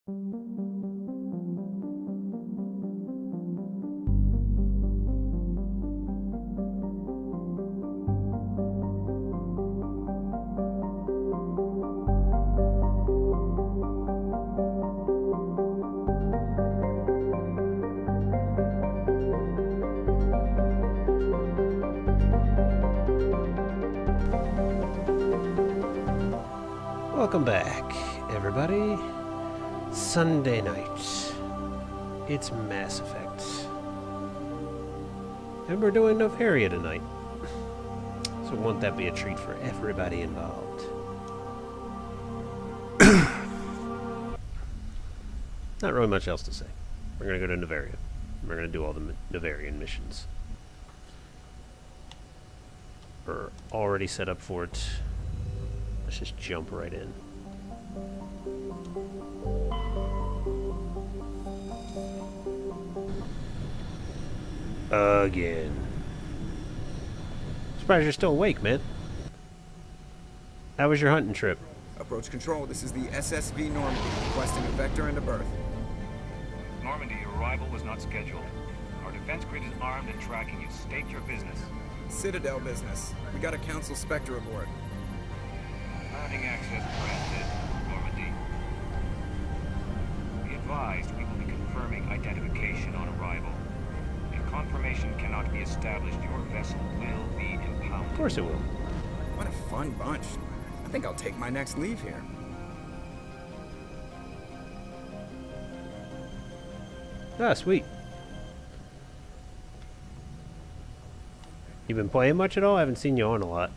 Welcome back, everybody. Sunday night. It's Mass Effect. And we're doing Noveria tonight. So won't that be a treat for everybody involved? Not really much else to say. We're going to go to Noverian. We're going to do all the Noverian missions. We're already set up for it. Let's just jump right in. Again. Surprised you're still awake, man. How was your hunting trip? Approach control, this is the SSV Normandy, requesting a vector and a berth. Normandy, your arrival was not scheduled. Our defense grid is armed and tracking you. State your business. Citadel business. We got a Council Spectre aboard. Mounting access granted, Normandy. Be advised, we will be confirming identification on arrival. If confirmation cannot be established, your vessel will be impounded. Of course it will. What a fun bunch. I think I'll take my next leave here. Ah, sweet. You been playing much at all? I haven't seen you on a lot.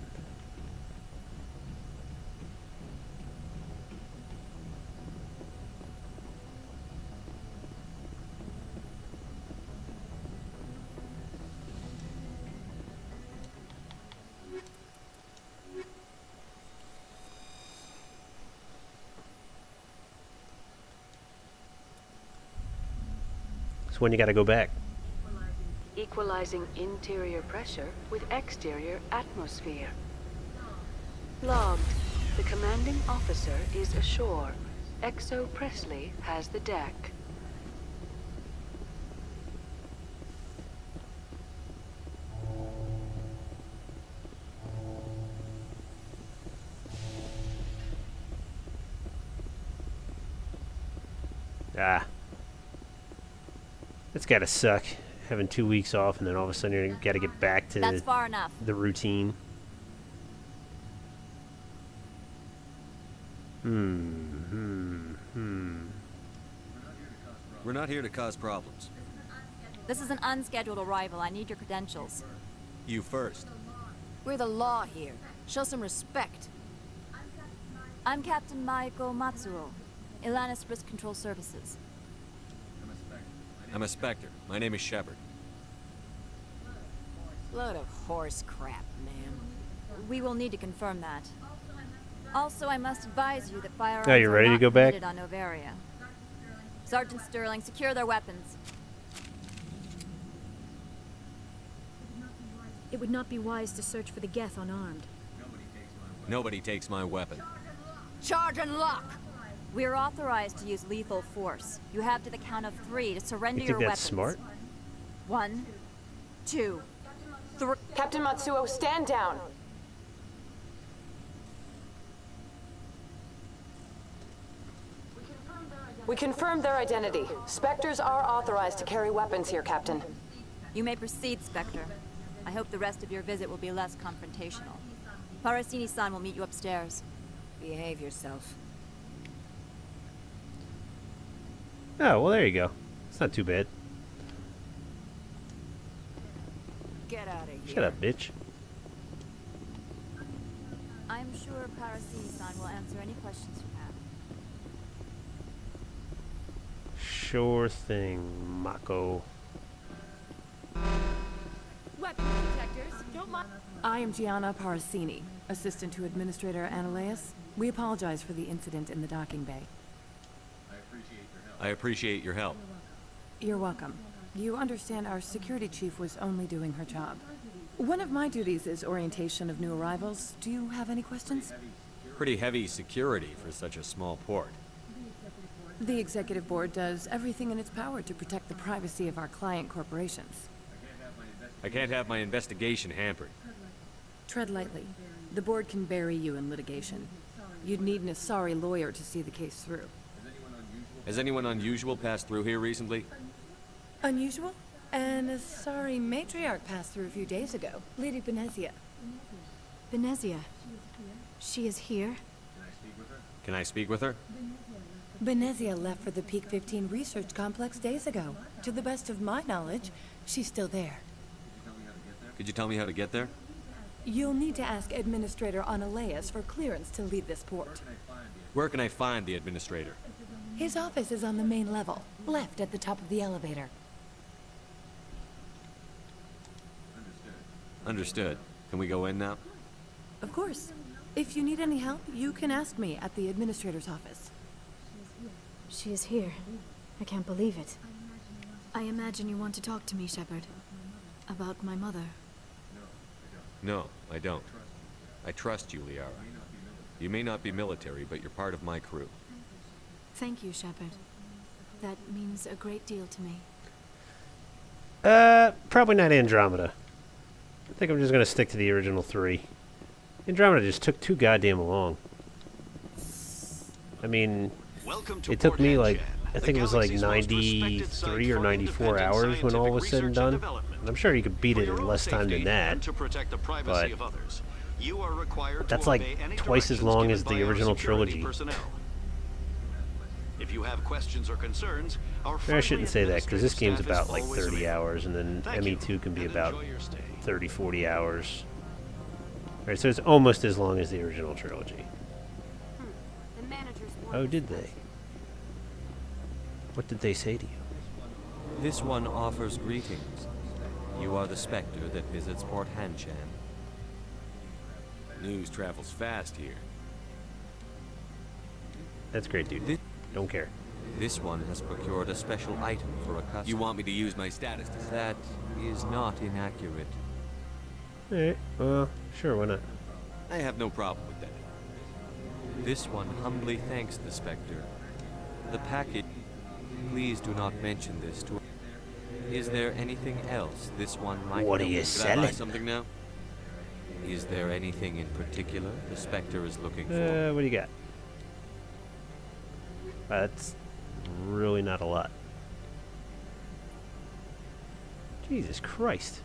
When you gotta go back. Equalizing interior pressure with exterior atmosphere. Logged. The commanding officer is ashore. Exo Presley has the deck. Ah. It's gotta suck, having 2 weeks off and then all of a sudden you gotta get back to That's far enough. The routine. We're not here to cause problems. This is an unscheduled arrival. I need your credentials. You first. We're the law here. Show some respect. I'm Captain Maiko Matsuo, Ilanis Risk Control Services. I'm a Spectre. My name is Shepard. Load of horse crap, ma'am. We will need to confirm that. Also, I must advise you that firearms Oh, you ready are to not go back? permitted on Noveria. Sergeant Sterling, secure their weapons. It would not be wise to search for the Geth unarmed. Nobody takes my weapon. Charge and lock! We are authorized to use lethal force. You have to the count of 3 to surrender You your think that's weapons. smart? 1, 2, 3. Captain Matsuo, stand down. We confirmed their identity. Spectres are authorized to carry weapons here, Captain. You may proceed, Spectre. I hope the rest of your visit will be less confrontational. Parasini-san will meet you upstairs. Behave yourself. Oh, well there you go. It's not too bad. Get out of here. Shut up, bitch. I'm sure Parasini-san will answer any questions you have. Sure thing, Mako. Weapons detectors, don't mind. I am Gianna Parasini, assistant to Administrator Analeas. We apologize for the incident in the docking bay. I appreciate your help. You're welcome. You understand our security chief was only doing her job. One of my duties is orientation of new arrivals. Do you have any questions? Pretty heavy security for such a small port. The executive board does everything in its power to protect the privacy of our client corporations. I can't have my investigation hampered. Tread lightly. The board can bury you in litigation. You'd need an Asari lawyer to see the case through. Has anyone unusual passed through here recently? Unusual? An Asari matriarch passed through a few days ago. Lady Benezia. Benezia. She is here? Can I speak with her? Benezia left for the Peak 15 research complex days ago. To the best of my knowledge, she's still there. Could you tell me how to get there? You'll need to ask Administrator Analeas for clearance to leave this port. Where can I find the administrator? His office is on the main level, left at the top of the elevator. Understood. Can we go in now? Of course. If you need any help, you can ask me at the Administrator's office. She is here. I can't believe it. I imagine you want to talk to me, Shepard. About my mother. No, I don't. I trust you, Liara. You may not be military, but you're part of my crew. Thank you, Shepard. That means a great deal to me. Probably not Andromeda. I think I'm just gonna stick to the original 3. Andromeda just took too goddamn long. I mean, it took me like, I think it was like 93 or 94 hours when all was said and done. And I'm sure you could beat it in less time than that. But that's like twice as long as the original trilogy. If you have questions or concerns, I shouldn't say that, because this game's about like 30 hours, and then ME2 can be about 30, 40 hours. Alright, so it's almost as long as the original trilogy. Oh, did they? What did they say to you? This one offers greetings. You are the Spectre that visits Port Hanshan. News travels fast here. That's great, dude. Don't care. This one has procured a special item for a customer. You want me to use my status to... That is not inaccurate. Alright, well, sure, why not? I have no problem with that. This one humbly thanks the Spectre. The package... Please do not mention this to... Is there anything else this one might... What are you selling? Can I buy something now? Is there anything in particular the Spectre is looking for? What do you got? That's really not a lot. Jesus Christ.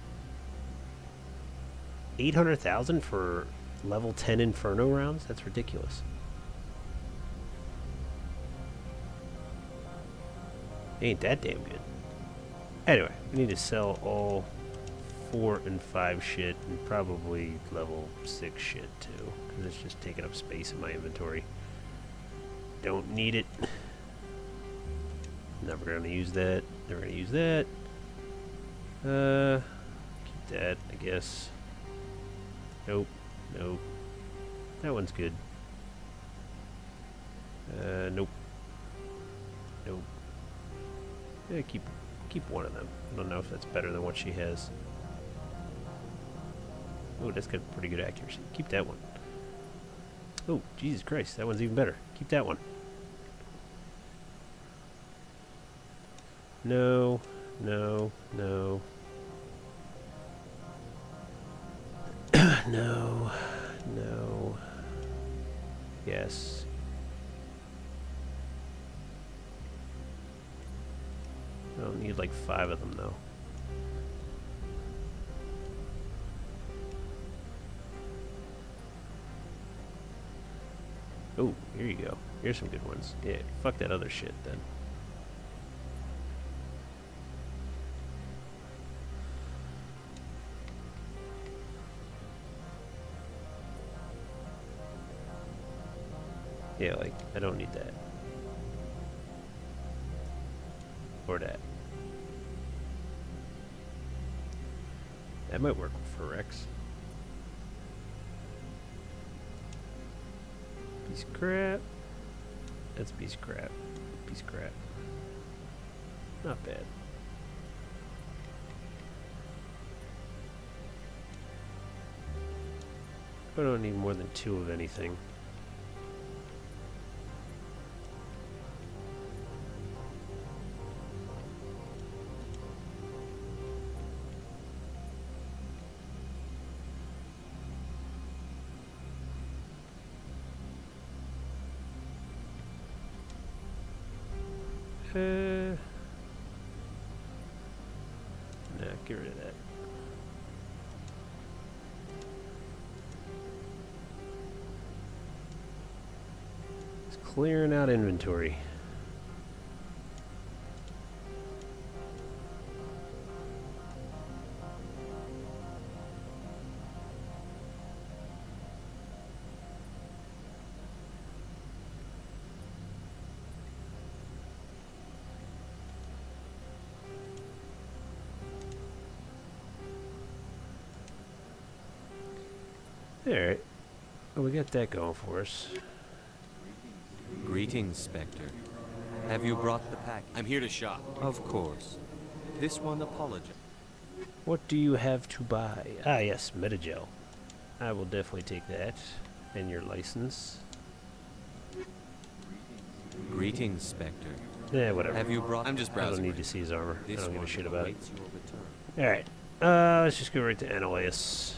800,000 for level 10 Inferno rounds? That's ridiculous. Ain't that damn good. Anyway, we need to sell all 4 and 5 shit and probably level 6 shit too, because it's just taking up space in my inventory. Don't need it. Never gonna use that. Never gonna use that. Keep that, I guess. Nope. Nope. That one's good. Nope. Nope. Yeah, keep one of them. I don't know if that's better than what she has. Oh, that's got pretty good accuracy. Keep that one. Oh, Jesus Christ, that one's even better. Keep that one. No, no, no. No, no. Yes. I don't need like 5 of them though. Oh, here you go. Here's some good ones. Yeah, fuck that other shit then. Yeah, like, I don't need that. Or that. That might work for Rex. Piece of crap. That's a piece of crap. Piece of crap. Not bad. I don't need more than 2 of anything. Nah, get rid of that. It's clearing out inventory. Alright. Well, we got that going for us. Greetings, Spectre. Have you brought the pack? I'm here to shop. Of course. This one apologizes. What do you have to buy? Ah, yes, Metagel. I will definitely take that. And your license. Greetings, Spectre. Yeah, whatever. Have you brought? I'm just I browsing. don't need to see his armor. I This don't give a one shit about it. awaits your return. Alright. Let's just go right to Ananias.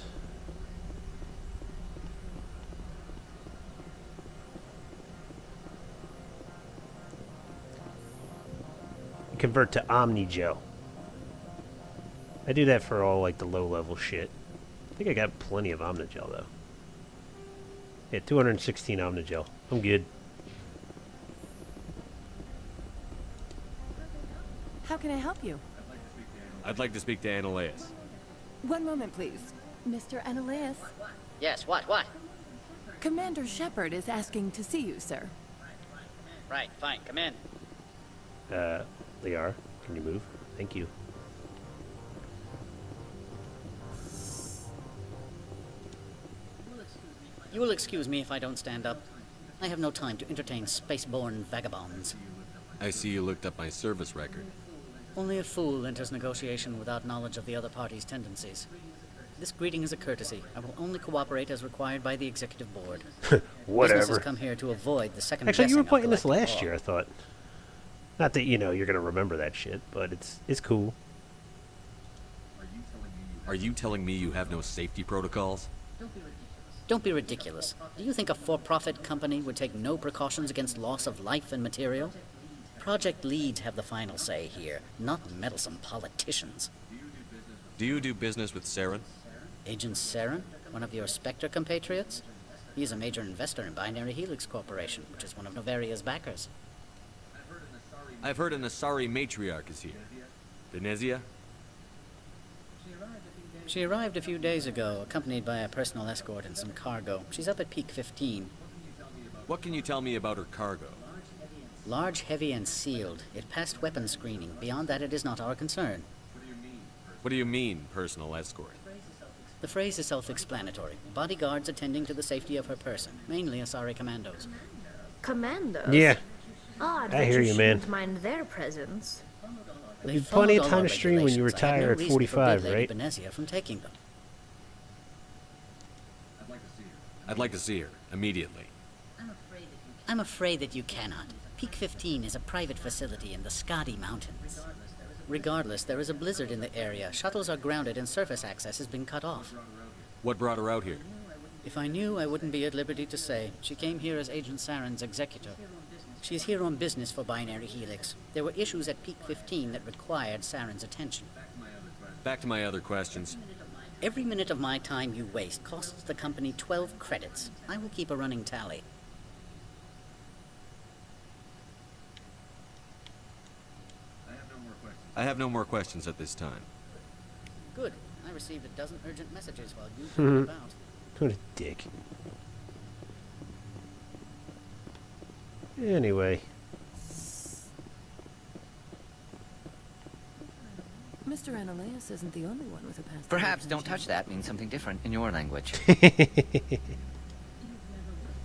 Convert to Omnigel. I do that for all like the low level shit. I think I got plenty of Omnigel though. Yeah, 216 Omnigel. I'm good. How can I help you? I'd like to speak to Ananias. One moment, please. Mr. Ananias. Yes, what? Commander Shepard is asking to see you, sir. Right, fine, come in. Liara, can you move? Thank you. You will excuse me if I don't stand up. I have no time to entertain spaceborne vagabonds. I see you looked up my service record. Only a fool enters negotiation without knowledge of the other party's tendencies. This greeting is a courtesy. I will only cooperate as required by the executive board. Whatever. Business has come here to avoid the second Actually, you were guessing of playing this collective last law. year, I thought. Not that, you know, you're gonna remember that shit, but it's cool. Are you telling me you have no safety protocols? Don't be ridiculous. Do you think a for-profit company would take no precautions against loss of life and material? Project leads have the final say here, not meddlesome politicians. Do you do business with Saren? Agent Saren, one of your Spectre compatriots? He is a major investor in Binary Helix Corporation, which is one of Noveria's backers. I've heard an Asari matriarch is here. Venezia? She arrived a few days ago, accompanied by a personal escort and some cargo. She's up at Peak 15. What can you tell me about her cargo? Large, heavy, and sealed. It passed weapons screening. Beyond that, it is not our concern. What do you mean, personal escort? The phrase is self-explanatory. Bodyguards attending to the safety of her person, mainly Asari commandos. Commandos? Yeah. Odd I that hear you you, man. shouldn't mind their presence. There'll be plenty of time to stream when you retire at 45, right? Benezia from taking them. I'd like to see her, immediately. I'm afraid that you cannot. Peak 15 is a private facility in the Skadi Mountains. Regardless, there is a blizzard in the area. Shuttles are grounded and surface access has been cut off. What brought her out here? If I knew, I wouldn't be at liberty to say. She came here as Agent Saren's executor. She's here on business for Binary Helix. There were issues at Peak 15 that required Saren's attention. Back to my other questions. Every minute of my time you waste costs the company 12 credits. I will keep a running tally. I have no more questions at this time. Good. I received a dozen urgent messages while you were about. What a dick. Anyway. Mr. Ananias isn't the only one with a past. Perhaps "don't touch that" means something different in your language.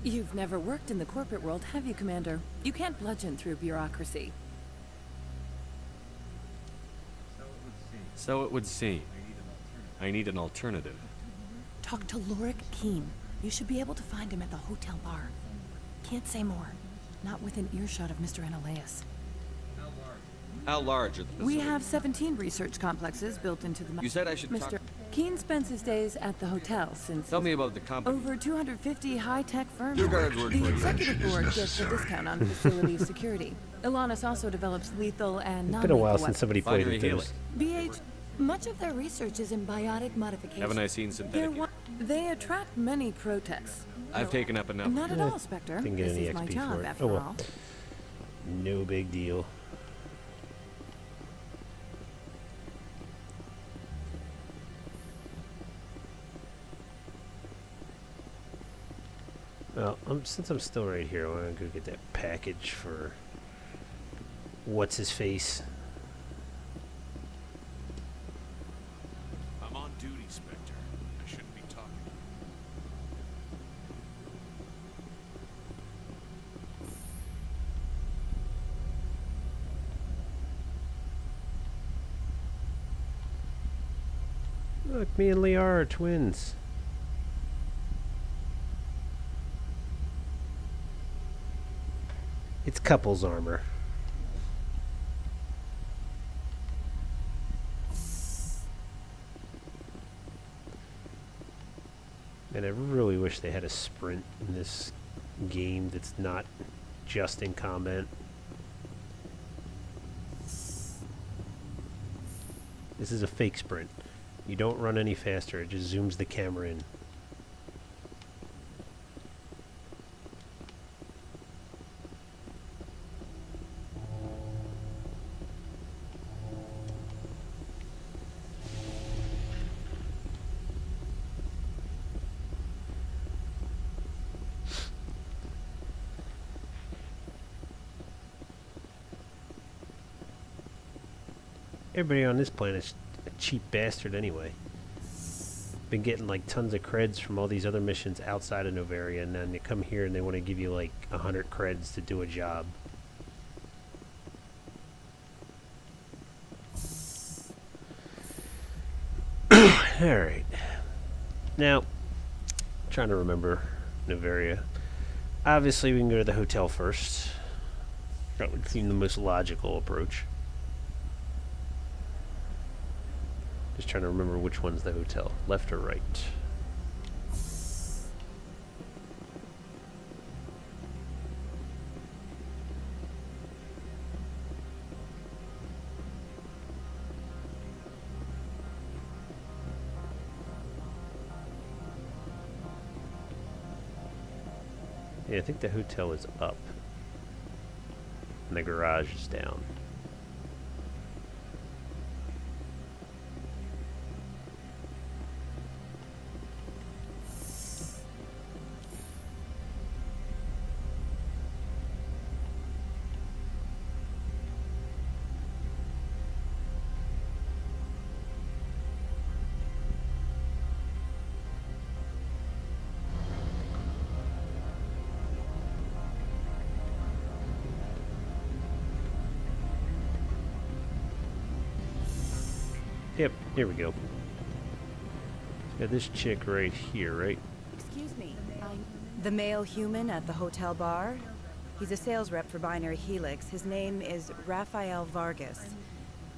You've never worked in the corporate world, have you, Commander? You can't bludgeon through bureaucracy. So it would seem. I need an alternative. Talk to Lorik Keen. You should be able to find him at the hotel bar. Can't say more. Not within earshot of Mr. Ananias. How large are the We facilities? have 17 research complexes built into the... You said I should Mr. talk... Keen spends his days at the hotel since... Tell me about the company. Over 250 high-tech firms. Your guards work The for you. executive board gets a discount on facility security. Ilanis also develops lethal and It's non-lethal been a while weapons. since somebody played Binary with Helix. those. BH, much of their research is in biotic modification. Haven't I seen synthetic? They attract many protests. I've taken up enough. Not at all, Spectre. Didn't get This any is my XP job, for it. after Oh well. all. No big deal. Well, since I'm still right here, I want to go get that package for what's his face. I'm on duty, Spectre. I shouldn't be talking. Look, me and Liara are twins. It's couples armor. And I really wish they had a sprint in this game that's not just in combat. This is a fake sprint. You don't run any faster, it just zooms the camera in. Everybody on this planet's a cheap bastard anyway. Been getting like tons of creds from all these other missions outside of Noverian, and then they come here and they want to give you like 100 creds to do a job. Alright. Now, trying to remember Noveria. Obviously we can go to the hotel first. That would seem the most logical approach. Just trying to remember which one's the hotel, left or right. Yeah, I think the hotel is up. And the garage is down. Yep, here we go. Got this chick right here, right? Excuse me, the male human at the hotel bar? He's a sales rep for Binary Helix. His name is Rafael Vargas.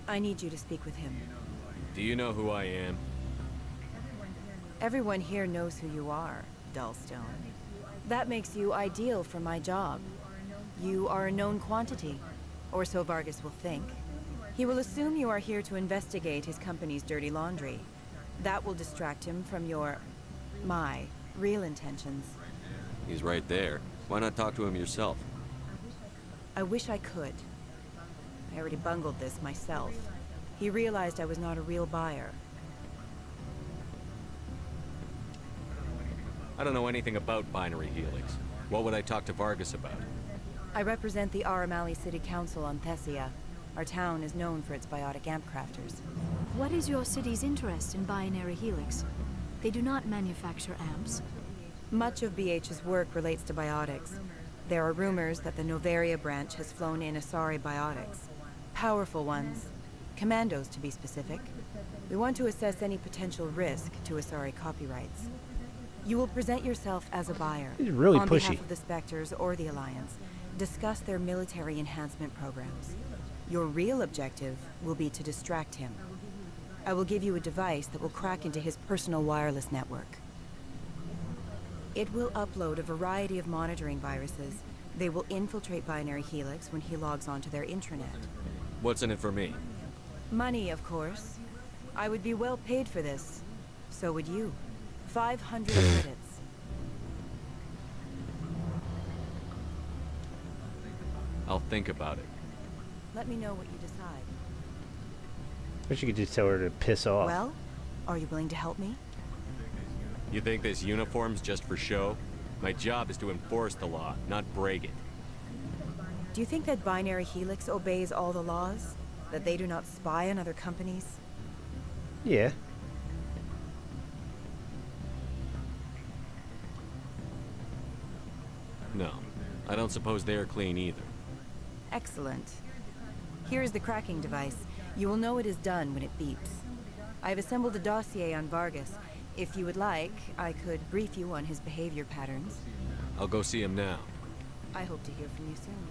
I need you to speak with him. Do you know who I am? Everyone here knows who you are, Dullstone. That makes you ideal for my job. You are a known quantity, or so Vargas will think. He will assume you are here to investigate his company's dirty laundry. That will distract him from my real intentions. He's right there. Why not talk to him yourself? I wish I could. I already bungled this myself. He realized I was not a real buyer. I don't know anything about Binary Helix. What would I talk to Vargas about? I represent the Aramali City Council on Thessia. Our town is known for its biotic amp crafters. What is your city's interest in Binary Helix? They do not manufacture amps. Much of BH's work relates to biotics. There are rumors that the Noveria branch has flown in Asari biotics. Powerful ones. Commandos, to be specific. We want to assess any potential risk to Asari copyrights. You will present yourself as a buyer. He's really on pushy. behalf of the Spectres or the Alliance. Discuss their military enhancement programs. Your real objective will be to distract him. I will give you a device that will crack into his personal wireless network. It will upload a variety of monitoring viruses. They will infiltrate Binary Helix when he logs onto their intranet. What's in it for me? Money, of course. I would be well paid for this. So would you. 500 credits. I'll think about it. Let me know what you decide. I wish you could just tell her to piss off. Well, are you willing to help me? You think this uniform's just for show? My job is to enforce the law, not break it. Do you think that Binary Helix obeys all the laws? That they do not spy on other companies? Yeah. No, I don't suppose they're clean either. Excellent. Here is the cracking device. You will know it is done when it beeps. I have assembled a dossier on Vargas. If you would like, I could brief you on his behavior patterns. I'll go see him now. I hope to hear from you soon.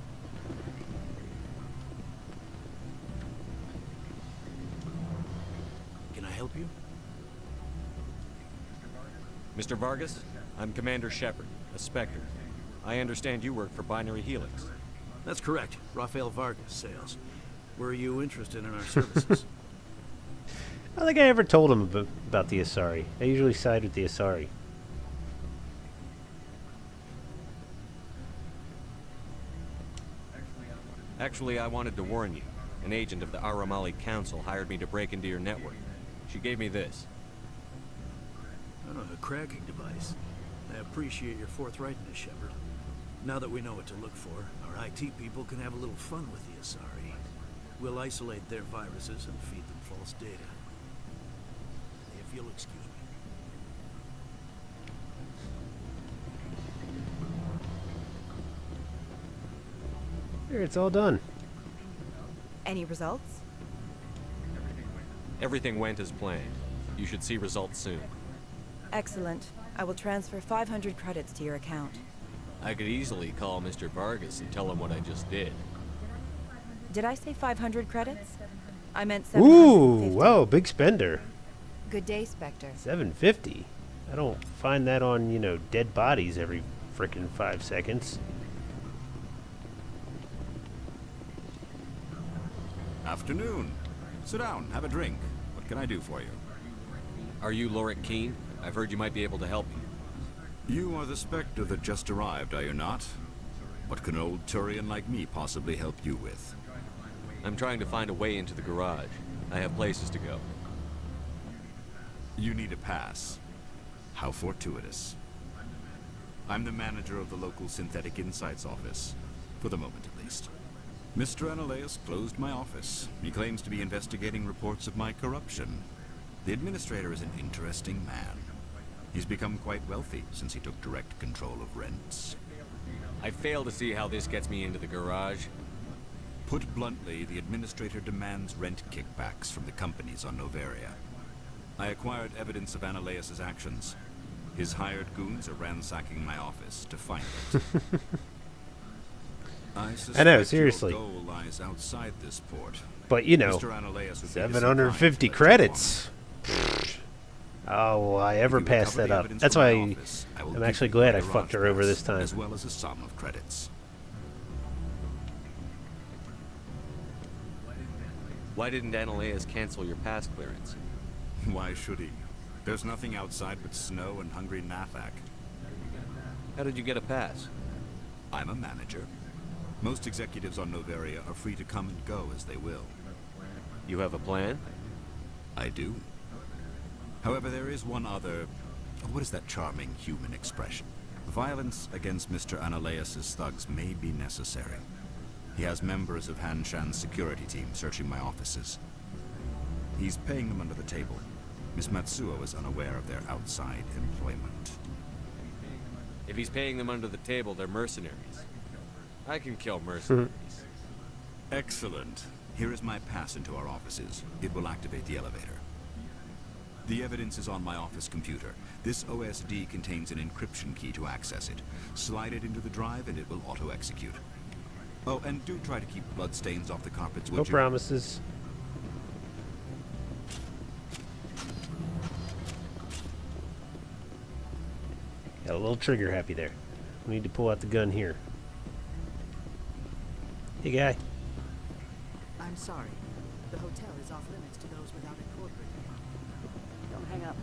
Can I help you? Mr. Vargas, I'm Commander Shepard, a Spectre. I understand you work for Binary Helix. That's correct. Rafael Vargas, sales. Were you interested in our services? I don't think I ever told him about the Asari. I usually side with the Asari. Actually, I wanted to warn you. An agent of the Aramali Council hired me to break into your network. She gave me this. Oh, a cracking device. I appreciate your forthrightness, Shepard. Now that we know what to look for, our IT people can have a little fun with the Asari. We'll isolate their viruses and feed them false data. If you'll excuse me. Here, it's all done. Any results? Everything went as planned. You should see results soon. Excellent. I will transfer 500 credits to your account. I could easily call Mr. Vargas and tell him what I just did. Did I say 500 credits? I meant 750. Ooh, whoa, big spender. Good day, Spectre. 750. I don't find that on, you know, dead bodies every frickin' 5 seconds. Afternoon. Sit down, have a drink. What can I do for you? Are you Lorik Keen? I've heard you might be able to help me. You are the Spectre that just arrived, are you not? What can an old Turian like me possibly help you with? I'm trying to find a way into the garage. I have places to go. You need a pass. How fortuitous. I'm the manager of the local Synthetic Insights office. For the moment, at least. Mr. Analaeus closed my office. He claims to be investigating reports of my corruption. The administrator is an interesting man. He's become quite wealthy since he took direct control of rents. I fail to see how this gets me into the garage. Put bluntly, the administrator demands rent kickbacks from the companies on Noveria. I acquired evidence of Analaeus' actions. His hired goons are ransacking my office to find it. I know, seriously. Your goal lies outside this port. But, you know, Mr. Analaeus would be 750 credits. Oh, will I ever pass that up? That's why I'm actually glad I fucked her over this time. As well as a sum of credits. Why didn't Analaeus cancel your pass clearance? Why should he? There's nothing outside but snow and hungry Nafak. How did you get a pass? I'm a manager. Most executives on Noveria are free to come and go as they will. You have a plan? I do. However, there is one other... What is that charming human expression? Violence against Mr. Analaeus' thugs may be necessary. He has members of Han Shan's security team searching my offices. He's paying them under the table. Miss Matsuo is unaware of their outside employment. If he's paying them under the table, they're mercenaries. I can kill mercenaries. Excellent. Here is my pass into our offices. It will activate the elevator. The evidence is on my office computer. This OSD contains an encryption key to access it. Slide it into the drive and it will auto-execute. Oh, and do try to keep bloodstains off the carpets, would no you? promises. Got a little trigger happy there. We need to pull out the gun here. Hey, guy. I'm sorry. The hotel is off limits to those without a corporate name. Don't hang up.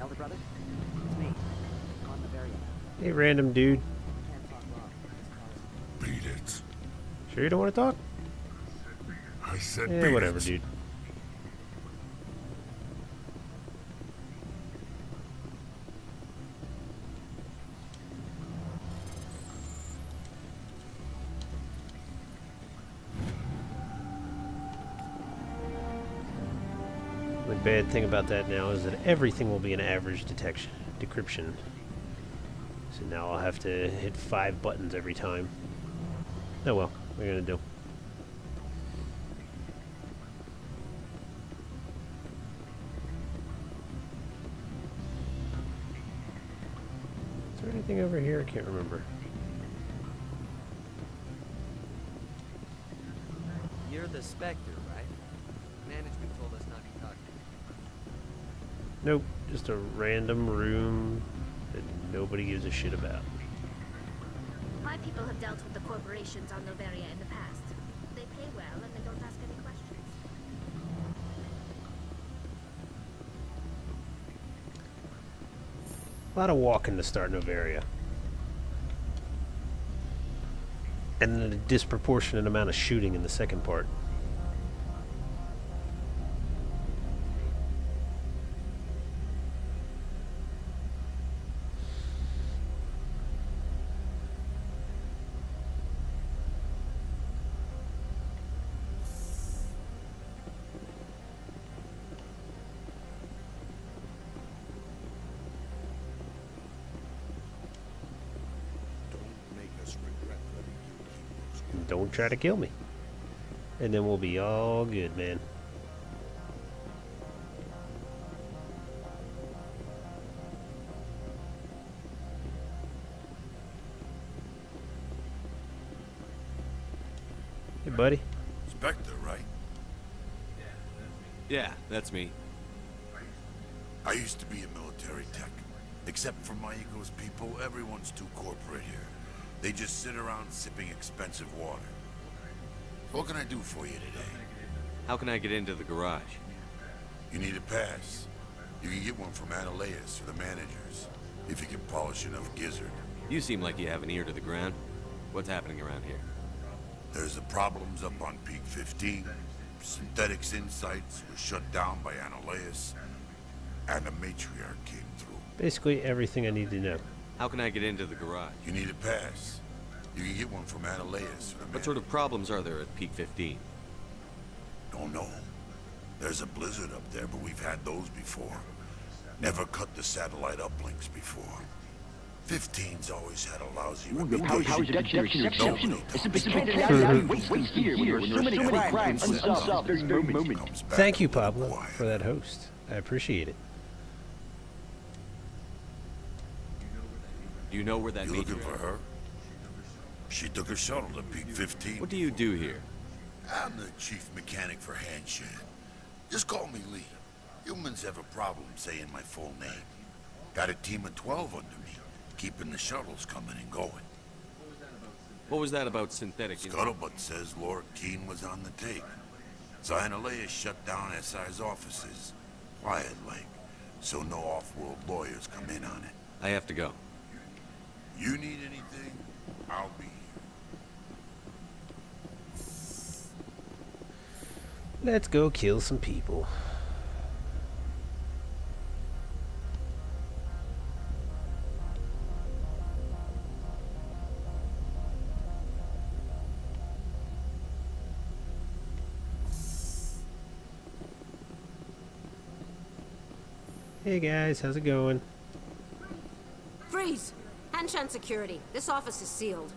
Elder brother? It's me. On Noverian. Hey, random dude. Can't talk long. Beat it. Sure you don't want to talk? I said yeah, beat whatever, it. dude. The bad thing about that now is that everything will be an average decryption. So now I'll have to hit 5 buttons every time. Oh well, what are you gonna do? Is there anything over here? I can't remember. You're the Spectre, right? Management told us not to talk to you. Nope, just a random room that nobody gives a shit about. My people have dealt with the corporations on Noveria in the past. They pay well and they don't ask any questions. A lot of walking to start Noveria. And then a disproportionate amount of shooting in the second part. Don't try to kill me. And then we'll be all good, man. Hey, buddy. Spectre, right? Yeah, that's me. I used to be a military tech. Except for my ego's people, everyone's too corporate here. They just sit around sipping expensive water. What can I do for you today? How can I get into the garage? You need a pass. You can get one from Analeas or the managers, if you can polish enough gizzard. You seem like you have an ear to the ground. What's happening around here? There's the problems up on Peak 15. Synthetics Insights was shut down by Analeas, and the matriarch came through. Basically everything I need to know. How can I get into the garage? You need a pass. You can get one from Analeas. What sort of problems are there at Peak 15? Don't know. There's a blizzard up there, but we've had those before. Never cut the satellite uplinks before. 15's always had a lousy reputation. How's your exceptional? Thank you, Pablo, for that host. I appreciate it. Do you know where that You means? looking for her? She took a shuttle to Peak 15. What do you do here? I'm the chief mechanic for Handshake. Just call me Lee. Humans have a problem saying my full name. Got a team of 12 under me, keeping the shuttles coming and going. What was that about synthetic? Scuttlebutt says Lord Keene was on the tape. Zionalea shut down SI's offices, quiet-like, so no off-world lawyers come in on it. I have to go. You need anything, I'll be here. Let's go kill some people. Hey guys, how's it going? Freeze! Hanshan security. This office is sealed.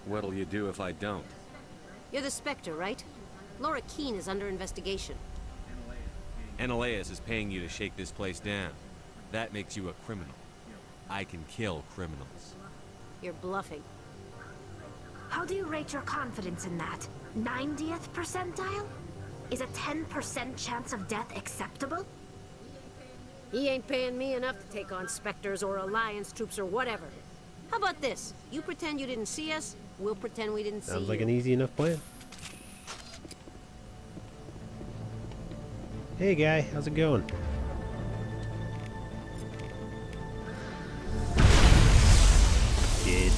What'll you do if I don't? You're the Spectre, right? Laura Keene is under investigation. Analeas is paying you to shake this place down. That makes you a criminal. I can kill criminals. You're bluffing. How do you rate your confidence in that? 90th percentile? Is a 10% chance of death acceptable? He ain't paying me enough to take on Spectres or Alliance troops or whatever. How about this? You pretend you didn't see us, we'll pretend we didn't see you. Sounds like an easy enough plan. Hey guy, how's it going? Dead.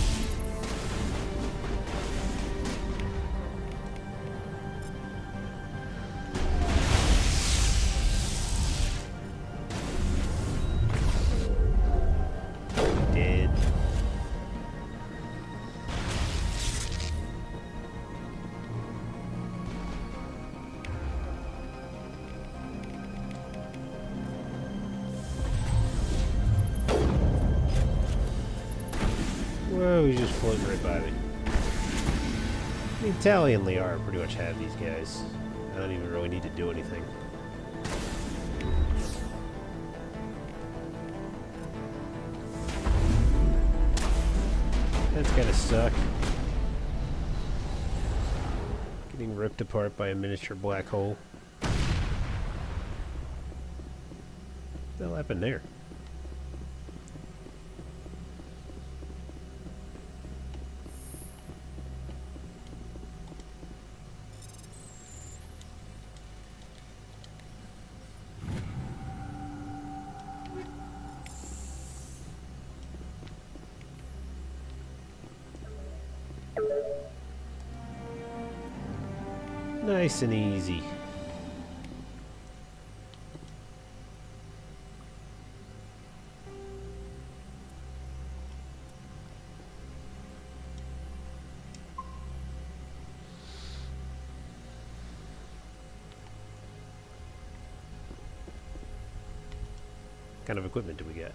Dead. Whoa, he's just floating right by me. The Italian Liara pretty much have these guys. I don't even really need to do anything. That's gotta suck. Getting ripped apart by a miniature black hole. What the hell happened there? Nice and easy. What kind of equipment do we get?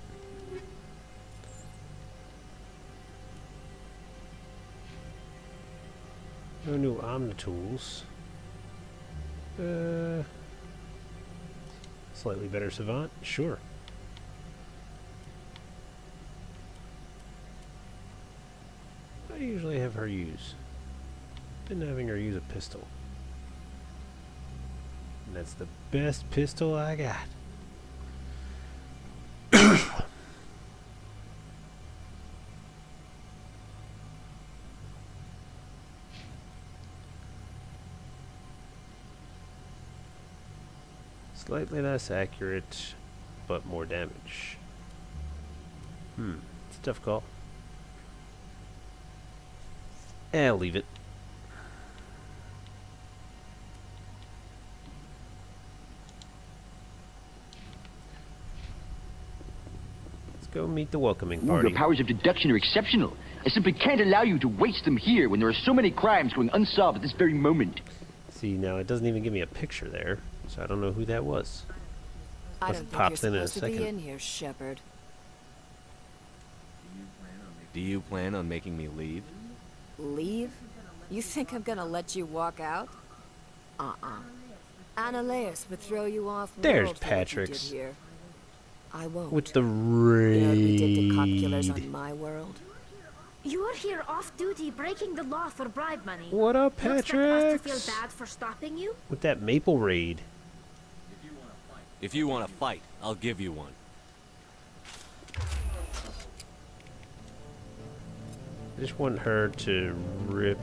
No new Omnitools. Slightly better Savant? Sure. I usually have her use. Been having her use a pistol. And that's the best pistol I got. Slightly less accurate, but more damage. It's a tough call. I'll leave it. Let's go meet the welcoming party. Your powers of deduction are exceptional. I simply can't allow you to waste them here when there are so many crimes going unsolved at this very moment. See, now it doesn't even give me a picture there. So I don't know who that was. I Unless don't it think you're pops in a supposed to be second. in here, Shepard. Do you plan on making me leave? Leave? You think I'm gonna let you walk out? Annaleus would throw you off There's world for what you did Patrick's. here. I won't. With the You know what we did to cop killers raid. on my world? You're here off-duty, breaking the law for bribe money. What up, You expect us to Patrick's? feel bad for stopping you? With that maple raid. If you want to fight, I'll give you one. I just want her to rip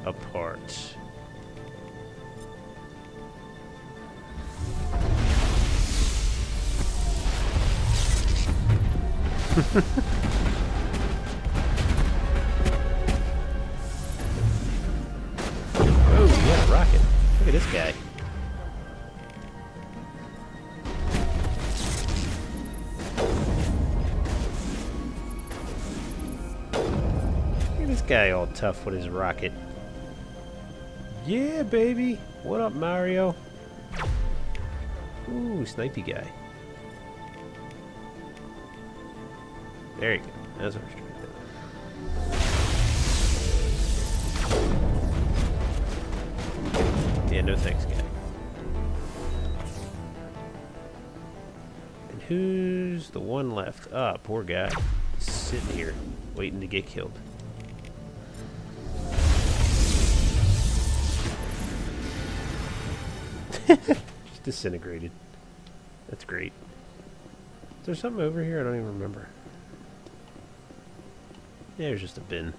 apart. Oh, yeah, rocket. Look at this guy. Look at this guy all tough with his rocket. Yeah, baby. What up, Mario? Ooh, snipey guy. There you go. That's what I was trying to do. Yeah, no thanks, guy. And who's the one left? Ah, poor guy. Sitting here, waiting to get killed. Just disintegrated. That's great. there something over here? I don't even remember. Yeah, there's just a bin.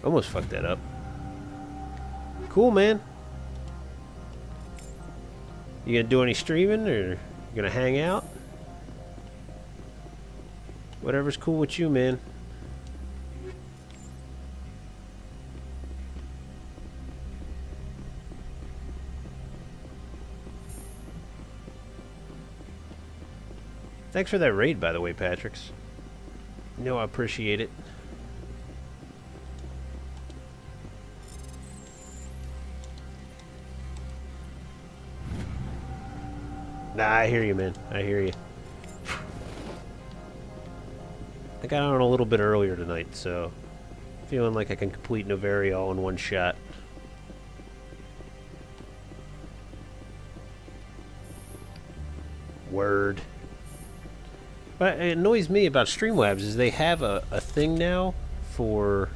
Almost fucked that up. Cool, man. You gonna do any streaming, or you gonna hang out? Whatever's cool with you, man. Thanks for that raid, by the way, Patrick's. You know I appreciate it. Nah, I hear you, man. I hear you. I got on a little bit earlier tonight, so feeling like I can complete Noveria all in one shot. Word. What annoys me about Streamlabs is they have a thing now for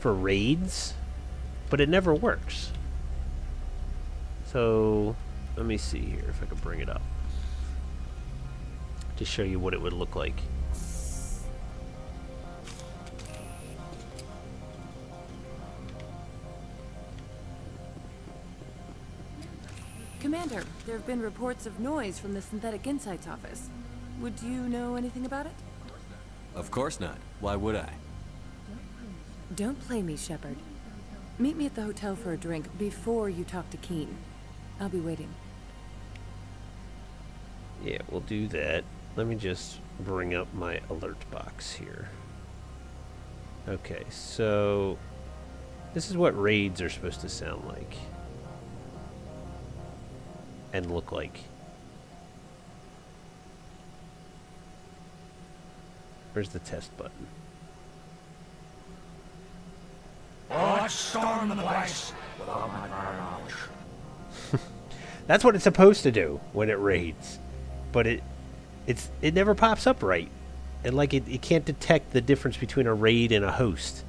raids, but it never works. So let me see here if I can bring it up to show you what it would look like. Commander, there have been reports of noise from the Synthetic Insights office. Would you know anything about it? Of course not. Why would I? Don't play me, Shepard. Meet me at the hotel for a drink before you talk to Keen. I'll be waiting. Yeah, we'll do that. Let me just bring up my alert box here. Okay, so this is what raids are supposed to sound like and look like. Where's the test button? Let's storm the place without my prior knowledge. That's what it's supposed to do when it raids, but it never pops up right, and like it can't detect the difference between a raid and a host.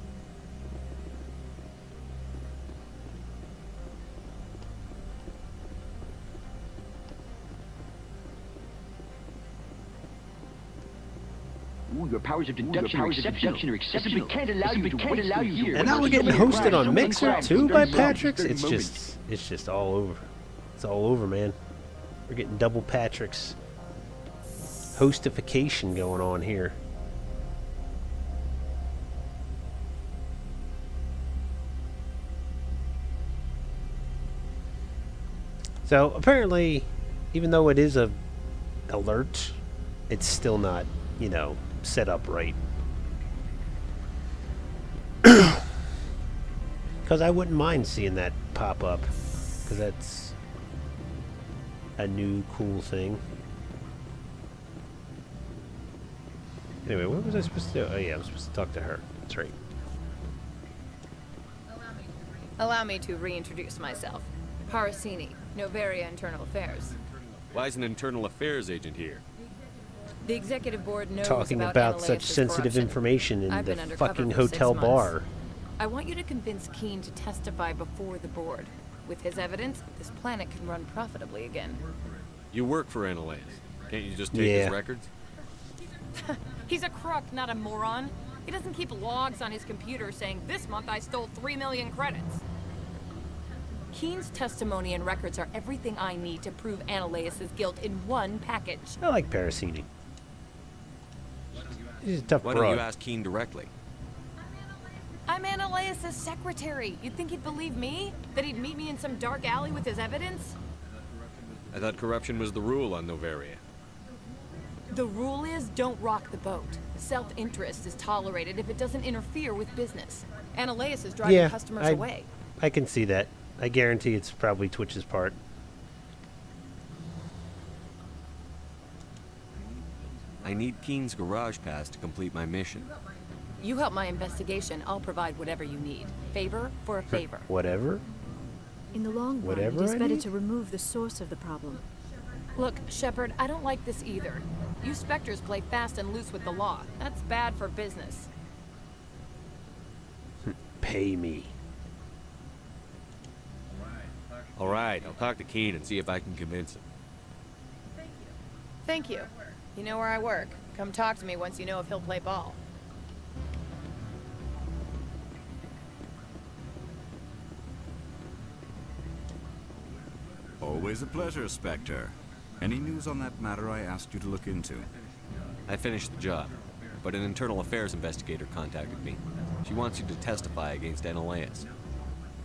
Ooh, your powers of deduction are exceptional. We can't allow you to here. And now we're getting hosted on Mixer too by Patrick's. It's just all over. It's all over, man. We're getting double Patrick's hostification going on here. So apparently, even though it is a alert, it's still not, you know, set up right. Because I wouldn't mind seeing that pop up, because that's a new cool thing. Anyway, what was I supposed to do? Oh yeah, I was supposed to talk to her. That's right. Allow me to reintroduce myself. Parasini, Noveria Internal Affairs. Why is an internal affairs agent here? The executive board knows Talking about such sensitive information in the fucking hotel bar. I want you to convince Keen to testify before the board. With his evidence, this planet can run profitably again. You work for Analaeus. Can't you just take his records? He's a crook, not a moron. He doesn't keep logs on his computer saying, this month I stole 3 million credits. Keen's testimony and records are everything I need to prove Analaeus' guilt in one package. I like Parasini. He's a tough Why don't you ask Keen directly? I'm Analaeus' secretary. You'd think he'd believe me? That he'd meet me in some dark alley with his evidence? I thought corruption was the rule on Noveria. The rule is, don't rock the boat. Self-interest is tolerated if it doesn't interfere with business. Analaeus is driving customers away. I can see that. I guarantee it's probably Twitch's part. I need Keen's garage pass to complete my mission. You help my investigation, I'll provide whatever you need. Favor for a favor. Whatever? In the long run, it is better to remove the source of the problem. Look, Shepard, I don't like this either. You Spectres play fast and loose with the law. That's bad for business. Pay me. All right, I'll talk to Keen and see if I can convince him. Thank you. You know where I work. Come talk to me once you know if he'll play ball. Always a pleasure, Spectre. Any news on that matter I asked you to look into? I finished the job, but an internal affairs investigator contacted me. She wants you to testify against Analaeus.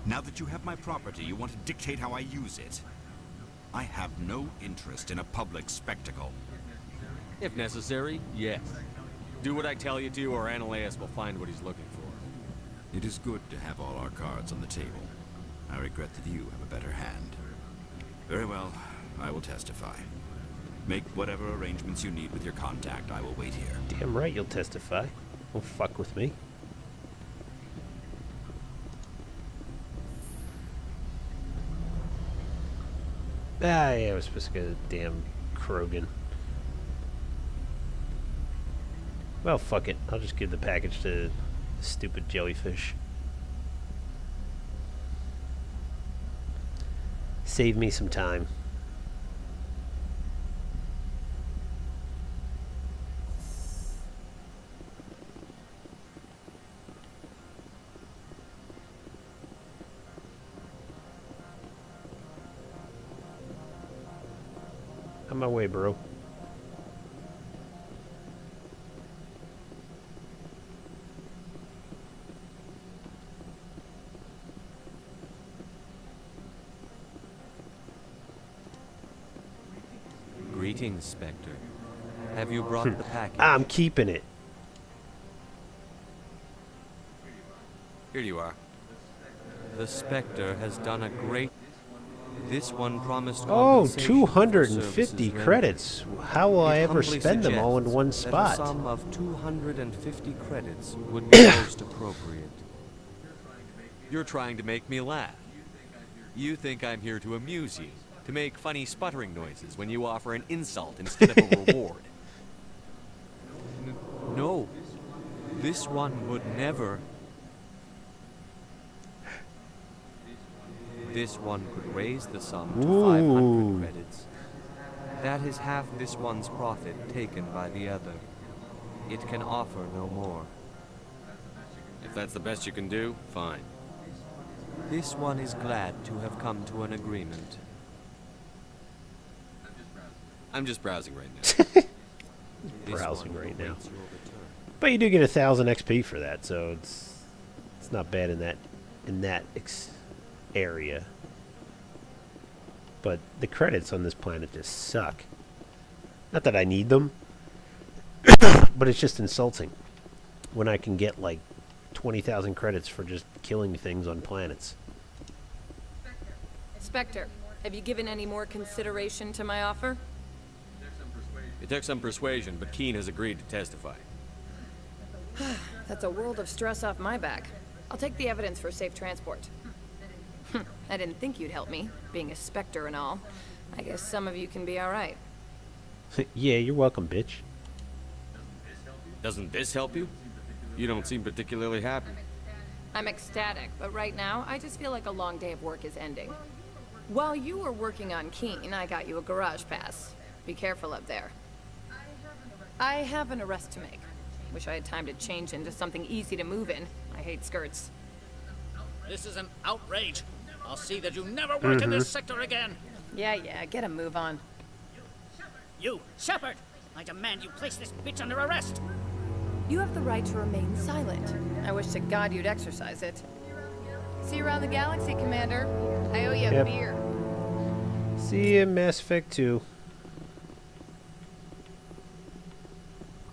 Now that you have my property, you want to dictate how I use it. I have no interest in a public spectacle. If necessary, yes. Do what I tell you to, or Analaeus will find what he's looking for. It is good to have all our cards on the table. I regret that you have a better hand. Very well, I will testify. Make whatever arrangements you need with your contact. I will wait here. Damn right you'll testify. Don't fuck with me. Ah, yeah, I was supposed to go to damn Krogan. Well, fuck it. I'll just give the package to the stupid jellyfish. Save me some time. On my way, bro. Greetings, Spectre. Have you brought the package? I'm keeping it. Here you are. The Spectre has done a great... This one promised Oh, compensation 250 for credits. How will I It ever humbly spend them all in one suggests that spot? a sum of 250 credits would be most appropriate. You're trying to make me laugh. You think I'm here to amuse you, to make funny sputtering noises when you offer an insult instead of a reward. No, this one would never. This one could raise the sum to 500 credits. That is half this one's profit taken by the other. It can offer no more. If that's the best you can do, fine. This one is glad to have come to an agreement. I'm just browsing right now. Browsing right now. But you do get 1,000 XP for that, so it's not bad in that area. But the credits on this planet just suck. Not that I need them, but it's just insulting when I can get like 20,000 credits for just killing things on planets. Spectre, have you given any more consideration to my offer? It took some persuasion, but Keen has agreed to testify. That's a world of stress off my back. I'll take the evidence for safe transport. I didn't think you'd help me, being a Spectre and all. I guess some of you can be alright. Yeah, you're welcome, bitch. Doesn't this help you? You don't seem particularly happy. I'm ecstatic, but right now, I just feel like a long day of work is ending. While you were working on Keen, I got you a garage pass. Be careful up there. I have an arrest to make. Wish I had time to change into something easy to move in. I hate skirts. This is an outrage. I'll see that you never work in this sector again. Yeah, get a move on. You, Shepard! I demand you place this bitch under arrest. You have the right to remain silent. I wish to God you'd exercise it. See you around the galaxy, Commander. I owe you a beer. See you in Mass Effect 2.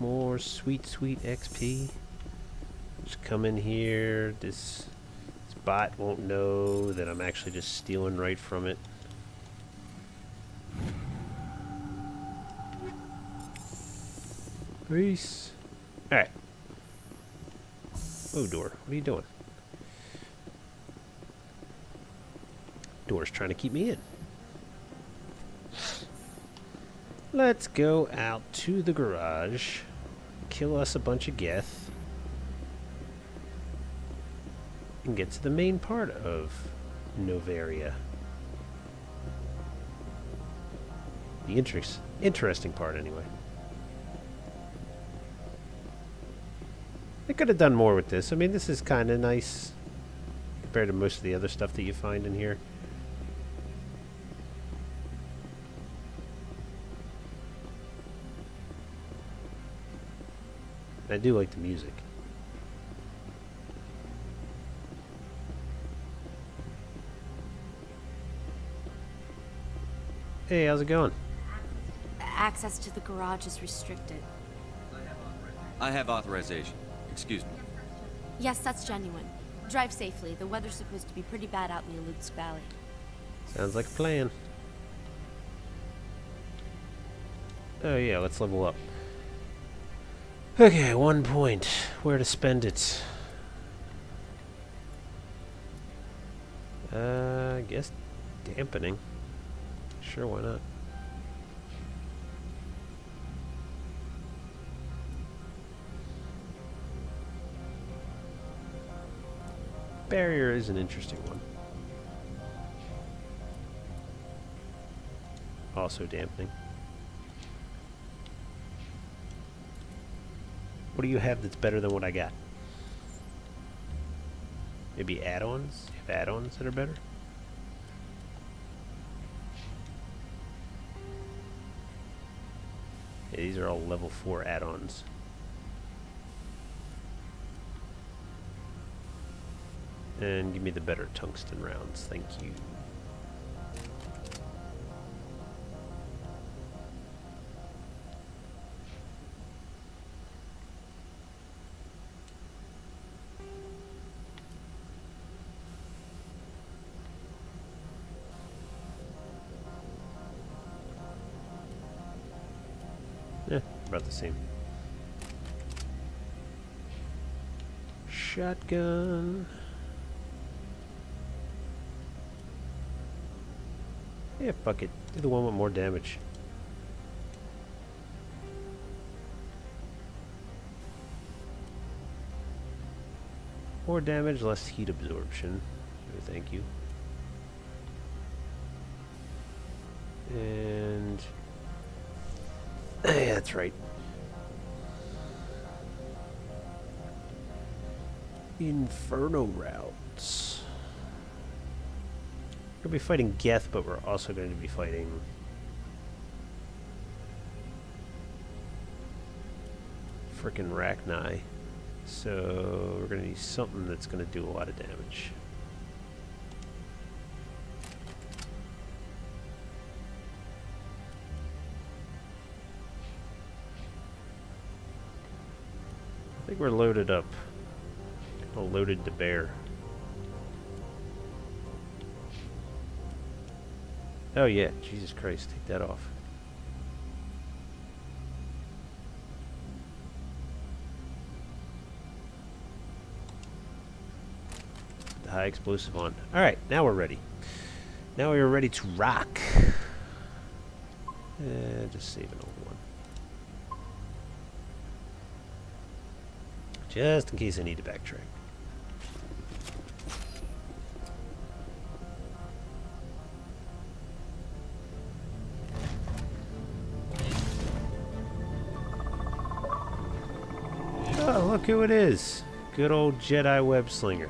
More sweet XP. Just come in here. This bot won't know that I'm actually just stealing right from it. Peace. Alright. Oh, door. What are you doing? Door's trying to keep me in. Let's go out to the garage. Kill us a bunch of Geth. And get to the main part of Noveria. The interesting part, anyway. They could have done more with this. I mean, this is kind of nice compared to most of the other stuff that you find in here. I do like the music. Hey, how's it going? Access to the garage is restricted. I have authorization. Excuse me. Yes, that's genuine. Drive safely. The weather's supposed to be pretty bad out in the Alutsk Valley. Sounds like a plan. Oh yeah, let's level up. Okay, 1 point. Where to spend it? I guess dampening. Sure, why not? Barrier is an interesting one. Also dampening. What do you have that's better than what I got? Maybe add-ons? You have add-ons that are better? Yeah, these are all level 4 add-ons. And give me the better tungsten rounds, thank you. About the same. Shotgun. Yeah, fuck it. Do the one with more damage. More damage, less heat absorption. No, thank you. And yeah, that's right. Inferno routes. We're going to be fighting Geth, but we're also going to be fighting frickin' Rachni. So we're going to need something that's going to do a lot of damage. I think we're loaded up. Loaded to bear. Oh yeah, Jesus Christ, take that off. The high explosive on. Alright, now we're ready. Now we are ready to rock. Just save an old one. Just in case I need to backtrack. Oh, look who it is. Good old Jedi web slinger.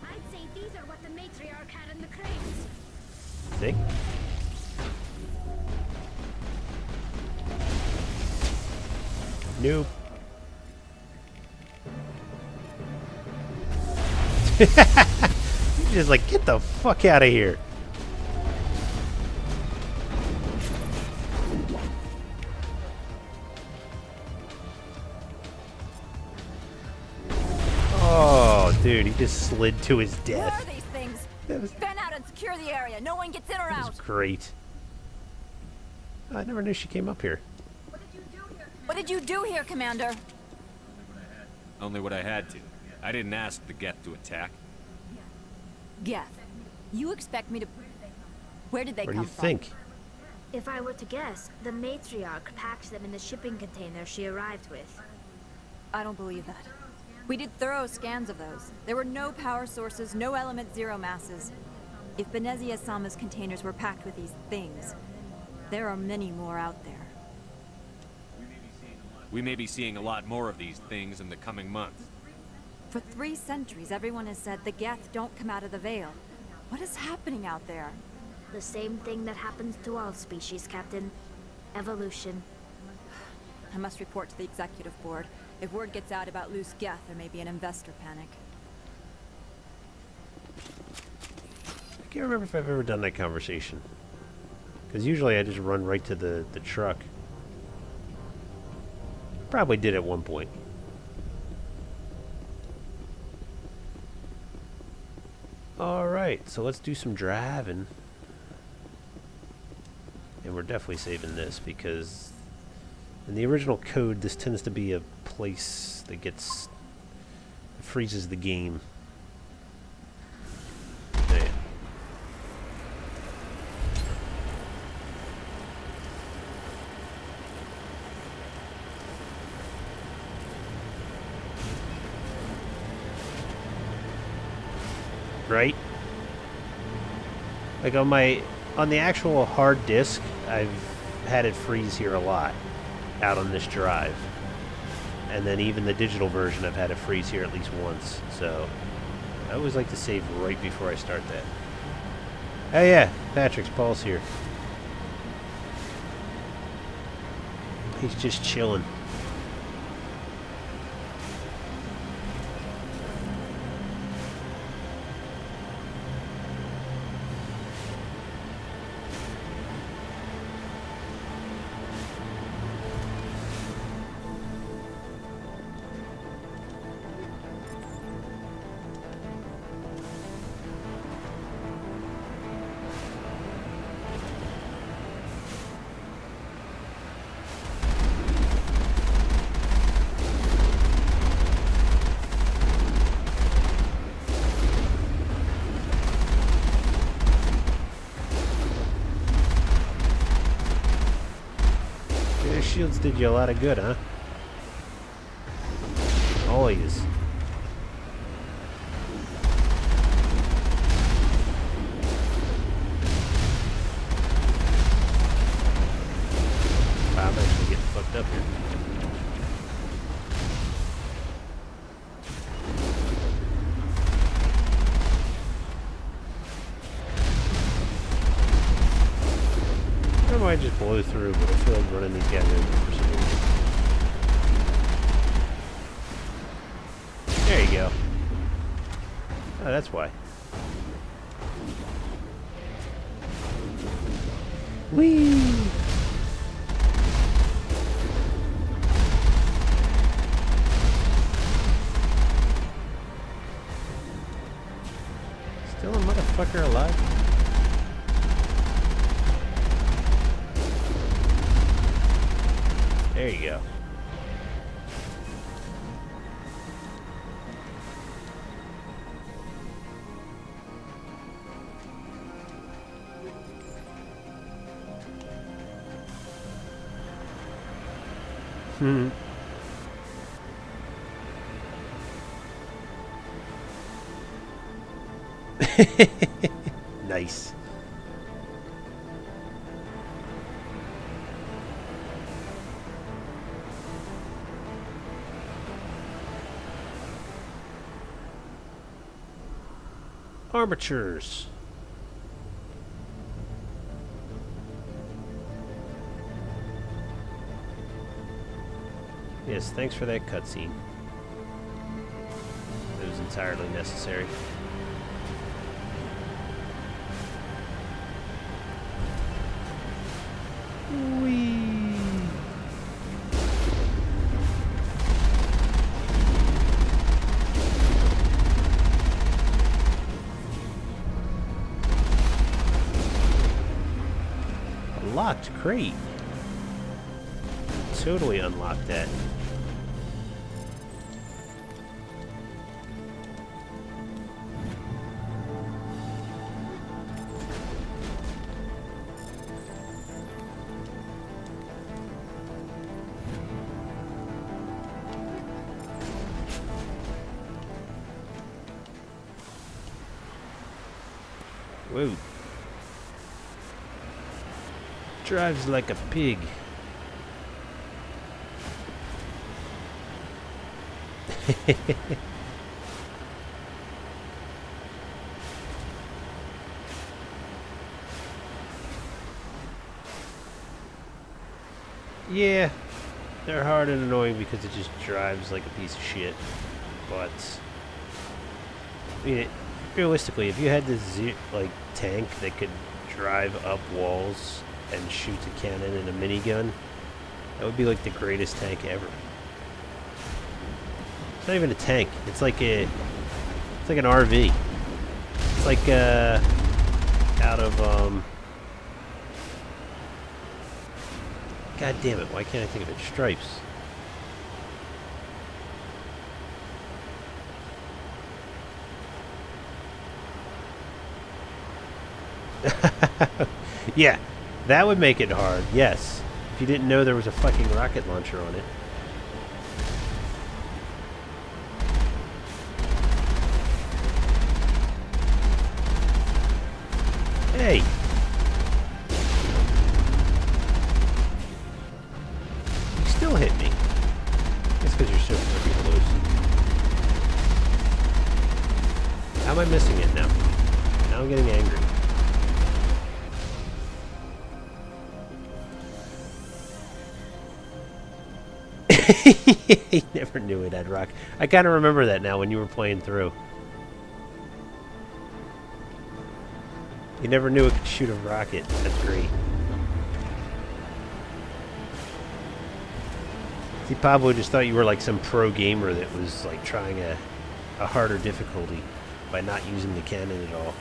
I'd say these are what the matriarch had in the crates. Think? Nope. Just like, get the fuck out of here. Oh, dude, he just slid to his death. What are these things? Fan out and secure the area. No one gets in or That out. was great. I never knew she came up here. What did you do here, Commander? Only what I had to. I didn't ask the Geth to attack. Geth. You expect me to... Where did they What do come you from? think? If I were to guess, the matriarch packed them in the shipping container she arrived with. I don't believe that. We did thorough scans of those. There were no power sources, no element zero masses. If Benezia Sama's containers were packed with these things, There are many more out there. We may be seeing a lot more of these things in the coming months. For 3 centuries, everyone has said the Geth don't come out of the Veil. What is happening out there? The same thing that happens to all species, Captain. Evolution. I must report to the executive board. If word gets out about loose Geth, there may be an investor panic. I can't remember if I've ever done that conversation. Because usually I just run right to the truck. Probably did at one point. Alright, so let's do some driving. And we're definitely saving this because in the original code this tends to be a place that freezes the game. Yeah. Right? Like on the actual hard disk, I've had it freeze here a lot out on this drive. And then even the digital version, I've had it freeze here at least once. So I always like to save right before I start that. Oh yeah, Patrick's Paul's here. He's just chilling. Shields did you a lot of good, huh? Always. Wow, I'm actually getting fucked up here. I might just blow through, but I feel like running these guys over for some reason. There you go. Oh, that's why. Whee! Still a motherfucker alive? There you go. Nice. Armatures. Yes, thanks for that cutscene. It was entirely necessary. Whee! Locked crate. Totally unlocked that. Whoa. Drives like a pig. Yeah, they're hard and annoying because it just drives like a piece of shit. But I mean, realistically, if you had this like tank that could drive up walls and shoot a cannon and a minigun, that would be like the greatest tank ever. It's not even a tank. It's like an RV. It's like out of God damn it! Why can't I think of it? Stripes. Yeah, that would make it hard. Yes, if you didn't know there was a fucking rocket launcher on it. Hey! You still hit me. That's because you're so freaking close. How am I missing it now? Now I'm getting angry. He never knew it had rock. I kind of remember that now when you were playing through. You never knew it could shoot a rocket. That's great. See, Pablo just thought you were like some pro gamer that was like trying a harder difficulty by not using the cannon at all.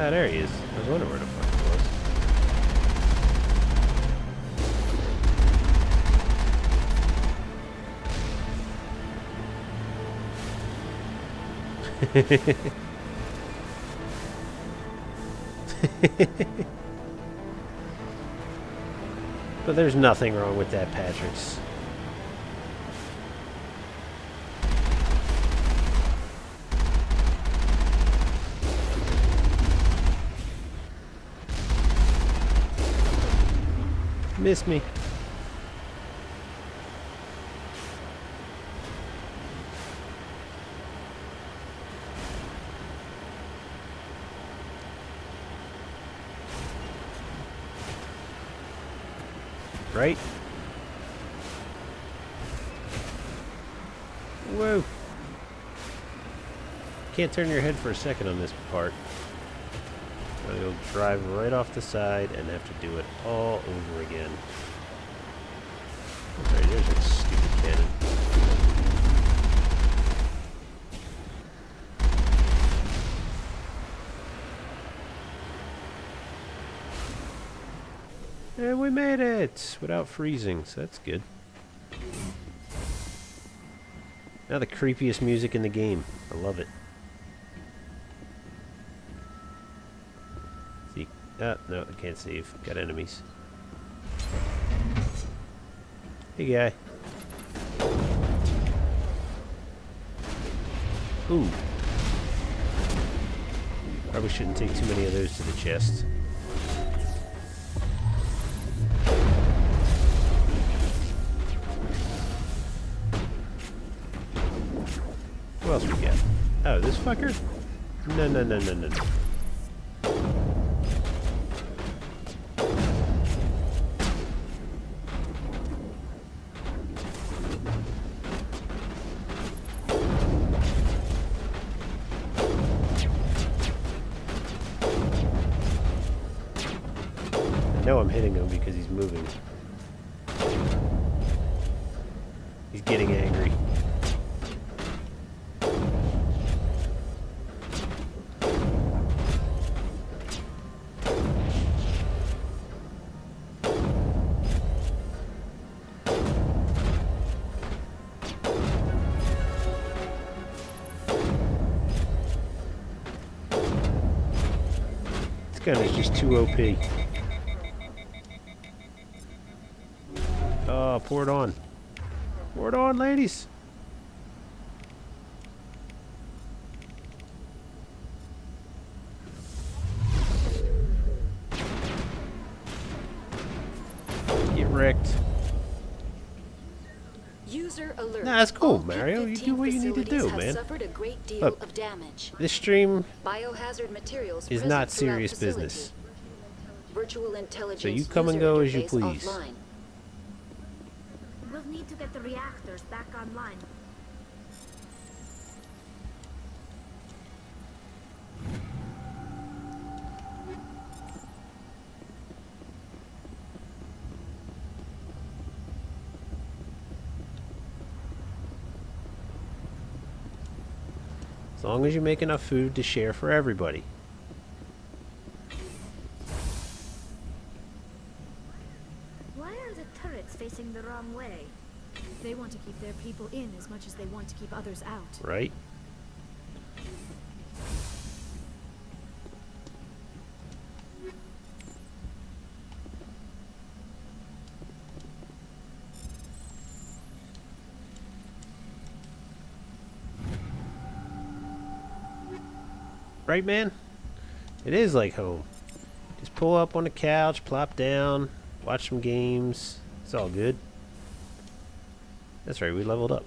Ah, there he is. I was wondering where the fuck he was. But there's nothing wrong with that, Patrick's. Miss me. Right? Whoa. Can't turn your head for a second on this part. You'll drive right off the side and have to do it all over again. Alright, there's a stupid cannon. And we made it without freezing, so that's good. Now the creepiest music in the game. I love it. Oh, no, I can't save. Got enemies. Hey, guy. Ooh. Probably shouldn't take too many of those to the chest. Who else we got? Oh, this fucker? No, no, no, no, no, no. I know I'm hitting him because he's moving. He's getting angry. gun is just too OP. Oh, pour it on. Pour it on, ladies. Get wrecked. User alert. Nah, that's cool, Mario. You do what you need to do, man. Look, this stream Biohazard materials is not serious business. Virtual intelligence So you come and go as you please. Offline. We'll need to get the reactors back online. As long as you make enough food to share for everybody. Why are the turrets facing the wrong way? They want to keep their people in as much as they want to keep others out. Right? Right, man? It is like home. Just pull up on the couch, plop down, watch some games. It's all good. That's right, we leveled up.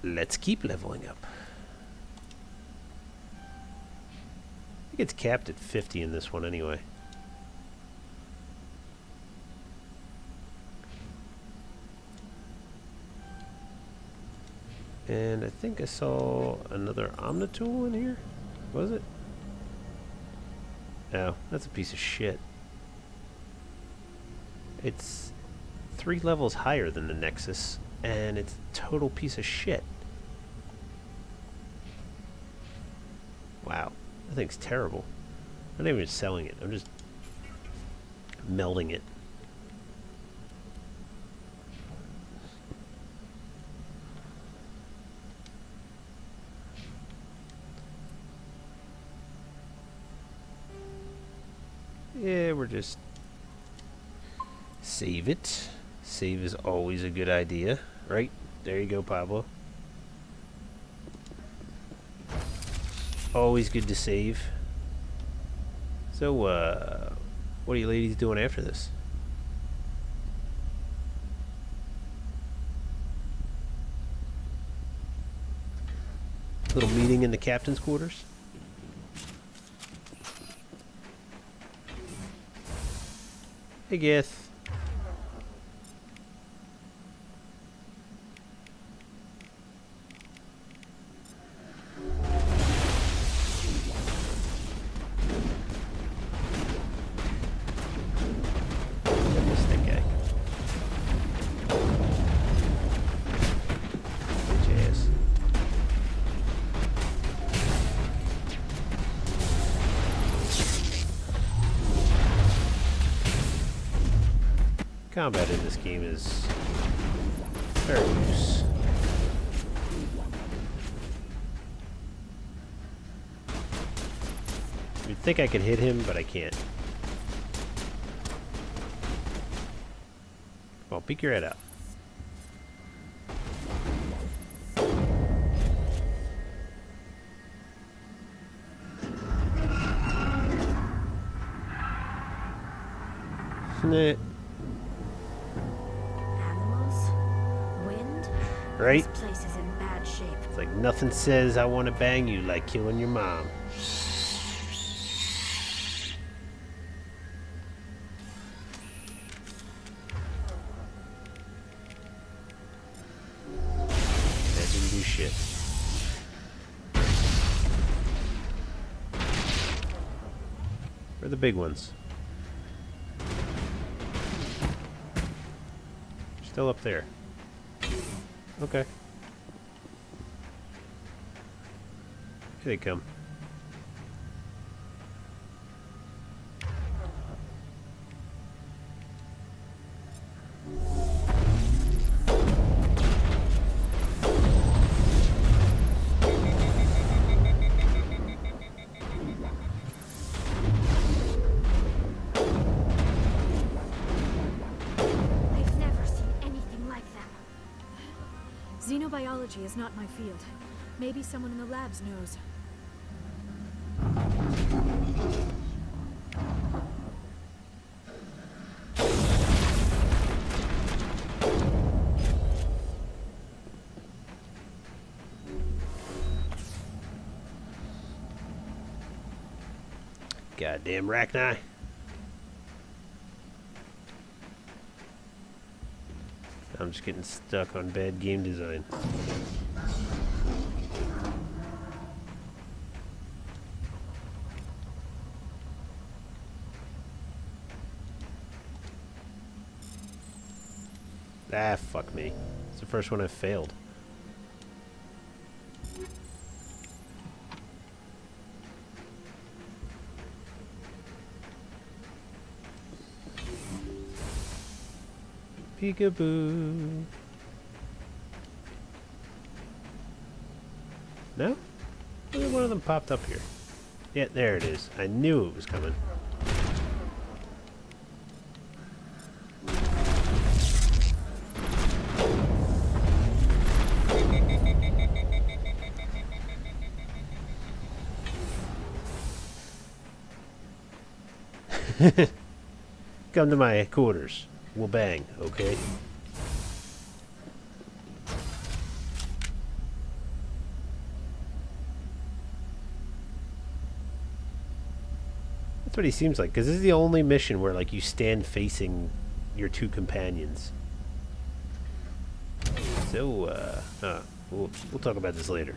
Let's keep leveling up. I think it's capped at 50 in this one anyway. And I think I saw another Omnitool in here. Was it? No, that's a piece of shit. It's 3 levels higher than the Nexus, and it's a total piece of shit. Wow, that thing's terrible. I'm not even selling it, I'm just melding it. Yeah, we're just... Save it. Save is always a good idea, right? There you go, Pablo. Always good to save. So, what are you ladies doing after this? Little meeting in the captain's quarters? Hey, Gith. Combat in this game is very loose. You'd think I could hit him, but I can't. Well, peek your head out. Nah. Right? This place is in bad shape. It's like nothing says I want to bang you like killing your mom. That didn't do shit. Where are the big ones? Still up there. Okay. Here they come. Xenobiology is not my field. Maybe someone in the labs knows. Goddamn Rachni. I'm just getting stuck on bad game design. Ah, fuck me. It's the first one I've failed. Peekaboo. No? Only one of them popped up here. Yeah, there it is. I knew it was coming. Come to my quarters. We'll bang, okay? That's what he seems like, because this is the only mission where, like, you stand facing your two companions. So, we'll talk about this later.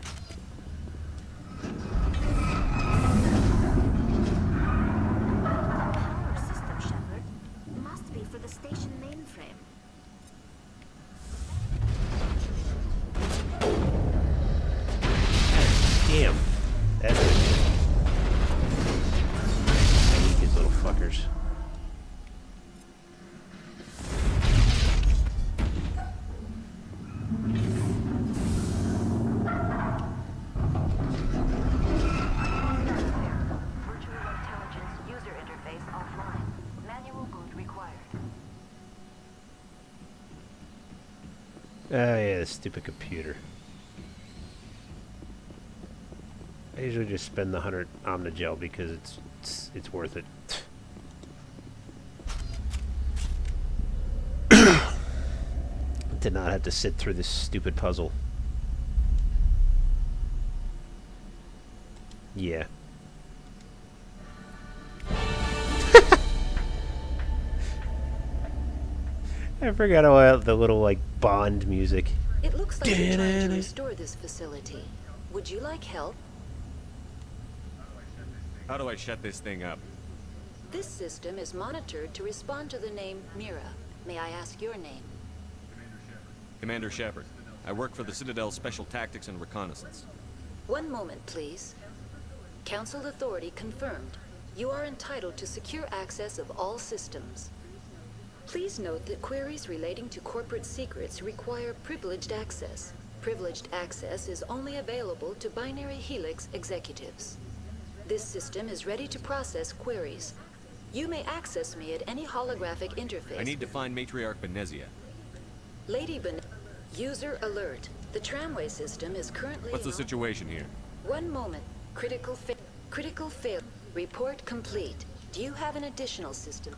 Damn. That's it. I hate these little fuckers. Oh yeah, this stupid computer. I usually just spend the 100 Omnigel because it's worth it. Did not have to sit through this stupid puzzle. Yeah. I forgot about the little, like, Bond music. It looks like you're trying to restore this facility. Would you like help? How do I shut this thing up? This system is monitored to respond to the name Mira. May I ask your name? Commander Shepard. I work for the Citadel Special Tactics and Reconnaissance. One moment, please. Council authority confirmed. You are entitled to secure access of all systems. Please note that queries relating to corporate secrets require privileged access. Privileged access is only available to Binary Helix executives. This system is ready to process queries. You may access me at any holographic interface. I need to find Matriarch Benezia. Lady User alert. The tramway system is currently... What's the situation here? One moment. Critical fail. Report complete. Do you have an additional system?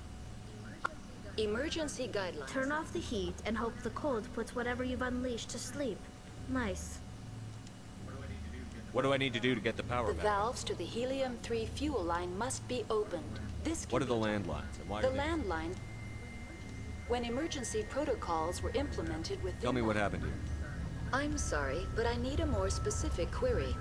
Emergency guidelines. Turn off the heat and hope the cold puts whatever you've unleashed to sleep. Nice. What do I need to do to get the power The back? valves to the helium-3 fuel line must be opened. This What are the landlines and why The are they... landline... When emergency protocols were implemented with... Tell me what happened here. I'm sorry, but I need a more specific query.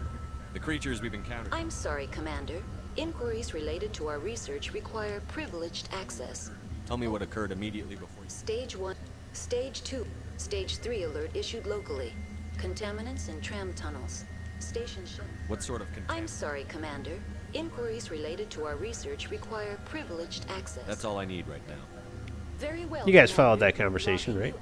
The creatures we've encountered. I'm sorry, Commander. Inquiries related to our research require privileged access. Tell me what occurred immediately before you... Stage 1, Stage 2, Stage 3 alert issued locally. Contaminants in tram tunnels. Station ship. What sort of I'm sorry, Commander. Inquiries related to our research require privileged access. That's all I need right now. Very well. You guys followed that conversation, right?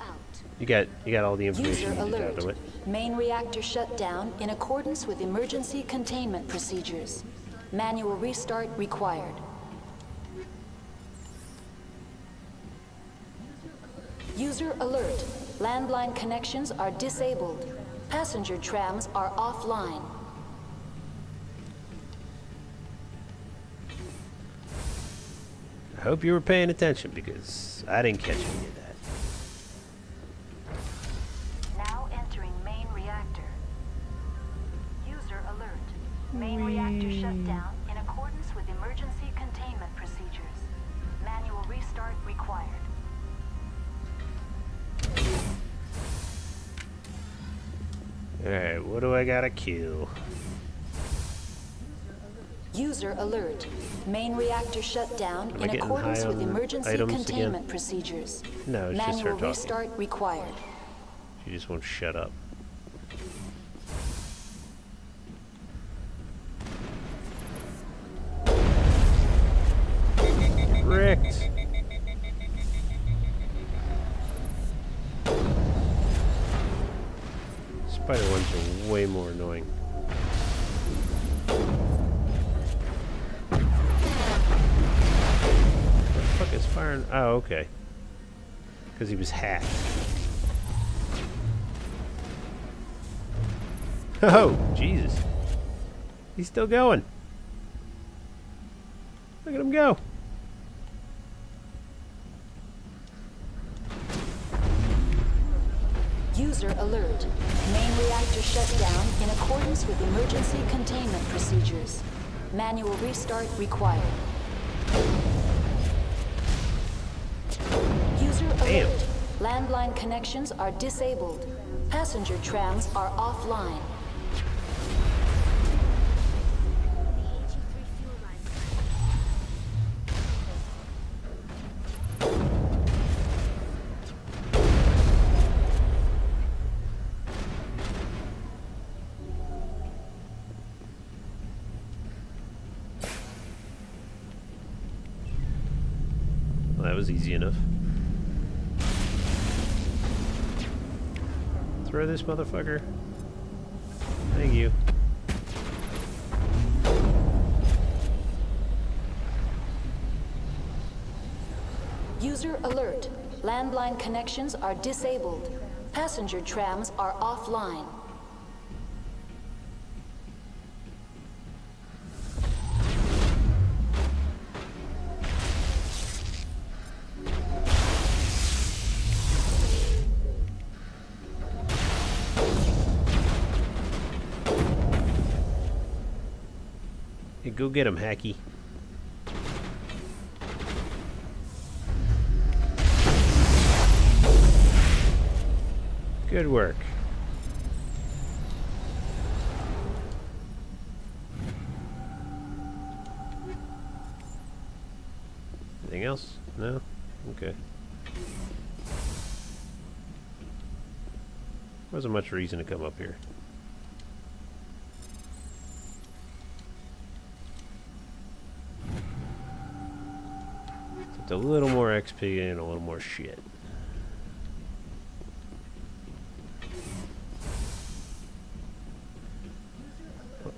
You got all the information User you needed out alert. of it. Main reactor shut down in accordance with emergency containment procedures. Manual restart required. User alert. Landline connections are disabled. Passenger trams are offline. I hope you were paying attention because I didn't catch any of that. Now entering main reactor. User alert. Main reactor shut down in accordance with emergency containment procedures. Manual restart required. Alright, what do I gotta kill? User alert. Main reactor shut down in accordance with emergency containment procedures. No, it's just her Manual talking. restart required. She just won't shut up. Wrecked. Spider ones are way more annoying. What the fuck is firing? Oh, okay. Because he was hacked. Oh, Jesus. He's still going. Look at him go. User alert. Main reactor shut down in accordance with emergency containment procedures. Manual restart required. User alert. Landline connections are disabled. Passenger trams are offline. Well, that was easy enough. Throw this motherfucker. Thank you. User alert. Landline connections are disabled. Passenger trams are offline. Hey, go get him, Hacky. Good work. Anything else? No? Okay. Wasn't much reason to come up here. Just a little more XP and a little more shit.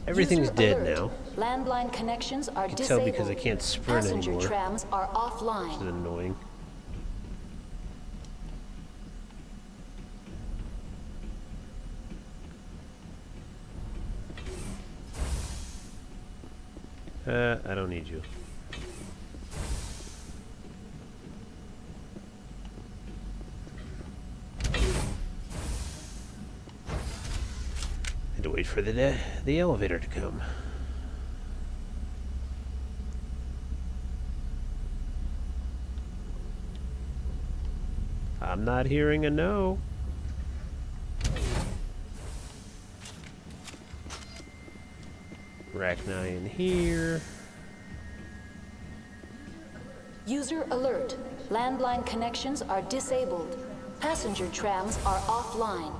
Everything's dead now. Landline connections are I can disabled. tell because I can't sprint Passenger anymore. trams are offline. Which is annoying. I don't need you. Had to wait for the elevator to come. I'm not hearing a no. Rachni in here. User alert. Landline connections are disabled. Passenger trams are offline.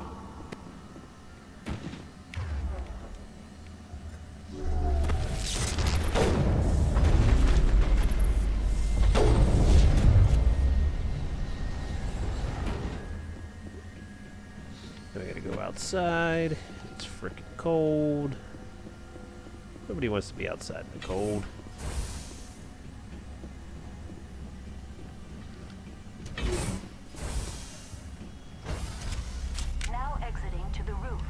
I gotta go outside. It's freaking cold. Nobody wants to be outside in the cold. Now exiting to the roof.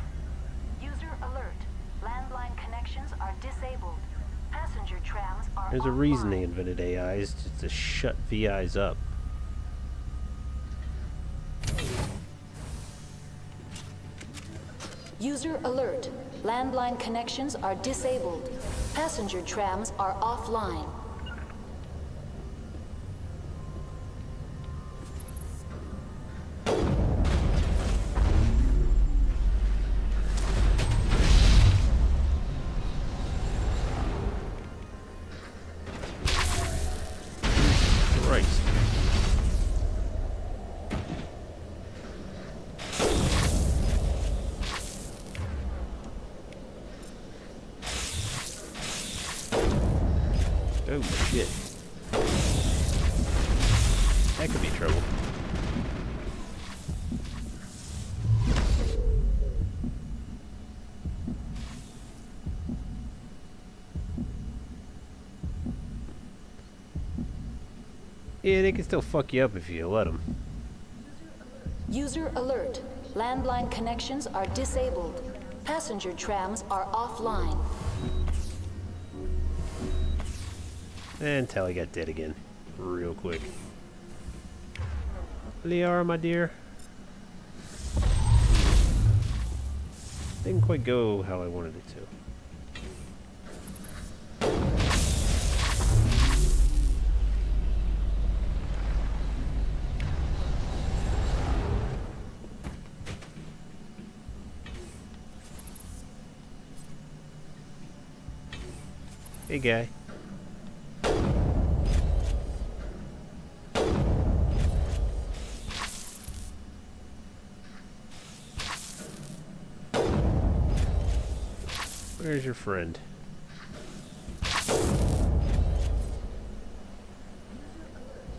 There's a reason they invented AIs, just to shut VIs up. User alert. Landline connections are disabled. Passenger trams are offline. Christ. Oh shit. That could be trouble. Yeah, they can still fuck you up if you let them. User alert. Landline connections are disabled. Passenger trams are offline. Until I got dead again. Real quick. Liara, my dear. Didn't quite go how I wanted it to. Hey, guy. Where's your friend?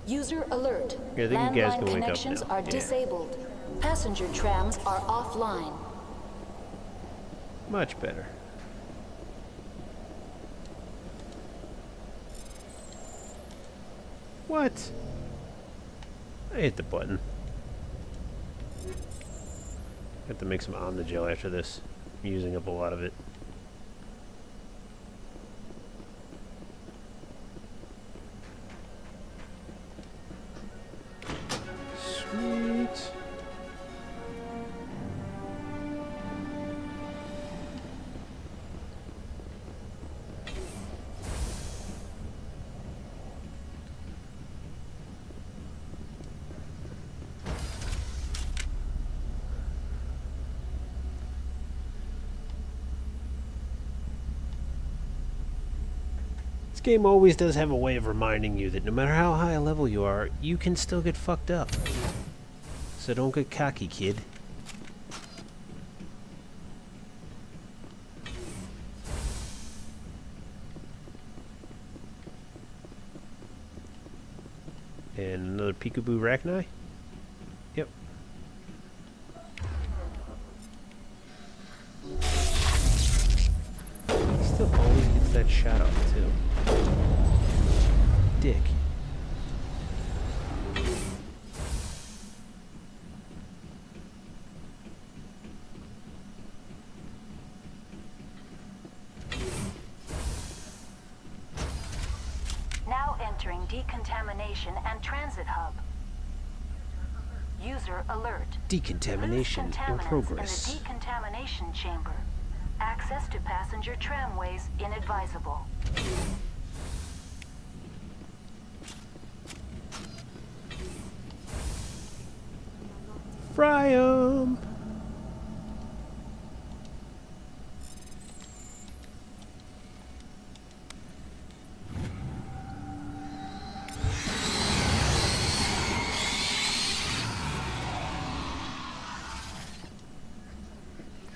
User alert. Yeah, I think you guys Landline can wake up connections now. are Yeah. disabled. Passenger trams are offline. Much better. What? I hit the button. Have to make some Omnigel after this. I'm using up a lot of it. Sweet. This game always does have a way of reminding you that no matter how high a level you are, you can still get fucked up. So don't get cocky, kid. And another peekaboo Rachni? Yep. He still always gets that shot off, too. Dick. Now entering decontamination and transit hub. User alert. Decontamination in Contaminants progress. in the decontamination chamber. Access to passenger tramways inadvisable. Fry 'em!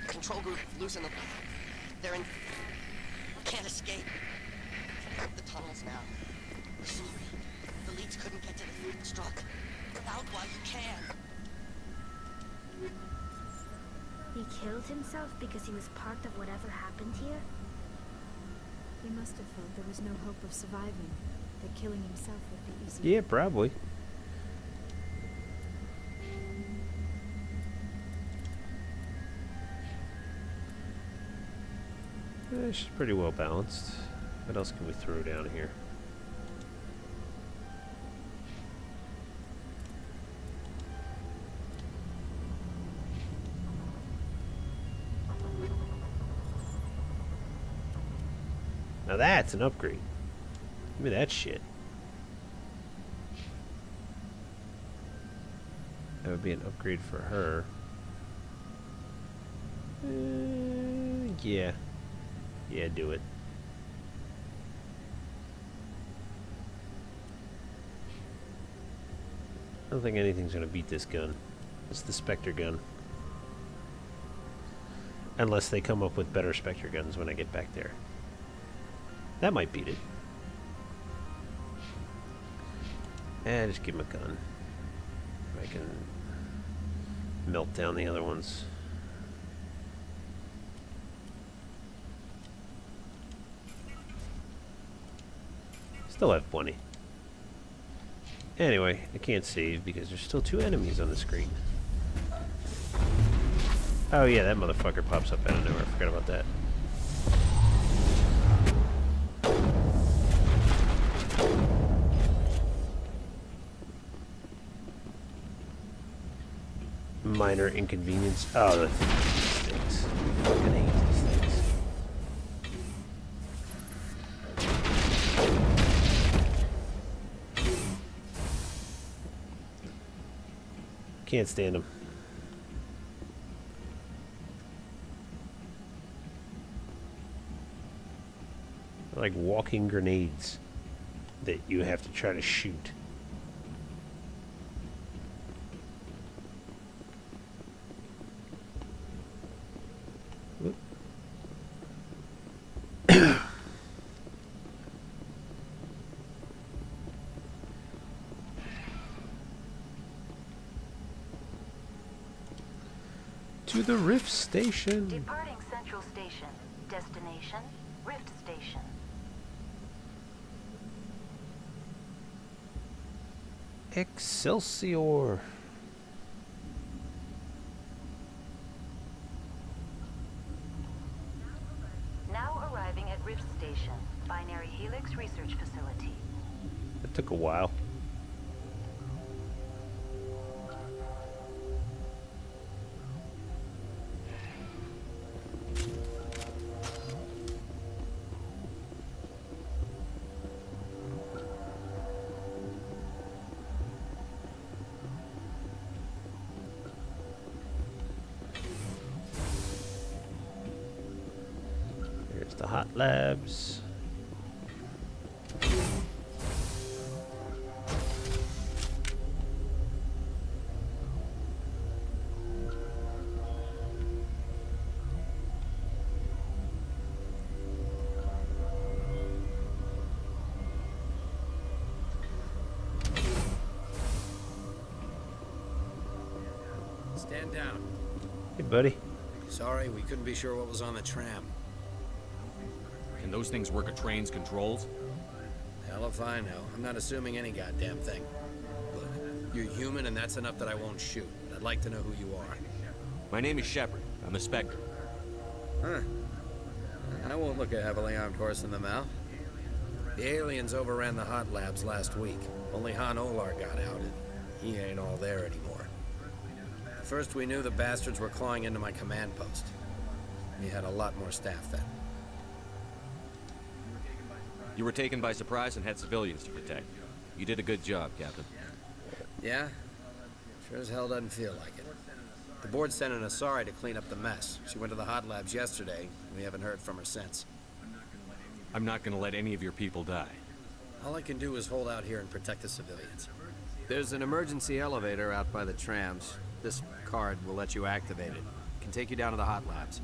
Control group, loosen them. They're in... Can't escape. The tunnels now. We're sorry. The leads couldn't get to the struck. Get out while you can. He killed himself because he was part of whatever happened here? He must have felt there was no hope of surviving, that killing himself would be easy. Yeah, probably. She's pretty well balanced. What else can we throw down here? Now that's an upgrade. Give me that shit. That would be an upgrade for her. Yeah. Yeah, do it. I don't think anything's gonna beat this gun. It's the Spectre gun. Unless they come up with better Spectre guns when I get back there. That might beat it. And just give him a gun. I can melt down the other ones. Still have plenty. Anyway, I can't save because there's still 2 enemies on the screen. Oh yeah, that motherfucker pops up out of nowhere. I forgot about that. Minor inconvenience. Oh, that stinks. I fucking hate these things. Can't stand them. They're like walking grenades that you have to try to shoot. To the Rift Station. Departing Central Station. Destination, Rift Station. Excelsior. Now arriving at Rift Station, Binary Helix Research Facility. That took a while. There's the hot labs. Stand down. Hey, buddy. Sorry, we couldn't be sure what was on the tram. Can those things work a train's controls? Hell if I know. I'm not assuming any goddamn thing. Look, you're human and that's enough that I won't shoot. I'd like to know who you are. My name is Shepard. I'm a Spectre. Huh. I won't look a heavily armed horse in the mouth. The aliens overran the hot labs last week. Only Han Olar got out and he ain't all there anymore. First we knew the bastards were clawing into my command post. We had a lot more staff then. You were taken by surprise and had civilians to protect. You did a good job, Captain. Yeah? Sure as hell doesn't feel like it. The board sent an Asari to clean up the mess. She went to the hot labs yesterday. We haven't heard from her since. I'm not gonna let any of your people die. All I can do is hold out here and protect the civilians. There's an emergency elevator out by the trams. This card will let you activate it. It can take you down to the hot labs.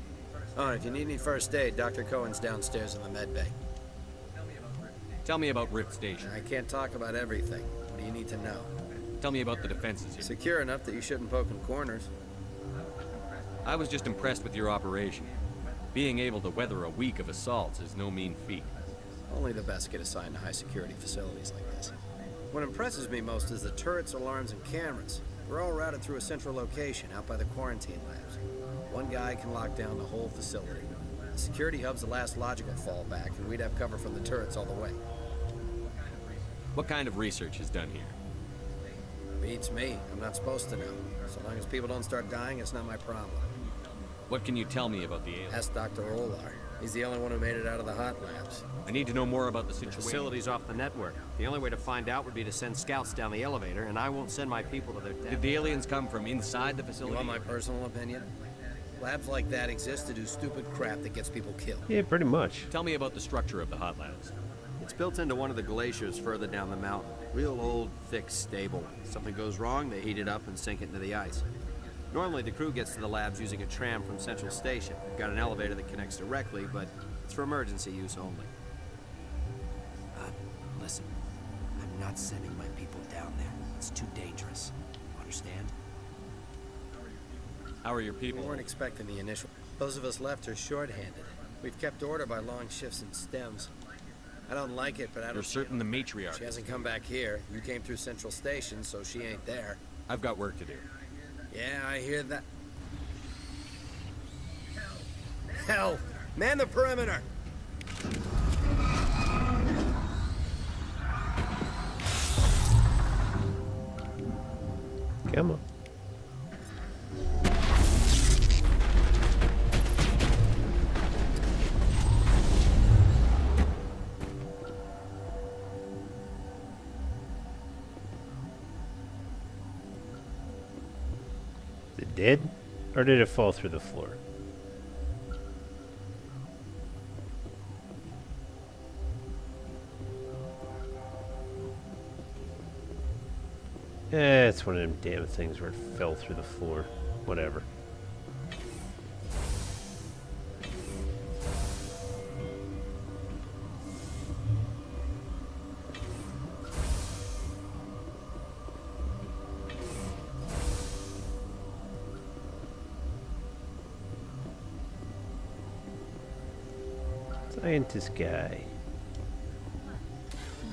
Oh, and if you need any first aid, Dr. Cohen's downstairs in the med bay. Tell me about Rift Station. I can't talk about everything. What do you need to know? Tell me about the defenses here. Secure enough that you shouldn't poke in corners. I was just impressed with your operation. Being able to weather a week of assaults is no mean feat. Only the best get assigned to high-security facilities like this. What impresses me most is the turrets, alarms, and cameras. We're all routed through a central location out by the quarantine labs. One guy can lock down the whole facility. The security hub's the last logical fallback, and we'd have cover from the turrets all the way. What kind of research is done here? Beats me. I'm not supposed to know. So long as people don't start dying, it's not my problem. What can you tell me about the aliens? Ask Dr. Olar. He's the only one who made it out of the hot labs. I need to know more about the The situation. facility's off the network. The only way to find out would be to send scouts down the elevator, and I won't send my people to their death. Did the aliens come from inside the facility? You want my personal opinion? Labs like that exist to do stupid crap that gets people killed. Yeah, pretty much. Tell me about the structure of the hot labs. It's built into one of the glaciers further down the mountain. Real old, thick, stable. Something goes wrong, they heat it up and sink it into the ice. Normally, the crew gets to the labs using a tram from Central Station. We've got an elevator that connects directly, but it's for emergency use only. Listen, I'm not sending my people down there. It's too dangerous. Understand? How are your people? We weren't expecting the initial. Those of us left are short-handed. We've kept order by long shifts and stems. I don't like it, but I don't. You're certain the matriarch? She hasn't come back here. You came through Central Station, so she ain't there. I've got work to do. Yeah, I hear that. Hell! Man the perimeter! Come on. Is it dead? Or did it fall through the floor? It's one of them damn things where it fell through the floor. Whatever. Scientist guy.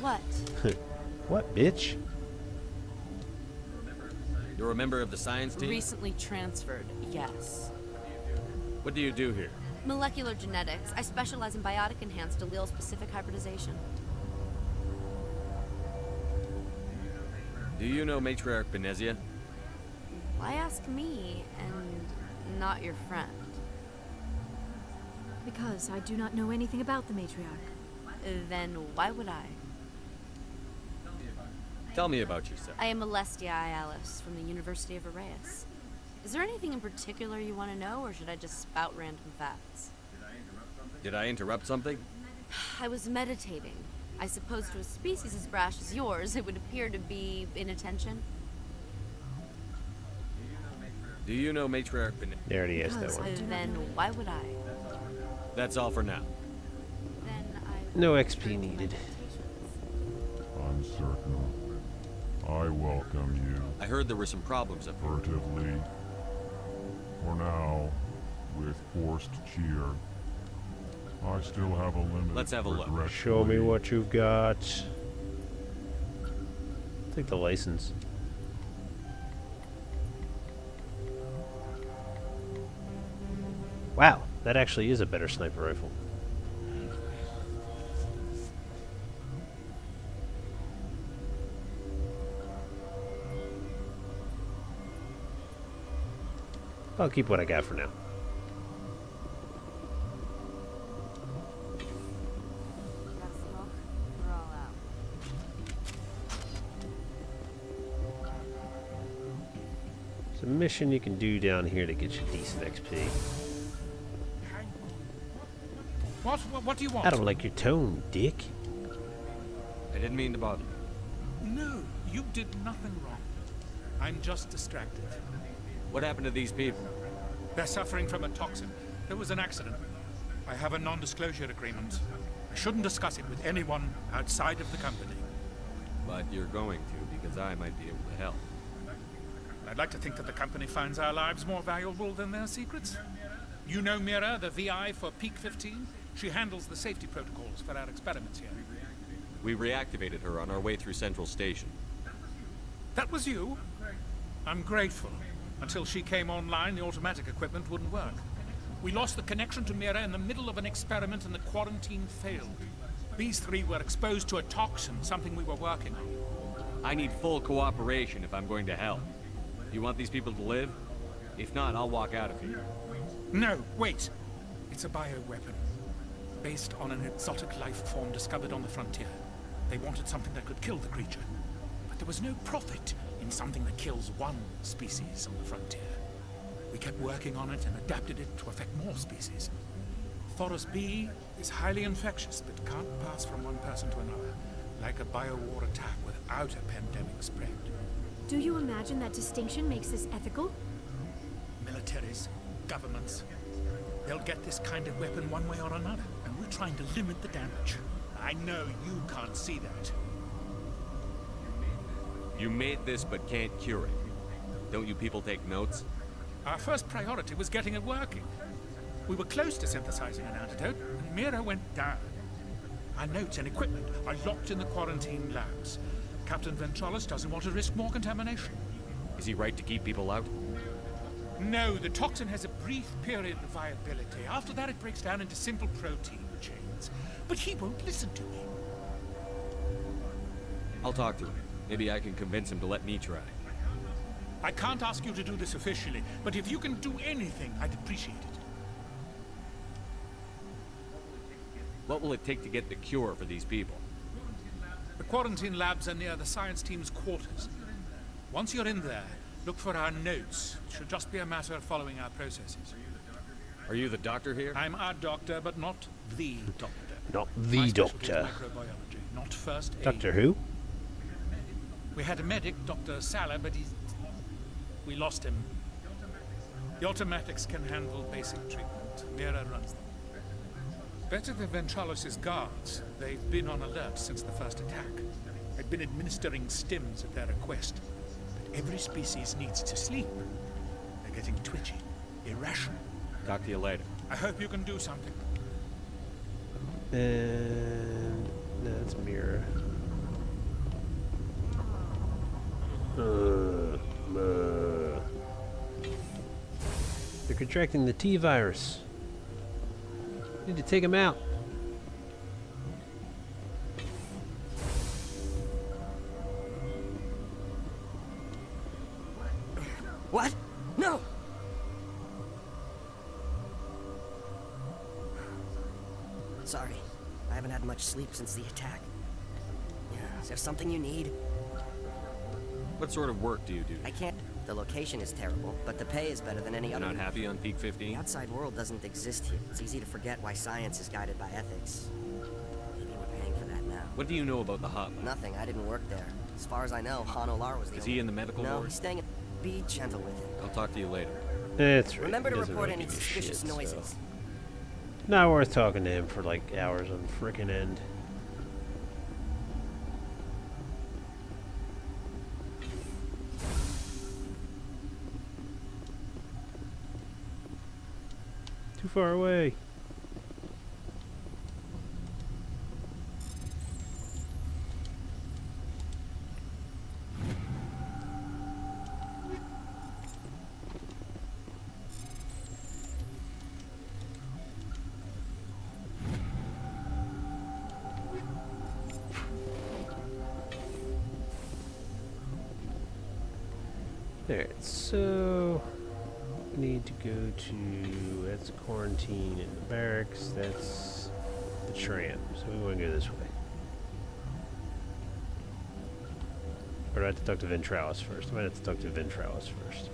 What? What, bitch? You're a member of the science team? Recently transferred, yes. What do you do here? Molecular genetics. I specialize in biotic-enhanced allele-specific hybridization. Do you know Matriarch Benezia? Why ask me and not your friend? Because I do not know anything about the matriarch. Then why would I? Tell me about yourself. I am Alestia Ialis from the University of Arrayas. Is there anything in particular you want to know, or should I just spout random facts? Did I interrupt something? I was meditating. I suppose to a species as brash as yours, it would appear to be inattention. Do you know Matriarch Benezia? There it is, that one. Then why would I? That's all for now. Then No XP needed. I'm certain. I welcome you. I heard there were some problems up here. Furtively. For now, with forced cheer. I still have a limit. Let's have a look. Show me what you've got. Take the license. Wow, that actually is a better sniper rifle. I'll keep what I got for now. It's a mission you can do down here to get you decent XP. What do you want? I don't like your tone, dick. I didn't mean to bother you. No, you did nothing wrong. I'm just distracted. What happened to these people? They're suffering from a toxin. There was an accident. I have a non-disclosure agreement. I shouldn't discuss it with anyone outside of the company. But you're going to, because I might be able to help. I'd like to think that the company finds our lives more valuable than their secrets. You know Mira, the VI for Peak 15? She handles the safety protocols for our experiments here. We reactivated her on our way through Central Station. That was you? I'm grateful. Until she came online, the automatic equipment wouldn't work. We lost the connection to Mira in the middle of an experiment and the quarantine failed. These three were exposed to a toxin, something we were working on. I need full cooperation if I'm going to help. Do you want these people to live? If not, I'll walk out of here. No, wait. It's a bioweapon. based on an exotic life form discovered on the frontier. They wanted something that could kill the creature, but there was no profit in something that kills one species on the frontier. We kept working on it and adapted it to affect more species. Thoros B is highly infectious, but can't pass from one person to another, like a biowar attack without a pandemic spread. Do you imagine that distinction makes this ethical? Militaries, governments, they'll get this kind of weapon one way or another, and we're trying to limit the damage. I know you can't see that. You made this but can't cure it. Don't you people take notes? Our first priority was getting it working. We were close to synthesizing an antidote, and Mira went down. Our notes and equipment are locked in the quarantine labs. Captain Ventralis doesn't want to risk more contamination. Is he right to keep people out? No, the toxin has a brief period of viability. After that, it breaks down into simple protein chains. But he won't listen to me. I'll talk to him. Maybe I can convince him to let me try. I can't ask you to do this officially, but if you can do anything, I'd appreciate it. What will it take to get the cure for these people? The quarantine labs are near the science team's quarters. Once you're in there, look for our notes. It should just be a matter of following our processes. Are you the doctor here? I'm our doctor, but not the doctor. Not the doctor. Microbiology, not first aid. Doctor who? We had a medic, Dr. Salah, but we lost him. The automatics can handle basic treatment. Mira runs them. Better than Ventralis' guards. They've been on alert since the first attack. I've been administering stims at their request. But every species needs to sleep. They're getting twitchy, irrational. Talk to you later. I hope you can do something. And that's Mira. They're contracting the T virus. Need to take them out. What? No! Sorry. I haven't had much sleep since the attack. Is there something you need? What sort of work do you do? I can't. The location is terrible, but the pay is better than any other. Not happy on Peak 15? The outside world doesn't exist here. It's easy to forget why science is guided by ethics. Maybe we're paying for that now. What do you know about the hotline? Nothing. I didn't work there. As far as I know, Han Olar was the Is he in the medical No, ward? he's staying. Be gentle with him. I'll talk to you later. That's right. Remember to He doesn't report really any give a suspicious shit, noises. so. Not worth talking to him for like hours on frickin' end. Too far away. Alright, so we need to go to, that's quarantine in the barracks, that's the tram, so we want to go this way. Or do I have to talk to Ventralis first? I might have to talk to Ventralis first.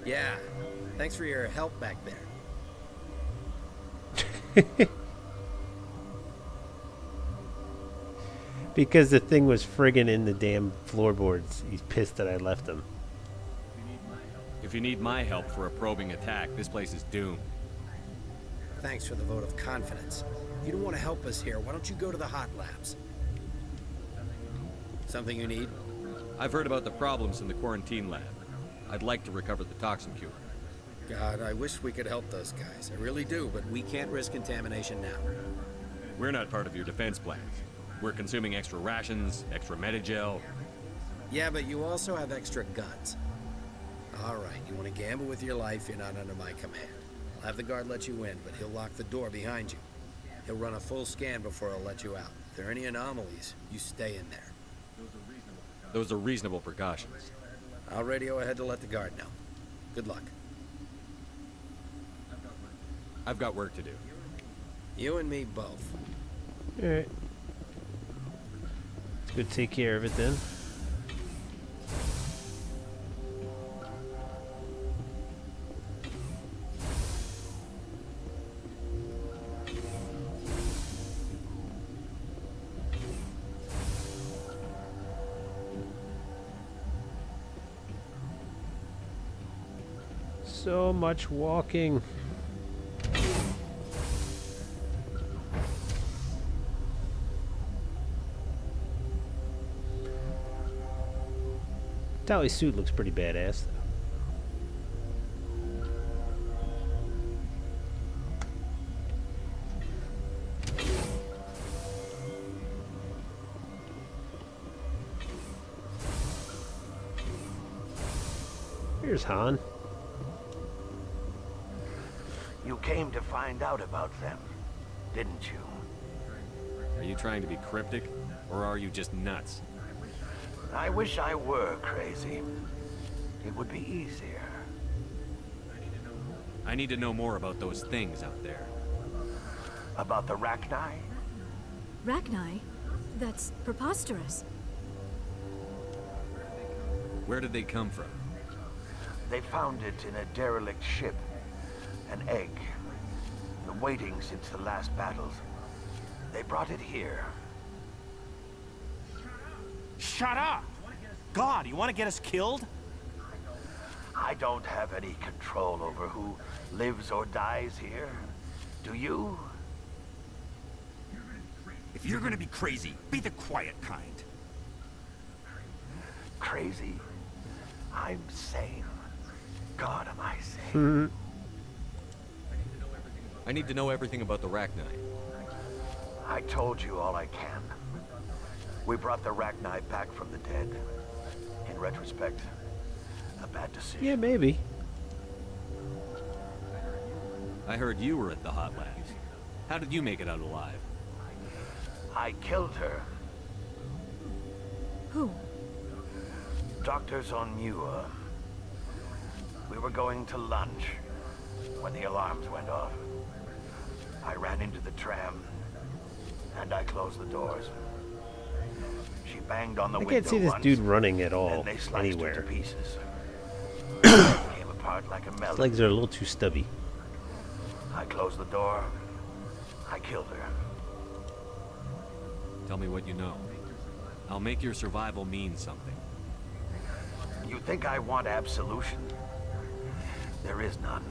Yeah, thanks for your help back there. Because the thing was friggin' in the damn floorboards. He's pissed that I left him. If you need my help for a probing attack, this place is doomed. Thanks for the vote of confidence. If you don't want to help us here, why don't you go to the hot labs? Something you need? I've heard about the problems in the quarantine lab. I'd like to recover the toxin cure. God, I wish we could help those guys. I really do, but we can't risk contamination now. We're not part of your defense plans. We're consuming extra rations, extra Medigel. Yeah, but you also have extra guns. All right, you want to gamble with your life, you're not under my command. I'll have the guard let you in, but he'll lock the door behind you. He'll run a full scan before he'll let you out. If there are any anomalies, you stay in there. Those are reasonable precautions. I'll radio ahead to let the guard know. Good luck. I've got work to do. You and me both. Alright. Let's go take care of it then. So much walking. Tally's suit looks pretty badass, though. Here's Han. You came to find out about them, didn't you? Are you trying to be cryptic, or are you just nuts? I wish I were crazy. It would be easier. I need to know more about those things out there. About the Rachni? Rachni? That's preposterous. Where did they come from? They found it in a derelict ship. An egg. Waiting since the last battles. They brought it here. Shut up! God, you want to get us killed? I don't have any control over who lives or dies here. Do you? If you're gonna be crazy, be the quiet kind. Crazy? I'm sane. God, am I sane? I need to know everything about the Rachni. I told you all I can. We brought the Rachni back from the dead. In retrospect, a bad decision. Yeah, maybe. I heard you were at the hot labs. How did you make it out alive? I killed her. Who? Doctors on ME1. We were going to lunch when the alarms went off. I ran into the tram, and I closed the doors. She banged on the window. I can't see this once, dude running at all, and they sliced anywhere. her to pieces. Came apart like a melon. His legs are a little too stubby. I closed the door. I killed her. Tell me what you know. I'll make your survival mean something. You think I want absolution? There is none.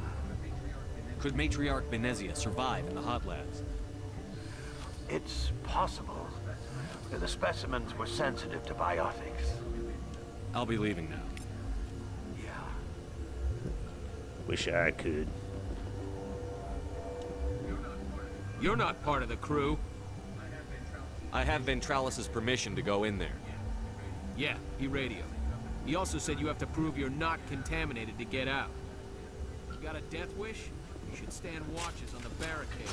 Could Matriarch Benezia survive in the hot labs? It's possible. The specimens were sensitive to biotics. I'll be leaving now. Yeah. Wish I could. You're not part of the crew. I have Ventralis' permission to go in there. Yeah, he radioed. He also said you have to prove you're not contaminated to get out. You got a death wish? You should stand watches on the barricade.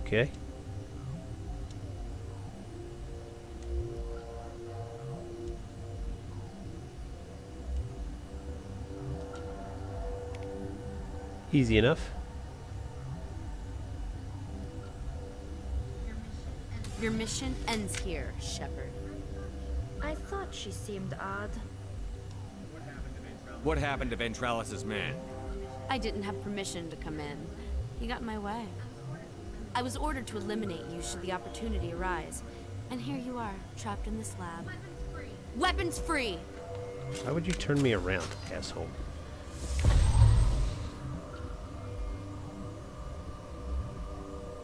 Okay. Easy enough. Your mission ends here, Shepard. I thought she seemed odd. What happened to Ventralis' man? I didn't have permission to come in. He got in my way. I was ordered to eliminate you should the opportunity arise. And here you are, trapped in this lab. Weapons free! Why would you turn me around, asshole?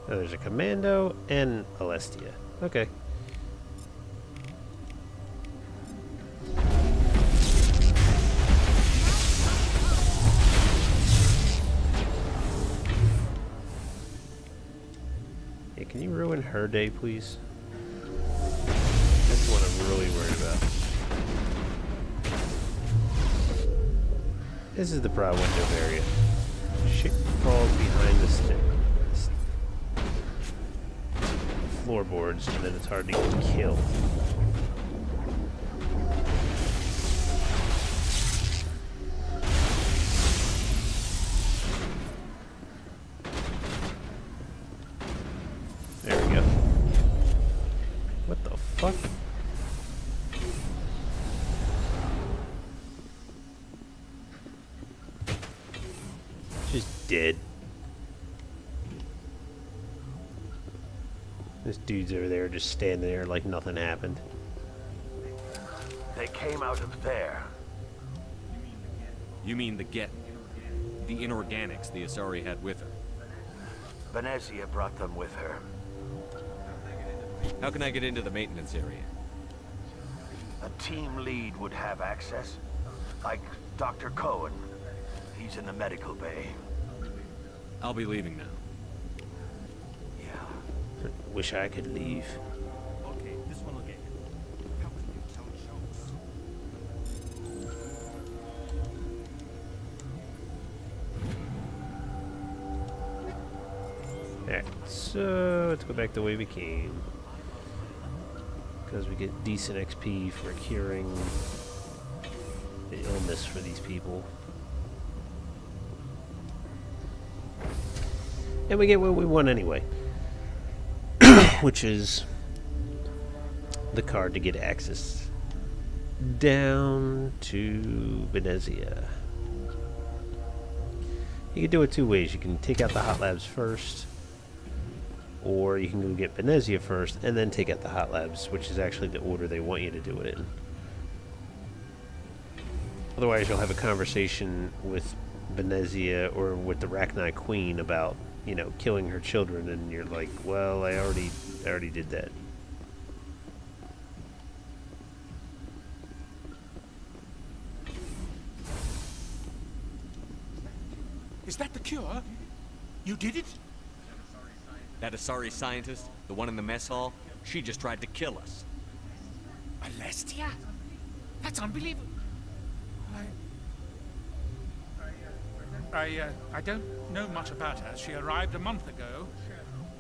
Oh, there's a Commando and Alestia. Okay. Yeah, can you ruin her day, please? That's what I'm really worried about. This is the problem with Noverian. Shit falls behind the floorboards, and then it's hard to kill. There we go. What the fuck? Just dead. This dude's over there just standing there like nothing happened. They came out of there. You mean the Get? The inorganics the Asari had with her? Venezia brought them with her. How can I get into the maintenance area? A team lead would have access. Like Dr. Cohen. He's in the medical bay. I'll be leaving now. Wish I could leave. Okay, this one will get you. How can you tell jokes? Alright, so let's go back the way we came. Because we get decent XP for curing the illness for these people. And we get what we want anyway. Which is the card to get access down to Venezia. You can do it two ways. You can take out the hot labs first, or you can go get Venezia first and then take out the hot labs, which is actually the order they want you to do it in. Otherwise, you'll have a conversation with Venezia or with the Rachni Queen about, you know, killing her children, and you're like, well, I already did that. Is that the cure? You did it? That Asari scientist, the one in the mess hall, she just tried to kill us. Alestia? That's unbelievable. I don't know much about her. She arrived a month ago.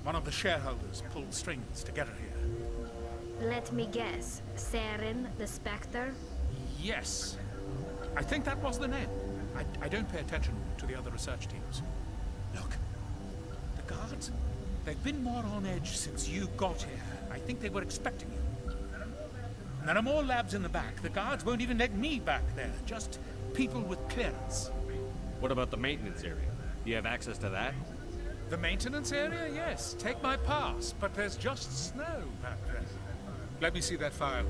One of the shareholders pulled strings to get her here. Let me guess. Saren, the Spectre? Yes. I think that was the name. I don't pay attention to the other research teams. Look, the guards, they've been more on edge since you got here. I think they were expecting you. And there are more labs in the back. The guards won't even let me back there. Just people with clearance. What about the maintenance area? Do you have access to that? The maintenance area? Yes. Take my pass. But there's just snow back there. Let me see that file.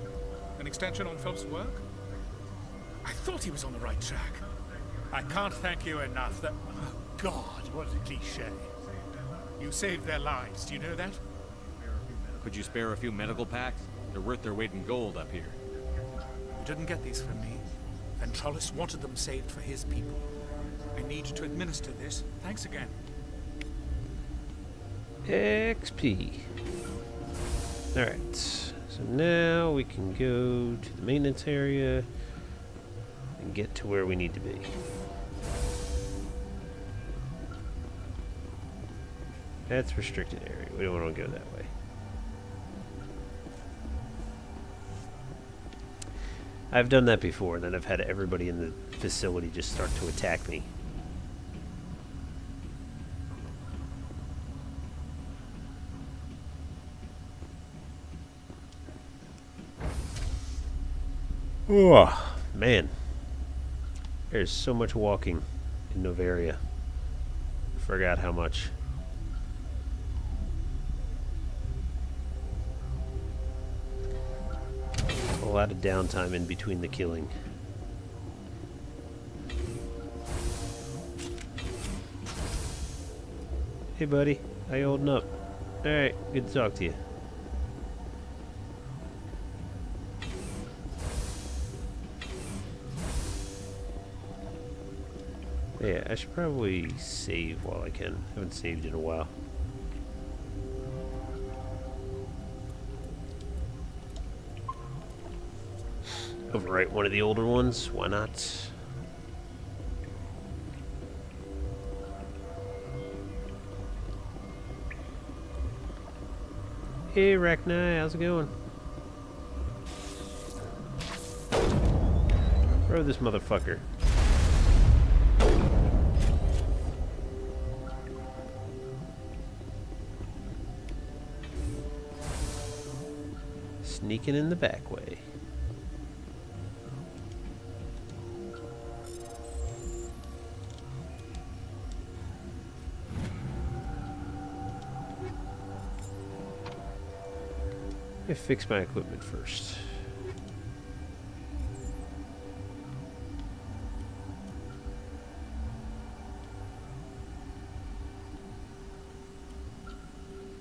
An extension on Phelps' work? I thought he was on the right track. I can't thank you enough. That... Oh, God, what a cliché. You saved their lives. Do you know that? Could you spare a few medical packs? They're worth their weight in gold up here. You didn't get these from me. Ventrolis wanted them saved for his people. I need to administer this. Thanks again. XP. Alright, so now we can go to the maintenance area and get to where we need to be. That's restricted area. We don't want to go that way. I've done that before, and then I've had everybody in the facility just start to attack me. Oh, man. There's so much walking in Noveria. Forgot how much. A lot of downtime in between the killing. Hey buddy, how you holding up? Alright, good to talk to you. Yeah, I should probably save while I can. Haven't saved in a while. Overwrite one of the older ones. Why not? Hey, Rachni, how's it going? Throw this motherfucker. Sneaking in the back way. Let me fix my equipment first.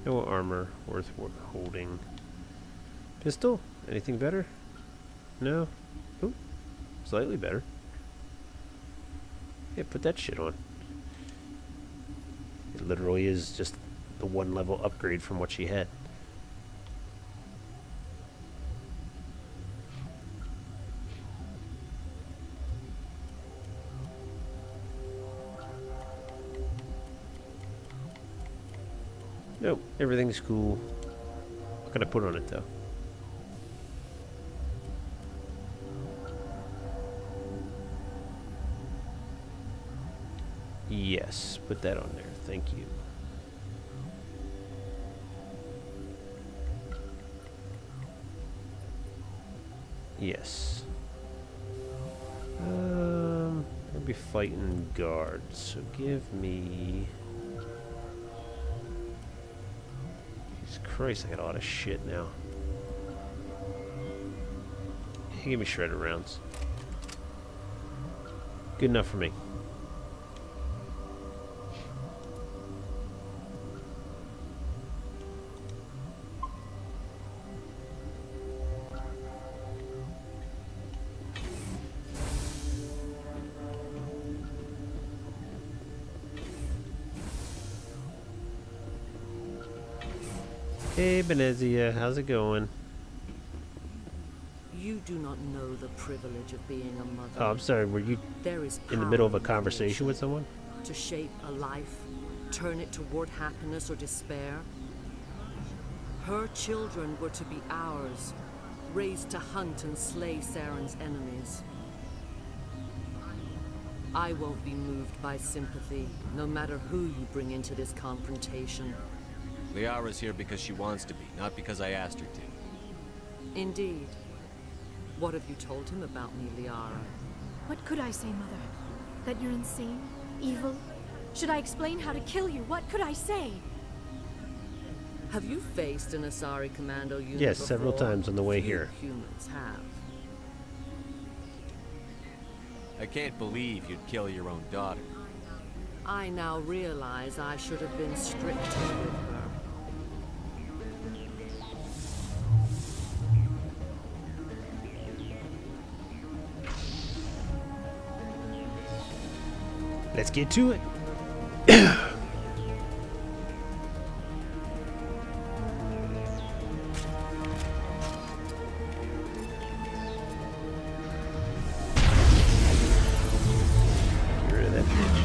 No armor worth holding. Pistol? Anything better? No? Ooh, slightly better. Yeah, put that shit on. It literally is just the one level upgrade from what she had. Nope, everything's cool. What can I put on it though? Yes, put that on there. Thank you. Yes. I'll be fighting guards, so give me... Jesus Christ, I got a lot of shit now. Hey, give me shredder rounds. Good enough for me. Hey, Benezia, how's it going? You do not know the privilege of being a mother. Oh, I'm sorry, were you in the middle of a conversation with someone? To shape a life, turn it toward happiness or despair. Her children were to be ours, raised to hunt and slay Saren's enemies. I won't be moved by sympathy, no matter who you bring into this confrontation. Liara's here because she wants to be, not because I asked her to. Indeed. What have you told him about me, Liara? What could I say, Mother? That you're insane? Evil? Should I explain how to kill you? What could I say? Have you faced an Asari commando unit Yes, before? several times on the way Few here. Humans have. I can't believe you'd kill your own daughter. I now realize I should have been stricter with her. Let's get to it. Get rid of that bitch.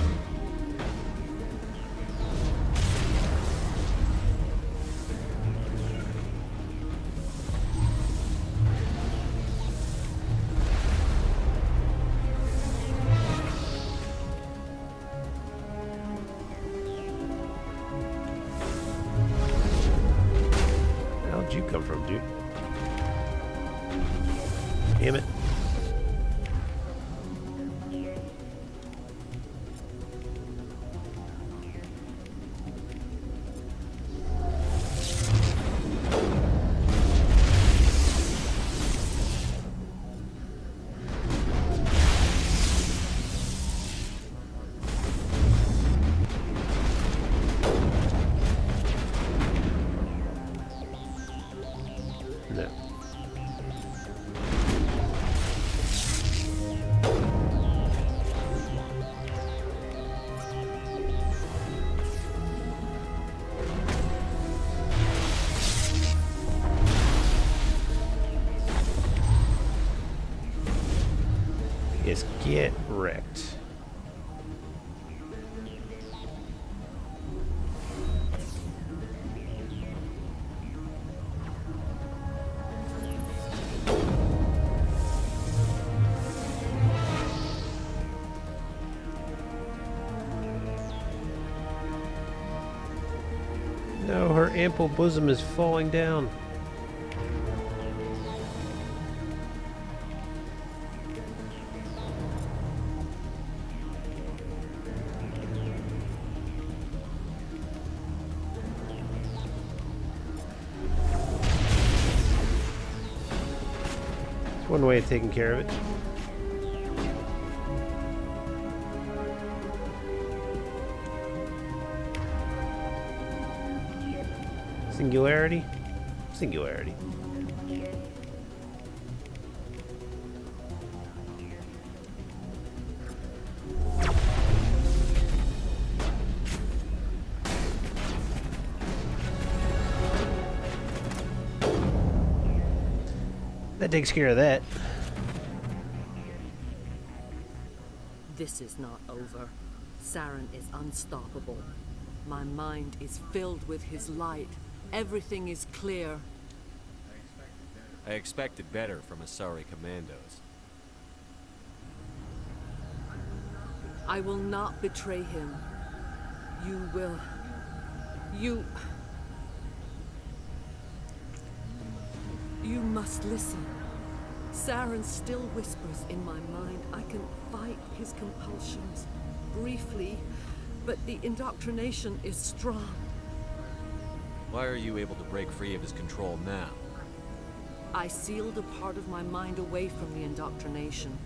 Where'd you come from, dude? Damn it. No. Just get wrecked. No, her ample bosom is falling down. One way of taking care of it. Singularity? Singularity. That takes care of that. This is not over. Saren is unstoppable. My mind is filled with his light. Everything is clear. I expected better from Asari commandos. I will not betray him. You will. You must listen. Saren still whispers in my mind. I can fight his compulsions briefly, but the indoctrination is strong. Why are you able to break free of his control now? I sealed a part of my mind away from the indoctrination,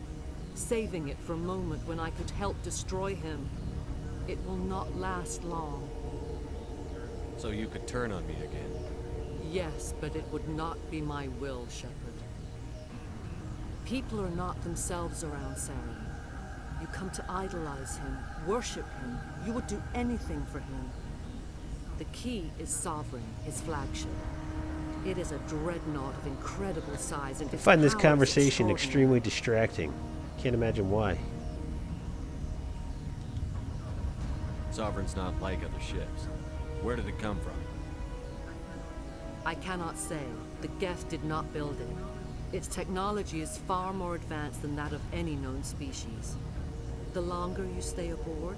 saving it for a moment when I could help destroy him. It will not last long. So you could turn on me again? Yes, but it would not be my will, Shepard. People are not themselves around Saren. You come to idolize him, worship him. You would do anything for him. The key is Sovereign, his flagship. It is a dreadnought of incredible size and I find this conversation extremely distracting. Can't imagine why. Sovereign's not like other ships. Where did it come from? I cannot say. The Geth did not build it. Its technology is far more advanced than that of any known species. The longer you stay aboard,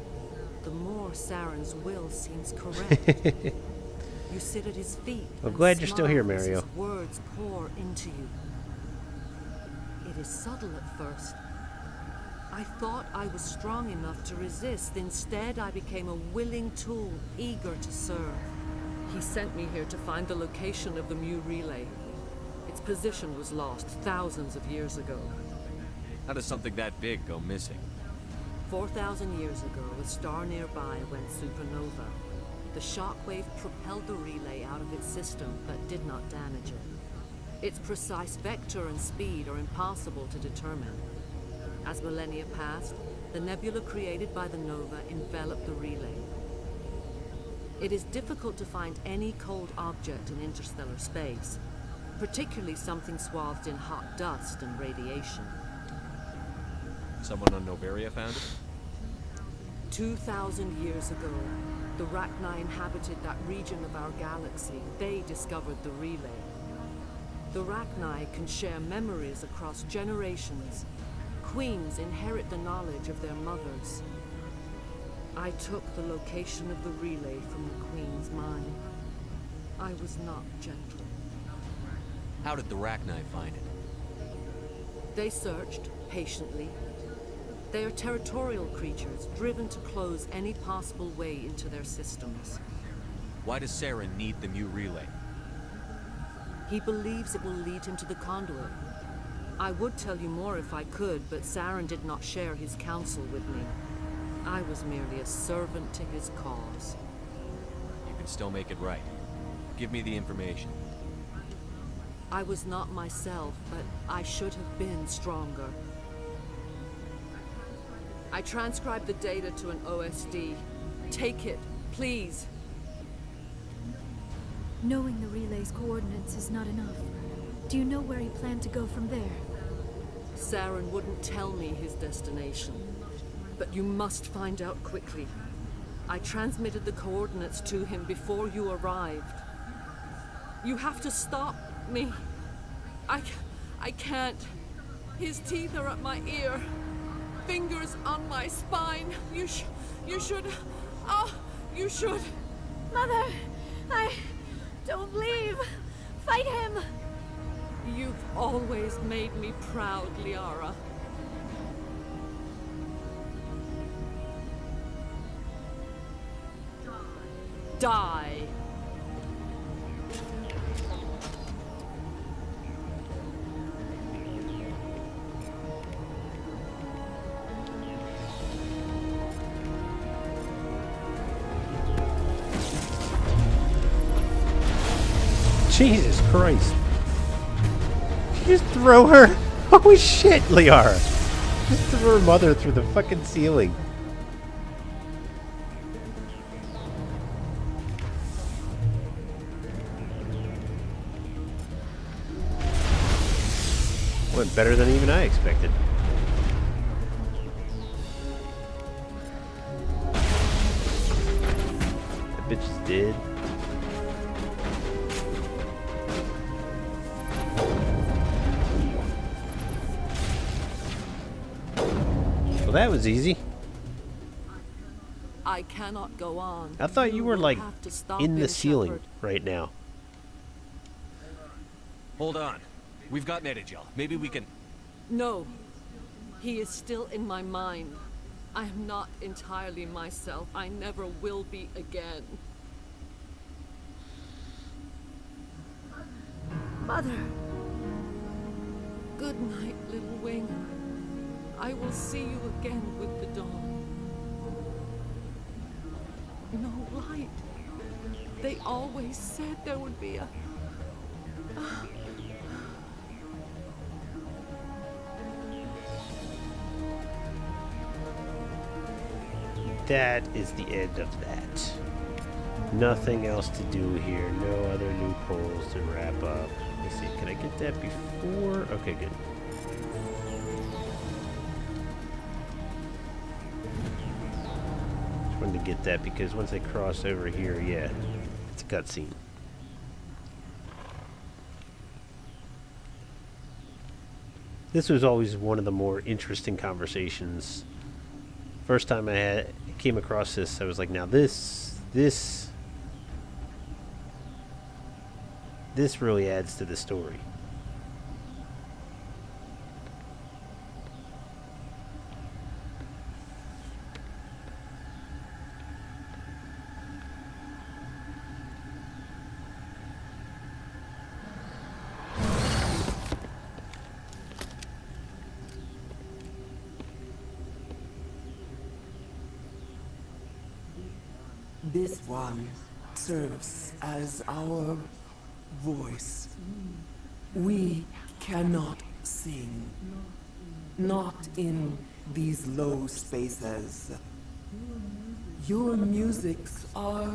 the more Saren's will seems correct. You sit at his feet. I'm glad you're still here, Mario. His words pour into you. It is subtle at first. I thought I was strong enough to resist. Instead, I became a willing tool, eager to serve. He sent me here to find the location of the Mu relay. Its position was lost thousands of years ago. How does something that big go missing? 4,000 years ago, a star nearby went supernova. The shockwave propelled the relay out of its system, but did not damage it. Its precise vector and speed are impossible to determine. As millennia passed, the nebula created by the nova enveloped the relay. It is difficult to find any cold object in interstellar space, particularly something swathed in hot dust and radiation. Someone on Noveria found it? 2,000 years ago, the Rachni inhabited that region of our galaxy. They discovered the relay. The Rachni can share memories across generations. Queens inherit the knowledge of their mothers. I took the location of the relay from the Queen's mind. I was not gentle. How did the Rachni find it? They searched, patiently. They are territorial creatures, driven to close any possible way into their systems. Why does Saren need the Mu relay? He believes it will lead him to the conduit. I would tell you more if I could, but Saren did not share his counsel with me. I was merely a servant to his cause. You can still make it right. Give me the information. I was not myself, but I should have been stronger. I transcribed the data to an OSD. Take it, please. Knowing the relay's coordinates is not enough. Do you know where he planned to go from there? Saren wouldn't tell me his destination. But you must find out quickly. I transmitted the coordinates to him before you arrived. You have to stop me. I can't. His teeth are at my ear. Fingers on my spine. You should... Oh, you should... Mother, don't leave. Fight him. You've always made me proud, Liara. Die. Jesus Christ. Did you just throw her? Holy shit, Liara. Just threw her mother through the fucking ceiling. Went better than even I expected. That bitch is dead. Well, that was easy. I cannot go on. I thought you were like have to stop in the him, ceiling Shepard. right now. Hold on. We've got Metagel. Maybe we can... No. He is still in my mind. I am not entirely myself. I never will be again. Mother. Good night, little wing. I will see you again with the dawn. No light. They always said there would be a... That is the end of that. Nothing else to do here. No other loopholes to wrap up. Let me see. Can I get that before? Okay, good. Just wanted to get that because once I cross over here, yeah, it's a cutscene. This was always one of the more interesting conversations. First time I came across this, I was like, now this really adds to the story. This one serves as our voice. We cannot sing. Not in these low spaces. Your musics are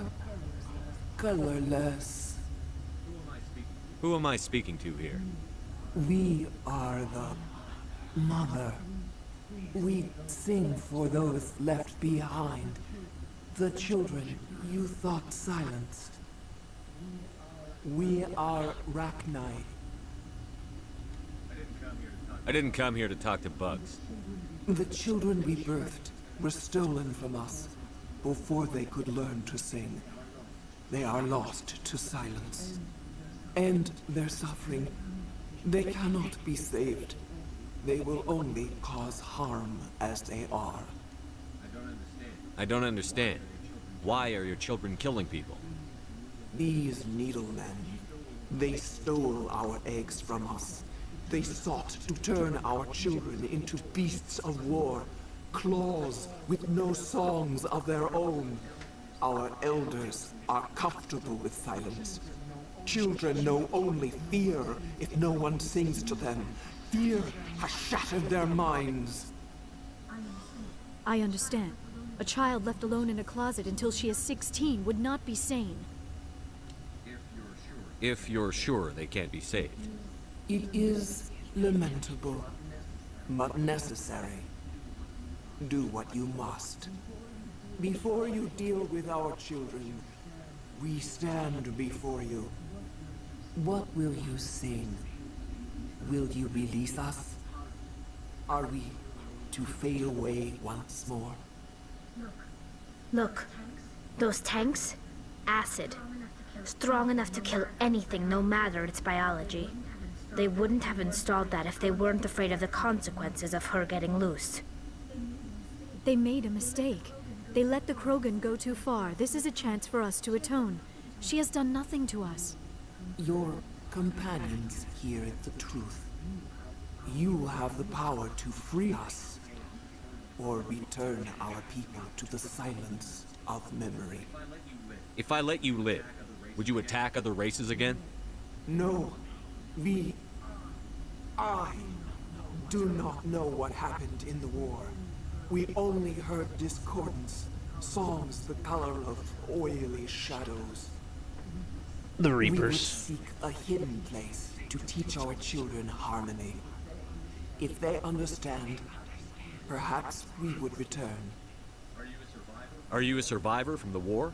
colorless. Who am I speaking to here? We are the mother. We sing for those left behind. The children you thought silenced. We are Rachni. I didn't come here to talk to bugs. The children we birthed were stolen from us before they could learn to sing. They are lost to silence. And their suffering, they cannot be saved. They will only cause harm as they are. I don't understand. Why are your children killing people? These needlemen, they stole our eggs from us. They sought to turn our children into beasts of war, claws with no songs of their own. Our elders are comfortable with silence. Children know only fear if no one sings to them. Fear has shattered their minds. I understand. A child left alone in a closet until she is 16 would not be sane. If you're sure they can't be saved. It is lamentable. but necessary. Do what you must. Before you deal with our children, we stand before you. What will you sing? Will you release us? Are we to fade away once more? Look, those tanks? Acid. Strong enough to kill anything, no matter its biology. They wouldn't have installed that if they weren't afraid of the consequences of her getting loose. They made a mistake. They let the Krogan go too far. This is a chance for us to atone. She has done nothing to us. Your companions hear the truth. You have the power to free us, or return our people to the silence of memory. If I let you live, would you attack other races again? No. I do not know what happened in the war. We only heard discordance, songs the color of oily shadows. The We would Reapers. seek a hidden place to teach our children harmony. If they understand, perhaps we would return. Are you a survivor from the war?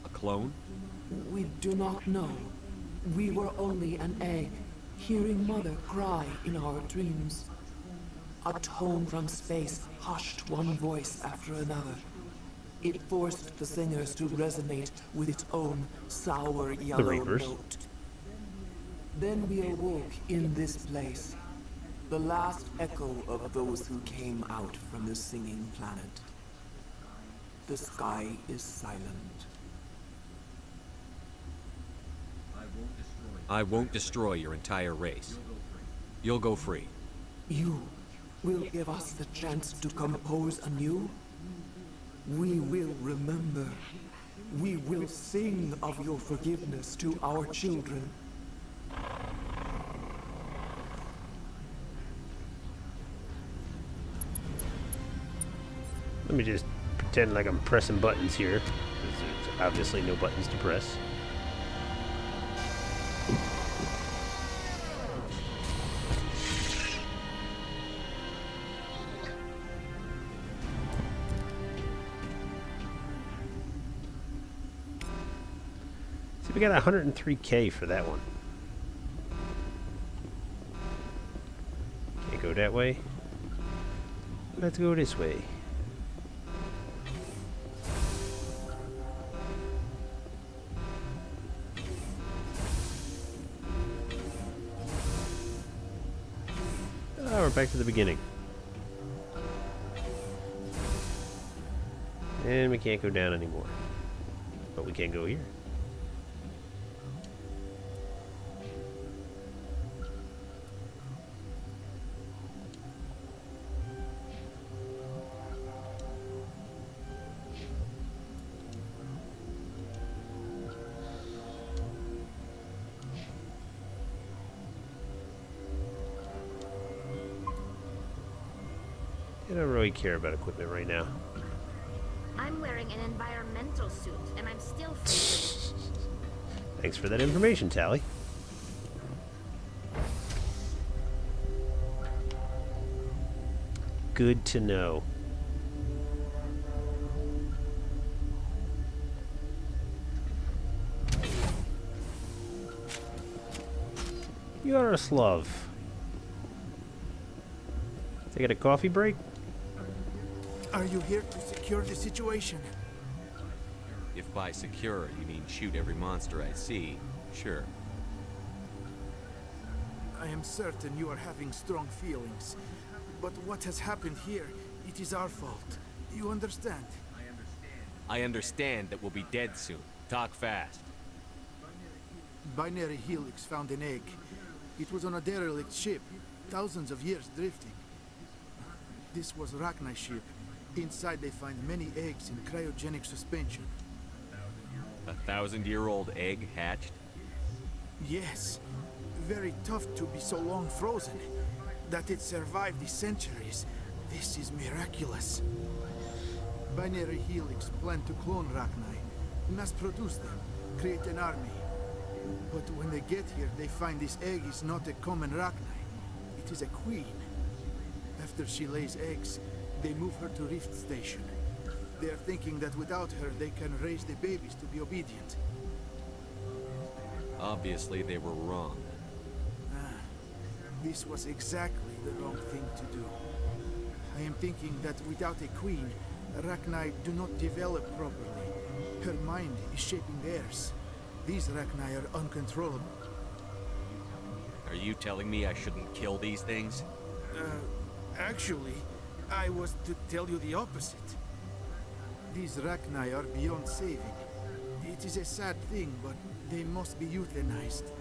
A clone? We do not know. We were only an egg, hearing Mother cry in our dreams. A tone from space hushed one voice after another. It forced the singers to resonate with its own sour yellow Reapers. note. Then we awoke in this place, the last echo of those who came out from the singing planet. The sky is silent. I won't destroy your entire race. You'll go free. You will give us the chance to compose anew? We will remember. We will sing of your forgiveness to our children. Let me just pretend like I'm pressing buttons here. There's obviously no buttons to press. See, we got 103K for that one. Can't go that way. Let's go this way. Oh, we're back to the beginning. And we can't go down anymore. But we can go here. I don't really care about equipment right now. I'm wearing an environmental suit, and I'm still freezing. Thanks for that information, Tally. Good to know. Yaroslav. Taking a coffee break? Are you here to secure the situation? If by secure you mean shoot every monster I see, sure. I am certain you are having strong feelings. But what has happened here, it is our fault. You understand? I understand that we'll be dead soon. Talk fast. Binary Helix found an egg. It was on a derelict ship, thousands of years drifting. This was Rachni's ship. Inside they find many eggs in cryogenic suspension. A 1,000-year-old egg hatched? Yes. Very tough to be so long frozen. That it survived the centuries. This is miraculous. Binary Helix planned to clone Rachni, mass produce them, create an army. But when they get here, they find this egg is not a common Rachni. It is a queen. After she lays eggs, they move her to Rift Station. They are thinking that without her, they can raise the babies to be obedient. Obviously, they were wrong. This was exactly the wrong thing to do. I am thinking that without a queen, Rachni do not develop properly. Her mind is shaping theirs. These Rachni are uncontrollable. Are you telling me I shouldn't kill these things? Actually, I was to tell you the opposite. These Rachni are beyond saving. It is a sad thing, but they must be euthanized.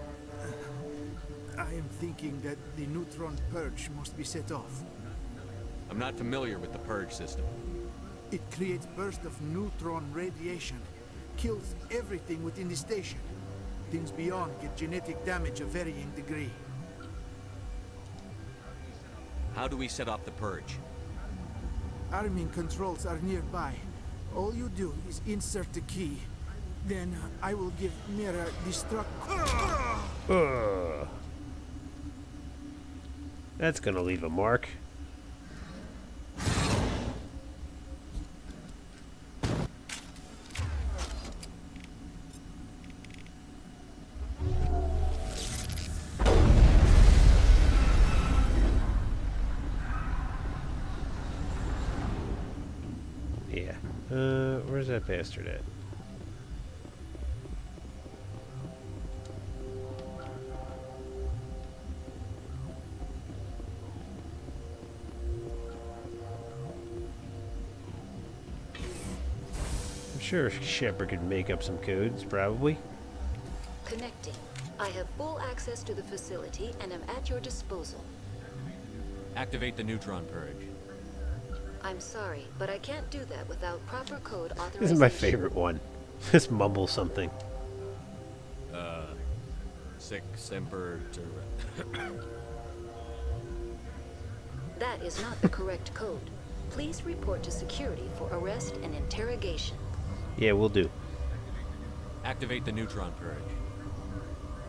I am thinking that the neutron purge must be set off. I'm not familiar with the purge system. It creates bursts of neutron radiation, kills everything within the station. Things beyond get genetic damage of varying degree. How do we set off the purge? Arming controls are nearby. All you do is insert the key. Then I will give Mira destruct. That's gonna leave a mark. Yeah. Where's that bastard at? I'm sure Shepard could make up some codes, probably. Connecting. I have full access to the facility and am at your disposal. Activate the neutron purge. I'm sorry, but I can't do that without proper code authorization. This is my favorite one. Just mumble something. Sic semper That is not the correct code. Please report to security for arrest and interrogation. Yeah, we'll do. Activate the neutron purge.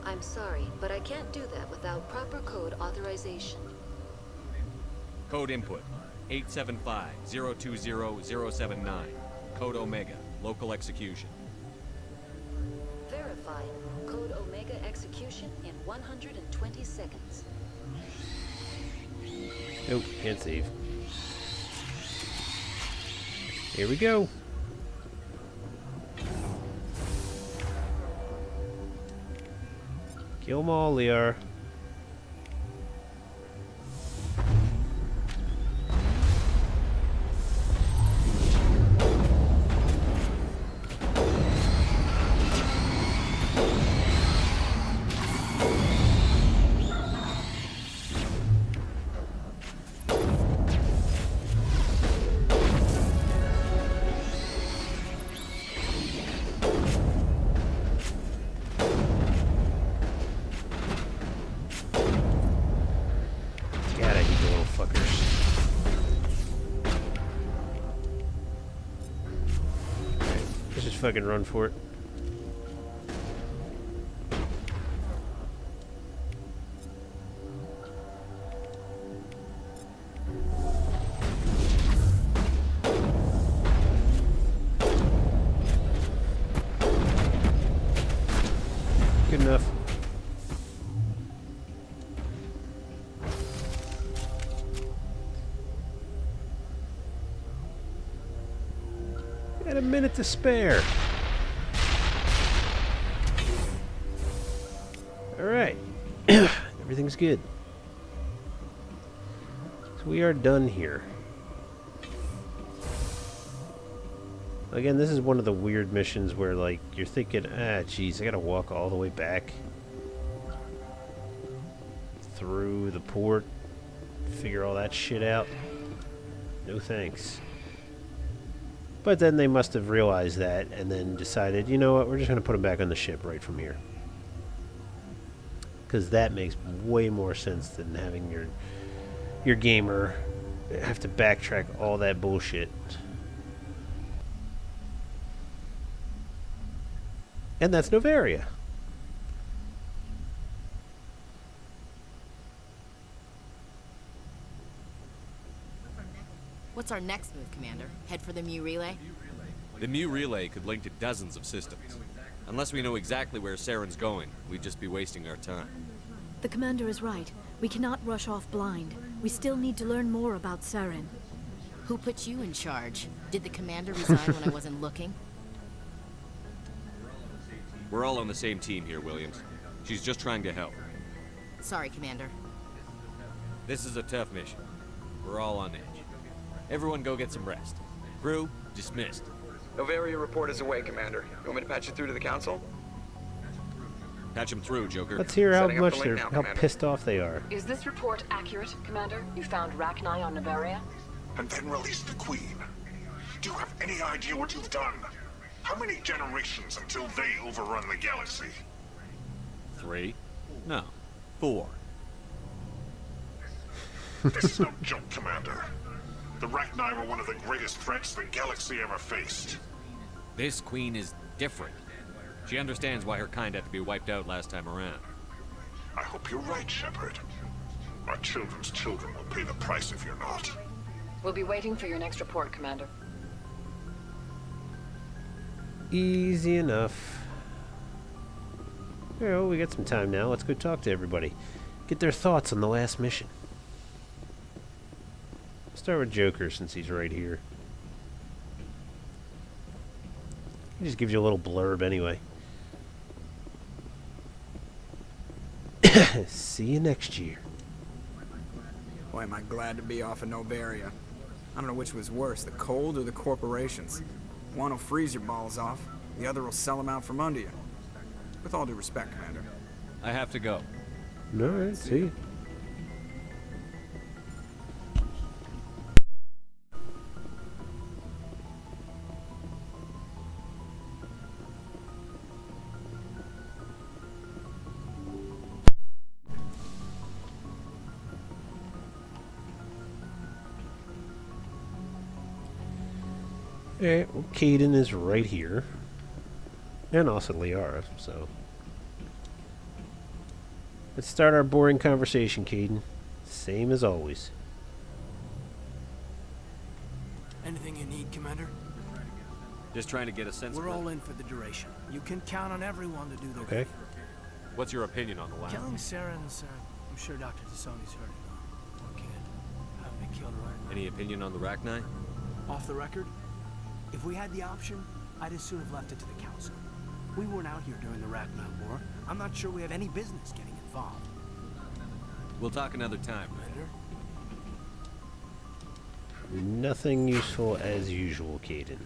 I'm sorry, but I can't do that without proper code authorization. Code input 875-020-079. Code Omega. Local execution. Verified. Code Omega execution in 120 seconds. Nope, can't save. Here we go. Kill them all, Liar. Fucking run for it. Good enough. Got a minute to spare. Alright. Everything's good. So we are done here. Again, this is one of the weird missions where, like, you're thinking, geez, I gotta walk all the way back through the port, figure all that shit out. No thanks. But then they must have realized that and then decided, you know what, we're just going to put them back on the ship right from here. Because that makes way more sense than having your gamer have to backtrack all that bullshit. And that's Noveria. What's our next move, Commander? Head for the Mu relay? The Mu relay could link to dozens of systems. Unless we know exactly where Saren's going, we'd just be wasting our time. The commander is right. We cannot rush off blind. We still need to learn more about Saren. Who put you in charge? Did the commander resign when I wasn't looking? We're all on the same team here, Williams. She's just trying to help. Sorry, Commander. This is a tough mission. We're all on edge. Everyone go get some rest. Crew, dismissed. Noveria report is away, Commander. You want me to patch it through to the Council? Patch him through, Joker. Let's hear how Setting up much the link they're, now, how Commander. pissed off they are. Is this report accurate, Commander? You found Rachni on Noveria? And then released the Queen. Do you have any idea what you've done? How many generations until they overrun the galaxy? 3? No. 4. This is no joke, Commander. The Rachni were one of the greatest threats the galaxy ever faced. This Queen is different. She understands why her kind had to be wiped out last time around. I hope you're right, Shepard. Our children's children will pay the price if you're not. We'll be waiting for your next report, Commander. Easy enough. Well, we got some time now. Let's go talk to everybody. Get their thoughts on the last mission. Start with Joker since he's right here. He just gives you a little blurb anyway. See you next year. Boy, am I glad to be off of Noveria. I don't know which was worse, the cold or the corporations. One will freeze your balls off, the other will sell them out from under you. With all due respect, Commander. I have to go. Alright, see you. Alright, well, Caden is right here. And also Liara, so. Let's start our boring conversation, Caden. Same as always. Anything you need, Commander? Just trying to get a sense We're of all in for the duration. You can count on everyone to do their Okay. duty. What's your opinion on the lab? Killing Saren's, I'm sure Dr. Tassoni's heard it all. Poor kid. Having been killed right now. Any opinion on the Rachni? Off the record, if we had the option, I'd as soon have left it to the Council. We weren't out here during the Rachni War. I'm not sure we have any business getting involved. We'll talk another time. Commander? Nothing useful as usual, Caden.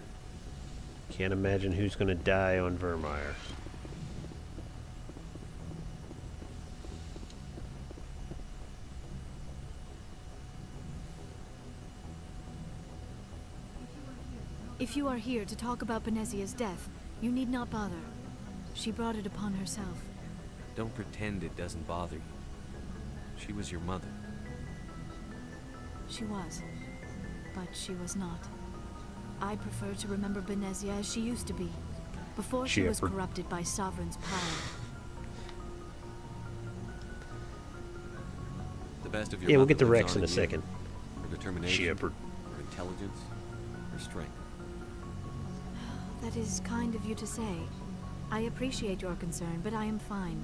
Can't imagine who's gonna die on Vermeer. If you are here to talk about Benezia's death, you need not bother. She brought it upon herself. Don't pretend it doesn't bother you. She was your mother. She was. But she was not. I prefer to remember Benezia as she used to be, before she was corrupted by Sovereign's power. The best of your Yeah, we'll mother get to lives Rex on in a you. second. Her determination, Shepard. her intelligence, her strength. That is kind of you to say. I appreciate your concern, but I am fine.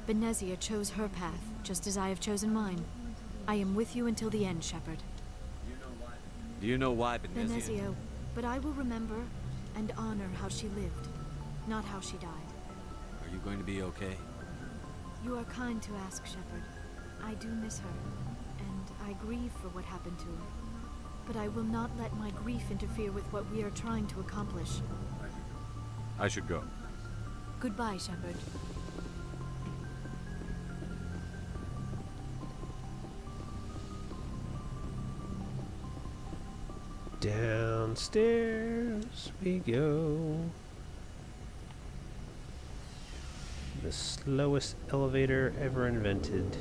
Benezia chose her path, just as I have chosen mine. I am with you until the end, Shepard. Do you know why Benezia? Benezia, but I will remember and honor how she lived, not how she died. Are you going to be okay? You are kind to ask, Shepard. I do miss her, and I grieve for what happened to her. But I will not let my grief interfere with what we are trying to accomplish. I should go. Goodbye, Shepard. Downstairs we go. The slowest elevator ever invented.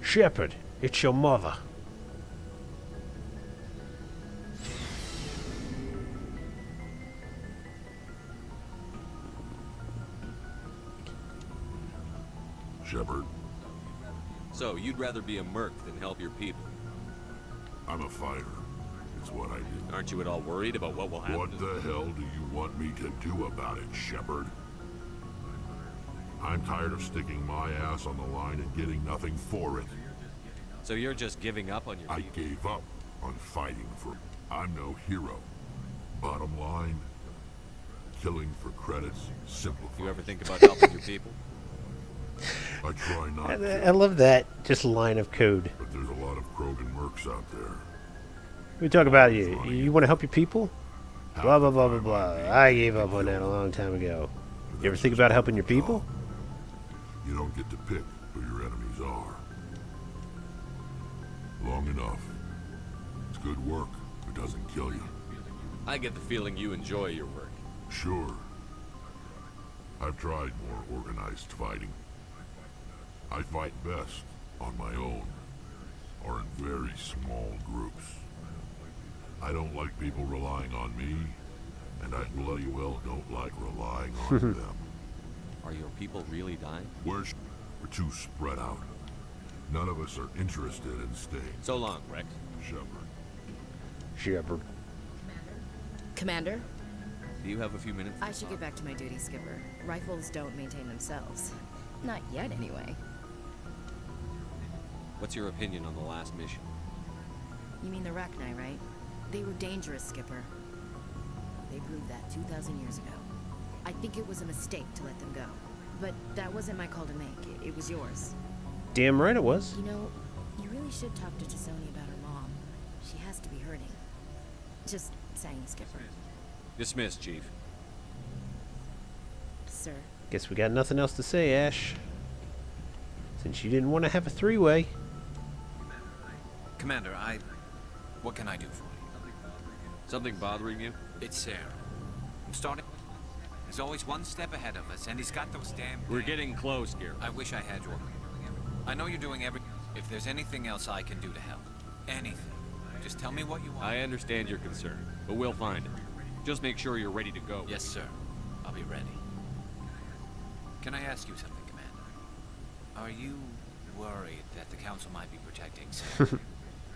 Shepard, it's your mother. Shepard. So, you'd rather be a merc than help your people? I'm a fighter. It's what I do. Aren't you at all worried about what will happen? What the hell do you want me to do about it, Shepard? I'm tired of sticking my ass on the line and getting nothing for it. So you're just giving up on your I people? gave up on fighting for... I'm no hero. Bottom line, killing for credits simplifies. You ever think about helping your people? I try not I to. love that just line of code. But there's a lot of Krogan mercs out there. We talk about you. You want to help your people? Blah, blah, blah, blah, blah. I gave up on that a long time ago. You ever think about helping your people? You don't get to pick who your enemies are. Long enough. It's good work. It doesn't kill you. I get the feeling you enjoy your work. Sure. I've tried more organized fighting. I fight best on my own, or in very small groups. I don't like people relying on me, and I bloody well don't like relying on them. Are your people really dying? We're too spread out. None of us are interested in staying. So long, Rex. Shepard. Commander? Do you have a few minutes? I should get back to my duty, Skipper. Rifles don't maintain themselves. Not yet, anyway. What's your opinion on the last mission? You mean the Rachni, right? They were dangerous, Skipper. They proved that 2,000 years ago. I think it was a mistake to let them go. But that wasn't my call to make. It was yours. Damn right it was. You know, you really should talk to T'Soni about her mom. She has to be hurting. Just saying, Skipper. Dismissed, Chief. Sir. Guess we got nothing else to say, Ash. Since you didn't want to have a three-way. Commander, what can I do for you? Something bothering you? It's Sarah. I'm starting... He's always one step ahead of us, and he's got those damn... We're getting close, Garrett. I wish I had your... I know you're doing every... If there's anything else I can do to help, anything, just tell me what you want. I understand your concern, but we'll find it. Just make sure you're ready to go. Yes, sir. I'll be ready. Can I ask you something, Commander? Are you worried that the Council might be protecting Sarah?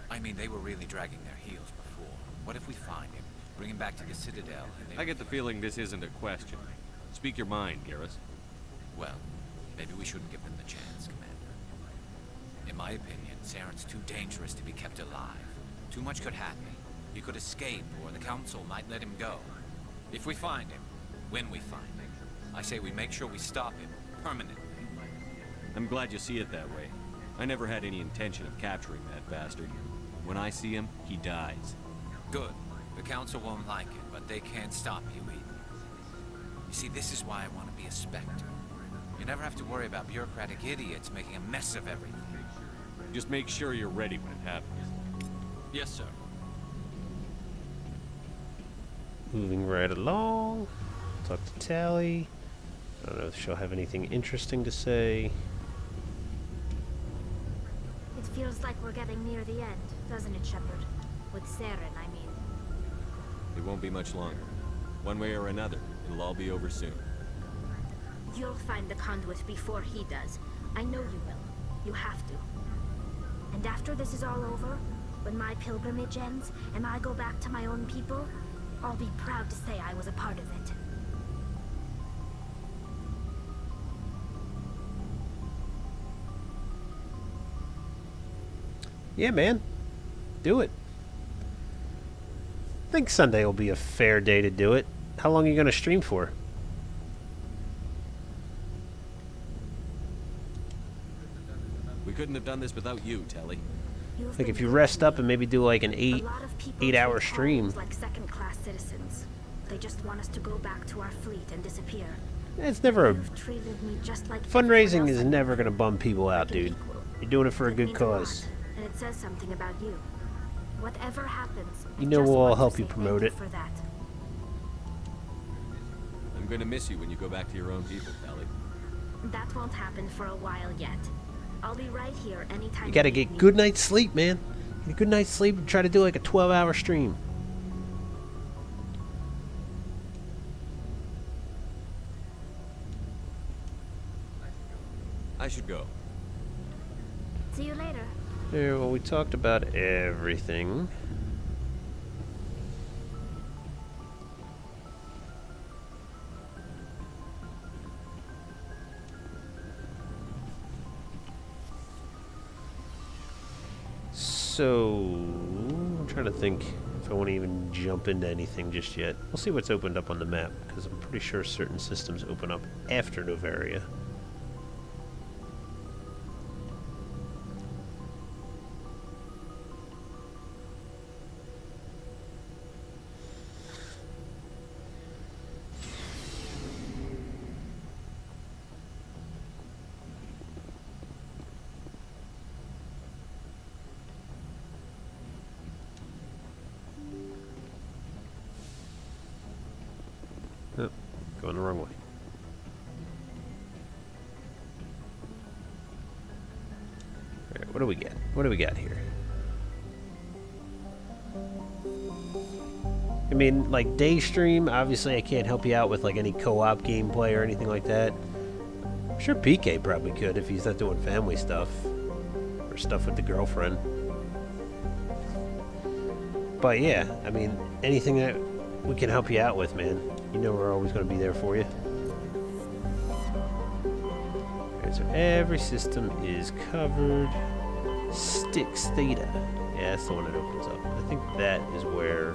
I mean, they were really dragging their heels before. What if we find him, bring him back to the Citadel, and they... I get the feeling this isn't a question. Speak your mind, Garrus. Well, maybe we shouldn't give them the chance, Commander. In my opinion, Saren's too dangerous to be kept alive. Too much could happen. He could escape, or the Council might let him go. If we find him, when we find him, I say we make sure we stop him permanently. I'm glad you see it that way. I never had any intention of capturing that bastard. When I see him, he dies. Good. The Council won't like it, but they can't stop you either. You see, this is why I want to be a Spectre. You never have to worry about bureaucratic idiots making a mess of everything. Just make sure you're ready when it happens. Yes, sir. Moving right along. Talk to Tally. I don't know if she'll have anything interesting to say. It feels like we're getting near the end, doesn't it, Shepard? With Saren, I mean. It won't be much longer. One way or another, it'll all be over soon. You'll find the conduit before he does. I know you will. You have to. And after this is all over, when my pilgrimage ends, and I go back to my own people, I'll be proud to say I was a part of it. Yeah, man. Do it. I think Sunday will be a fair day to do it. How long are you going to stream for? We couldn't have done this without you, Telly. Like if you rest up and maybe do like an 8-hour stream. Like second-class citizens. They just want us to go back to our fleet and disappear. It's never a... You've treated me just like Fundraising is never going to bum people out, dude. You're doing it for a good cause. And it says something about you. Whatever happens, You know we'll all help you promote it. for that. I'm gonna miss you when you go back to your own people, Telly. That won't happen for a while yet. I'll be right here anytime. You gotta need get me. good night's sleep, man. Get a good night's sleep and try to do like a 12-hour stream. I should go. See you later. Yeah, well, we talked about everything. So, I'm trying to think if I want to even jump into anything just yet. We'll see what's opened up on the map, because I'm pretty sure certain systems open up after Noveria. Oh, going the wrong way. Alright, what do we get? What do we got here? I mean, like, Daystream, obviously I can't help you out with, like, any co-op gameplay or anything like that. I'm sure PK probably could if he's not doing family stuff. Or stuff with the girlfriend. But yeah, I mean, anything that we can help you out with, man. You know we're always going to be there for you. Alright, so every system is covered. Styx Theta. Yeah, that's the one that opens up. I think that is where...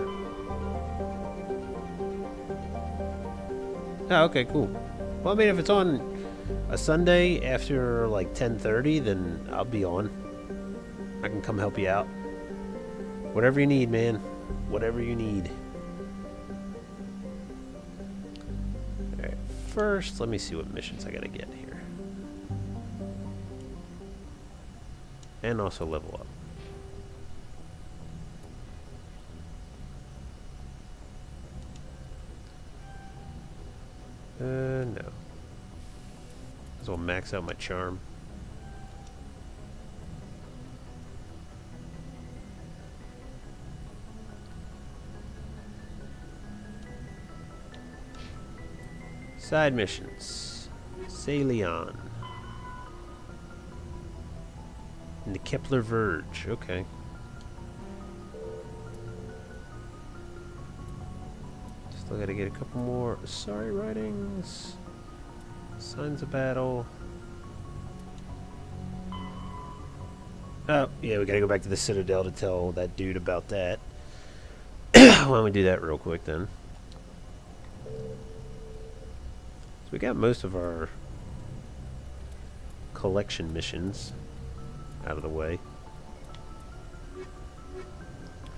Oh, okay, cool. Well, I mean, if it's on a Sunday after, like, 10:30, then I'll be on. I can come help you out. Whatever you need, man. Whatever you need. Alright, first, let me see what missions I gotta get here. And also level up. No. This will max out my charm. Side missions. Salion. And the Kepler Verge. Okay. Still gotta get a couple more sorry writings. Signs of battle. Oh, yeah, we gotta go back to the Citadel to tell that dude about that. Why don't we do that real quick then? So we got most of our collection missions out of the way.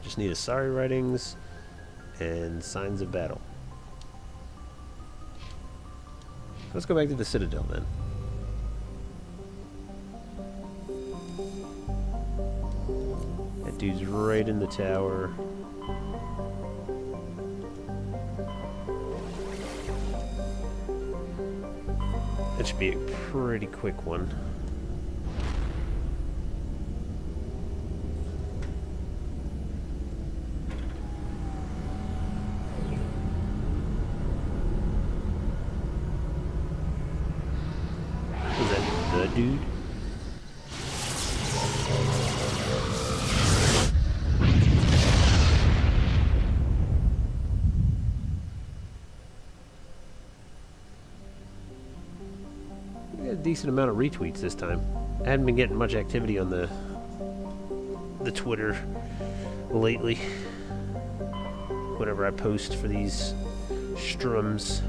Just need a sorry writings and signs of battle. Let's go back to the Citadel then. That dude's right in the tower. That should be a pretty quick one. Is that the dude? We got a decent amount of retweets this time. I hadn't been getting much activity on the Twitter lately. Whenever I post for these strums.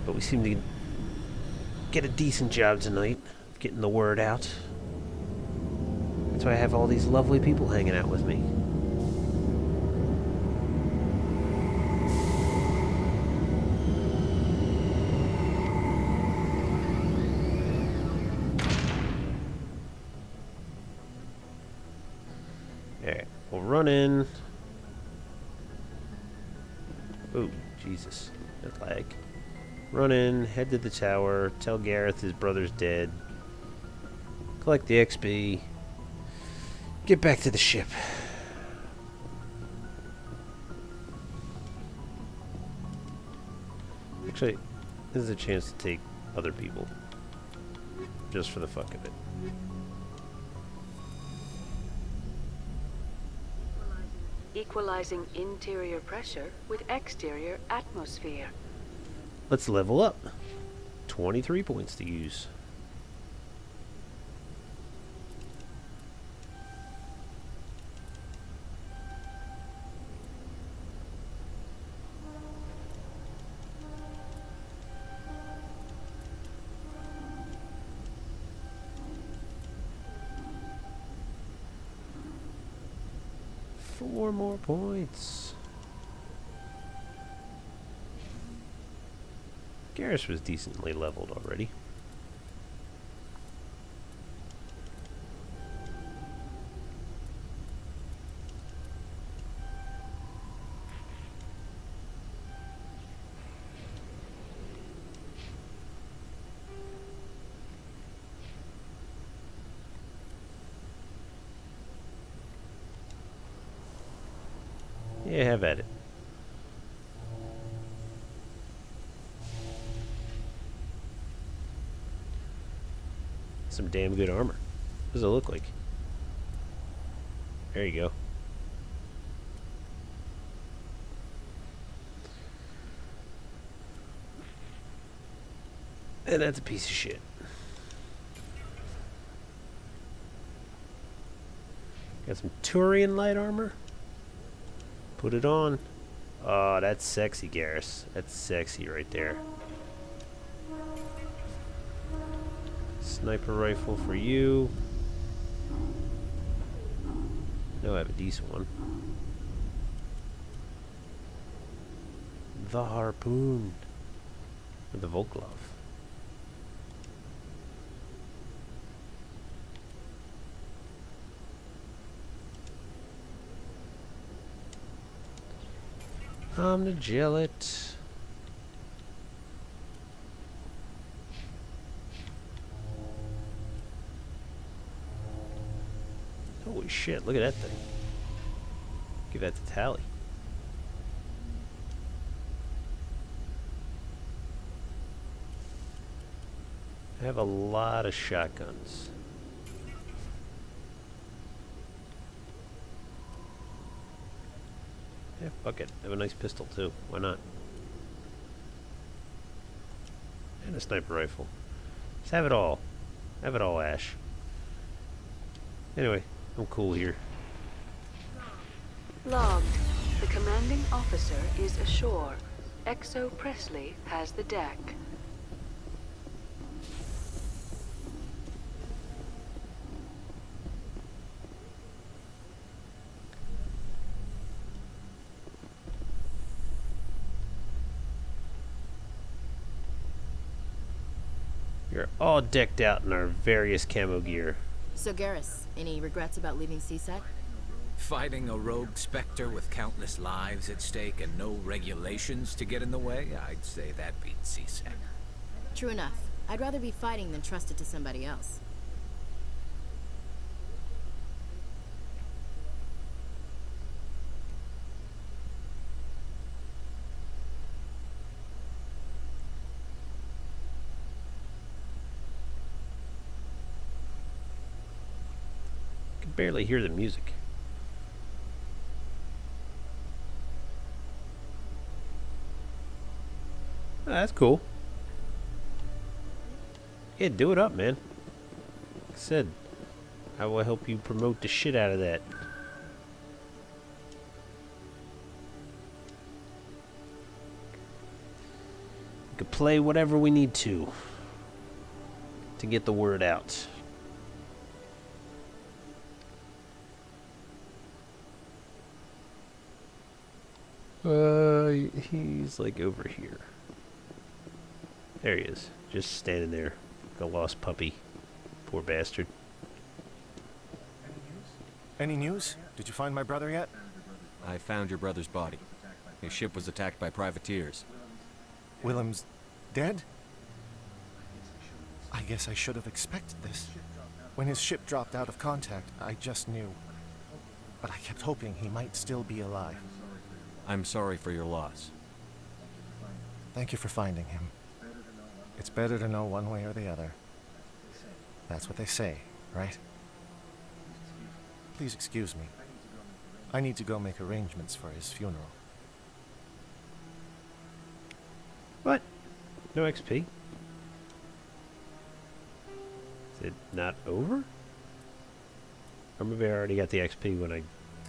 But we seem to get a decent job tonight of getting the word out. That's why I have all these lovely people hanging out with me. Alright, we'll run in. Oh, Jesus. That lag. Run in, head to the tower, tell Gareth his brother's dead, collect the XP, get back to the ship. Actually, This is a chance to take other people. Just for the fuck of it. Equalizing interior pressure with exterior atmosphere. Let's level up. 23 points to use. Four more points. Garrus was decently leveled already. Yeah, have at it. Some damn good armor. What does it look like? There you go. And that's a piece of shit. Got some Turian light armor. Put it on. Oh, that's sexy, Garrus. That's sexy right there. Sniper rifle for you. No, I have a decent one. The harpoon. Or the Volklov. I'm the Gillet. Holy shit, look at that thing. Give that to Tally. I have a lot of shotguns. Yeah, fuck it. I have a nice pistol too. Why not? And a sniper rifle. Just have it all. Have it all, Ash. Anyway, I'm cool here. Logged. The commanding officer is ashore. Exo Presley has the deck. We're all decked out in our various camo gear. So Garrus, any regrets about leaving CSEC? Fighting a rogue specter with countless lives at stake and no regulations to get in the way? I'd say that beats CSEC. True enough. I'd rather be fighting than trust it to somebody else. I can barely hear the music. Oh, that's cool. Yeah, do it up, man. Like I said, I will help you promote the shit out of that. We could play whatever we need to get the word out. He's like over here. There he is, just standing there, like a lost puppy. Poor bastard. Any news? Did you find my brother yet? I found your brother's body. His ship was attacked by privateers. Willem's dead? I guess I should have expected this. When his ship dropped out of contact, I just knew. But I kept hoping he might still be alive. I'm sorry for your loss. Thank you for finding him. It's better to know one way or the other. That's what they say, right? Please excuse me. I need to go make arrangements for his funeral. What? No XP? Is it not over? Or maybe I already got the XP when I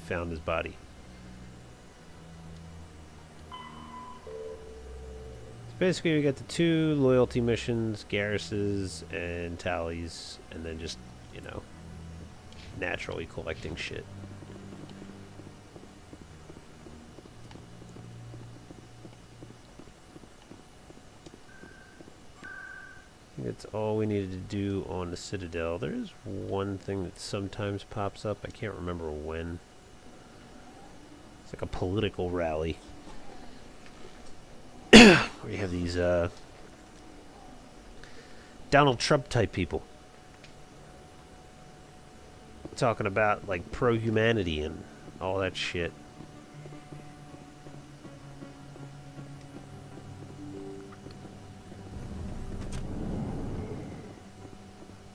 found his body. So basically we got the 2 loyalty missions, garrises, and tallies, and then just, you know, naturally collecting shit. That's all we needed to do on the Citadel. There is one thing that sometimes pops up. I can't remember when. It's like a political rally. Where you have these Donald Trump type people talking about like pro-humanity and all that shit.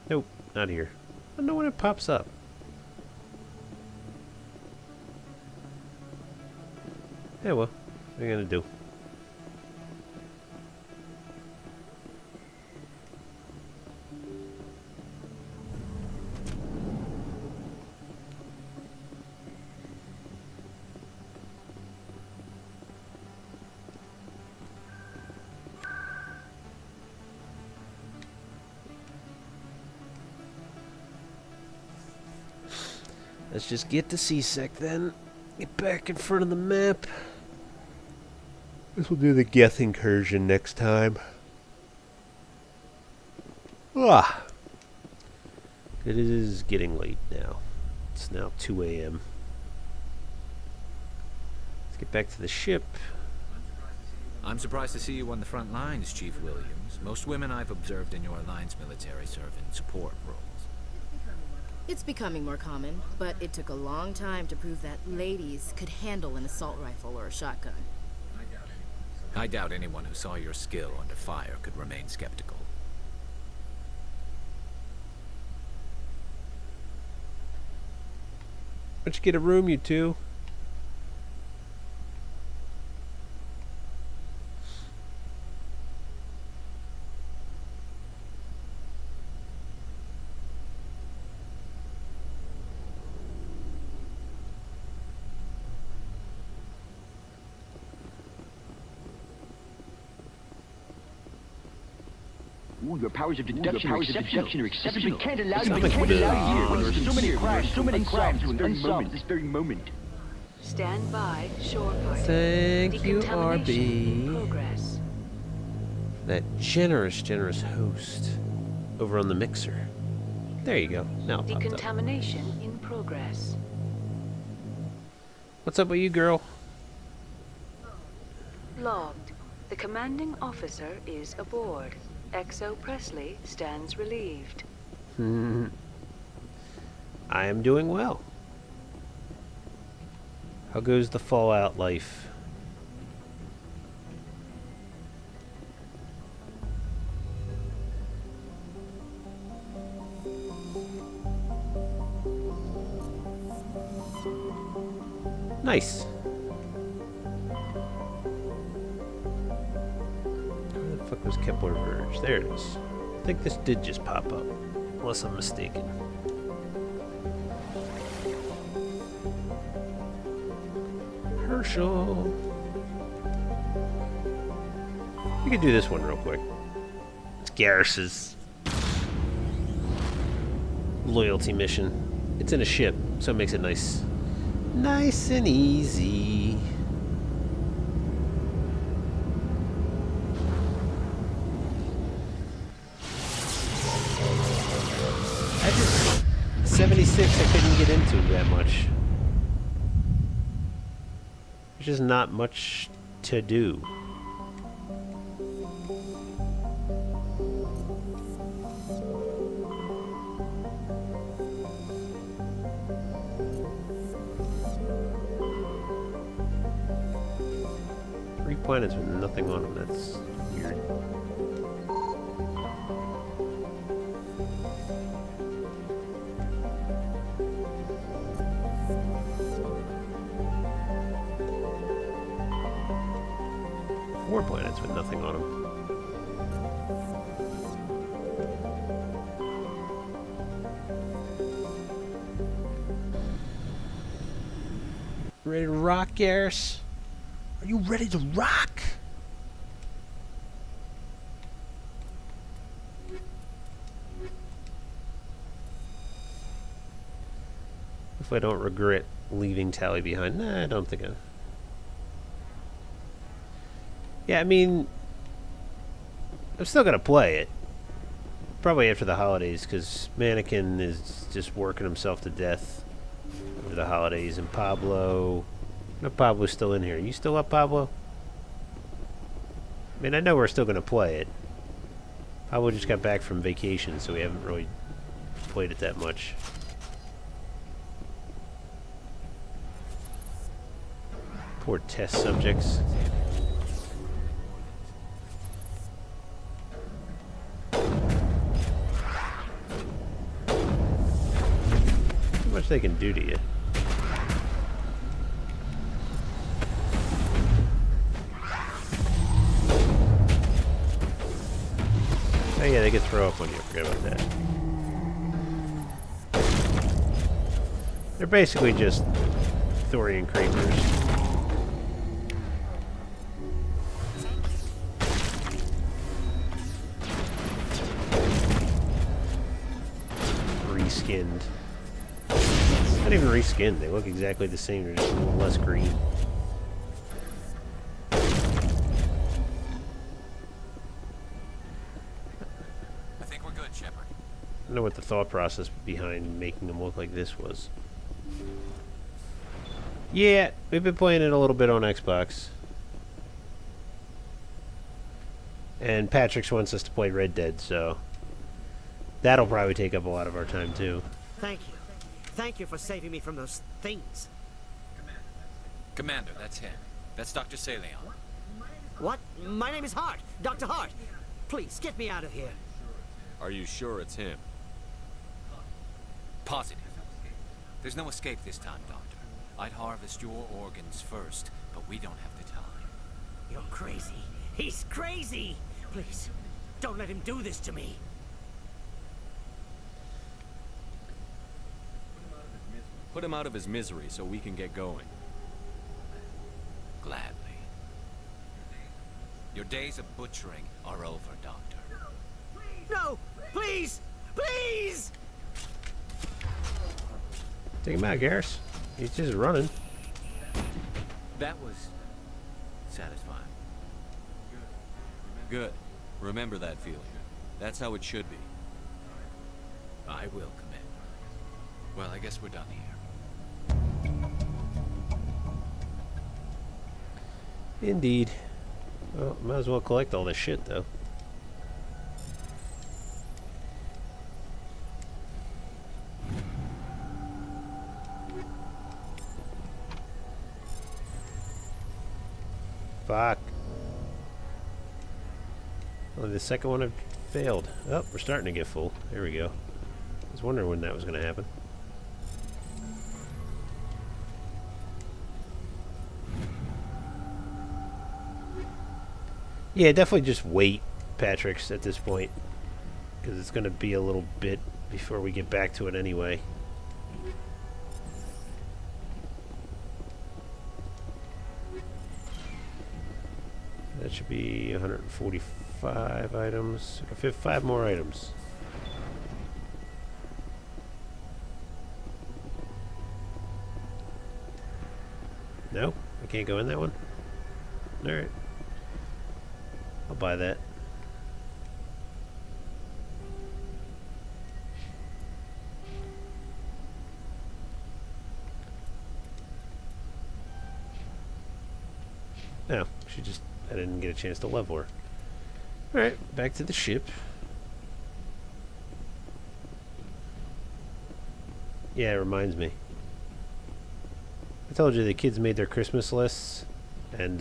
Nope, not here. I don't know when it pops up. Yeah, well, what are you gonna do? Let's just get to C-Sec then. Get back in front of the map. Guess we'll do the Geth incursion next time. Ah! It is getting late now. It's now 2 a.m. Let's get back to the ship. I'm surprised to see you on the front lines, Chief Williams. Most women I've observed in your alliance military serve in support roles. It's becoming more common, but it took a long time to prove that ladies could handle an assault rifle or a shotgun. I doubt anyone who saw your skill under fire could remain skeptical. Why don't you get a room, you two? Ooh, your powers of deduction are exceptional. We can't allow you here when there are so many crimes unsolved this very moment. Stand by, shore party. Thank you, Decontamination in RB. progress. That generous host over on the mixer. There you go. Now it popped up. Decontamination in progress. What's up with you, girl? Logged. The commanding officer is aboard. XO Presley stands relieved. I am doing well. How goes the Fallout life? Nice. Where the fuck was Kepler Verge? There it is. I think this did just pop up, unless I'm mistaken. Herschel. We could do this one real quick. It's Garrus's loyalty mission. It's in a ship, so it makes it nice. Nice and easy. I just 76 I couldn't get into that much. There's just not much to do. Planets with nothing on them. That's weird. nothing on him. Ready to rock, Garrus? Are you ready to rock? If I don't regret leaving Tally behind. Nah, I don't think I... Yeah, I mean... I'm still gonna play it. Probably after the holidays, because Mannequin is just working himself to death over the holidays, and Pablo... No, Pablo's still in here. You still up, Pablo? I mean, I know we're still gonna play it. Pablo just got back from vacation, so we haven't really played it that much. Poor test subjects. How much they can do to you. Oh yeah, they can throw up on you. I forgot about that. They're basically just Thorian creepers. Reskinned. Not even reskinned. They look exactly the same. They're just a little less green. I don't know what the thought process behind making them look like this was. Yeah, we've been playing it a little bit on Xbox. And Patrick wants us to play Red Dead, so that'll probably take up a lot of our time too. Thank you. Thank you for saving me from those things. Commander, that's him. That's Dr. Saleon. What? My name is Hart. Dr. Hart. Please, get me out of here. Are you sure it's him? Positive. There's no escape this time, Doctor. I'd harvest your organs first, but we don't have the time. You're crazy. He's crazy! Please, don't let him do this to me. Put him out of his misery so we can get going. Gladly. Your days of butchering are over, Doctor. No! Please! Please! Take him out, Garrus. He's just running. That was satisfying. Good. Remember that feeling. That's how it should be. I will, Commander. Well, I guess we're done here. Indeed. Well, might as well collect all this shit, though. Fuck. Only the second one I've failed. Oh, we're starting to get full. There we go. I was wondering when that was going to happen. Yeah, definitely just wait, Patrick's, at this point. Because it's going to be a little bit before we get back to it anyway. That should be 145 items. Okay, 5 more items. No? I can't go in that one? Alright. I'll buy that. No, she just... I didn't get a chance to level her. Alright, back to the ship. Yeah, it reminds me. I told you the kids made their Christmas lists, and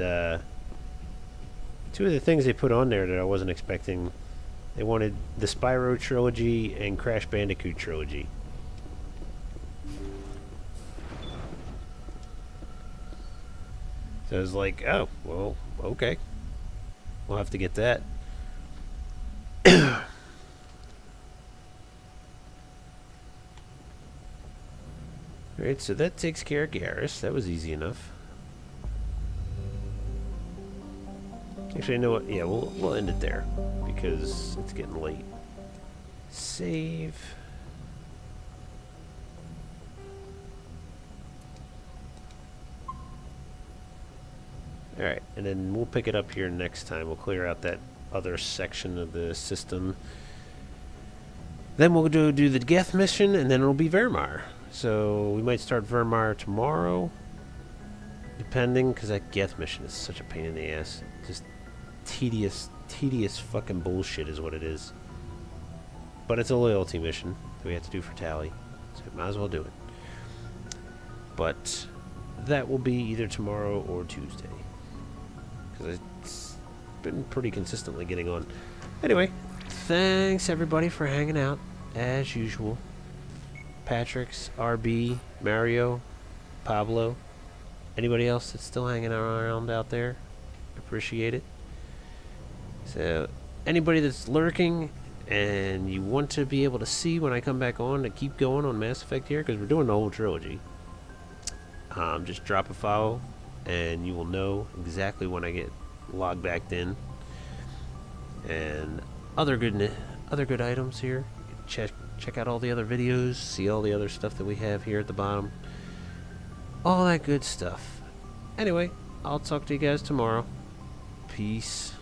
two of the things they put on there that I wasn't expecting, they wanted the Spyro Trilogy and Crash Bandicoot Trilogy. So I was like, oh, well, okay. we'll have to get that. Alright, so that takes care of Garrus. That was easy enough. Actually, you know what? Yeah, we'll end it there because it's getting late. Save. Alright, and then we'll pick it up here next time. We'll clear out that other section of the system. Then we'll do the Geth mission, and then it'll be Vermeer. So we might start Vermeer tomorrow, depending, because that Geth mission is such a pain in the ass. Just tedious fucking bullshit is what it is. But it's a loyalty mission that we have to do for Tally, so we might as well do it. But that will be either tomorrow or Tuesday, because it's been pretty consistently getting on. Anyway, thanks everybody for hanging out, as usual. Patrick's, RB, Mario, Pablo, anybody else that's still hanging around out there, appreciate it. So, anybody that's lurking and you want to be able to see when I come back on to keep going on Mass Effect here, because we're doing the whole trilogy, just drop a follow and you will know exactly when I get logged back in. And other good items here. Check out all the other videos, see all the other stuff that we have here at the bottom. All that good stuff. Anyway, I'll talk to you guys tomorrow. Peace.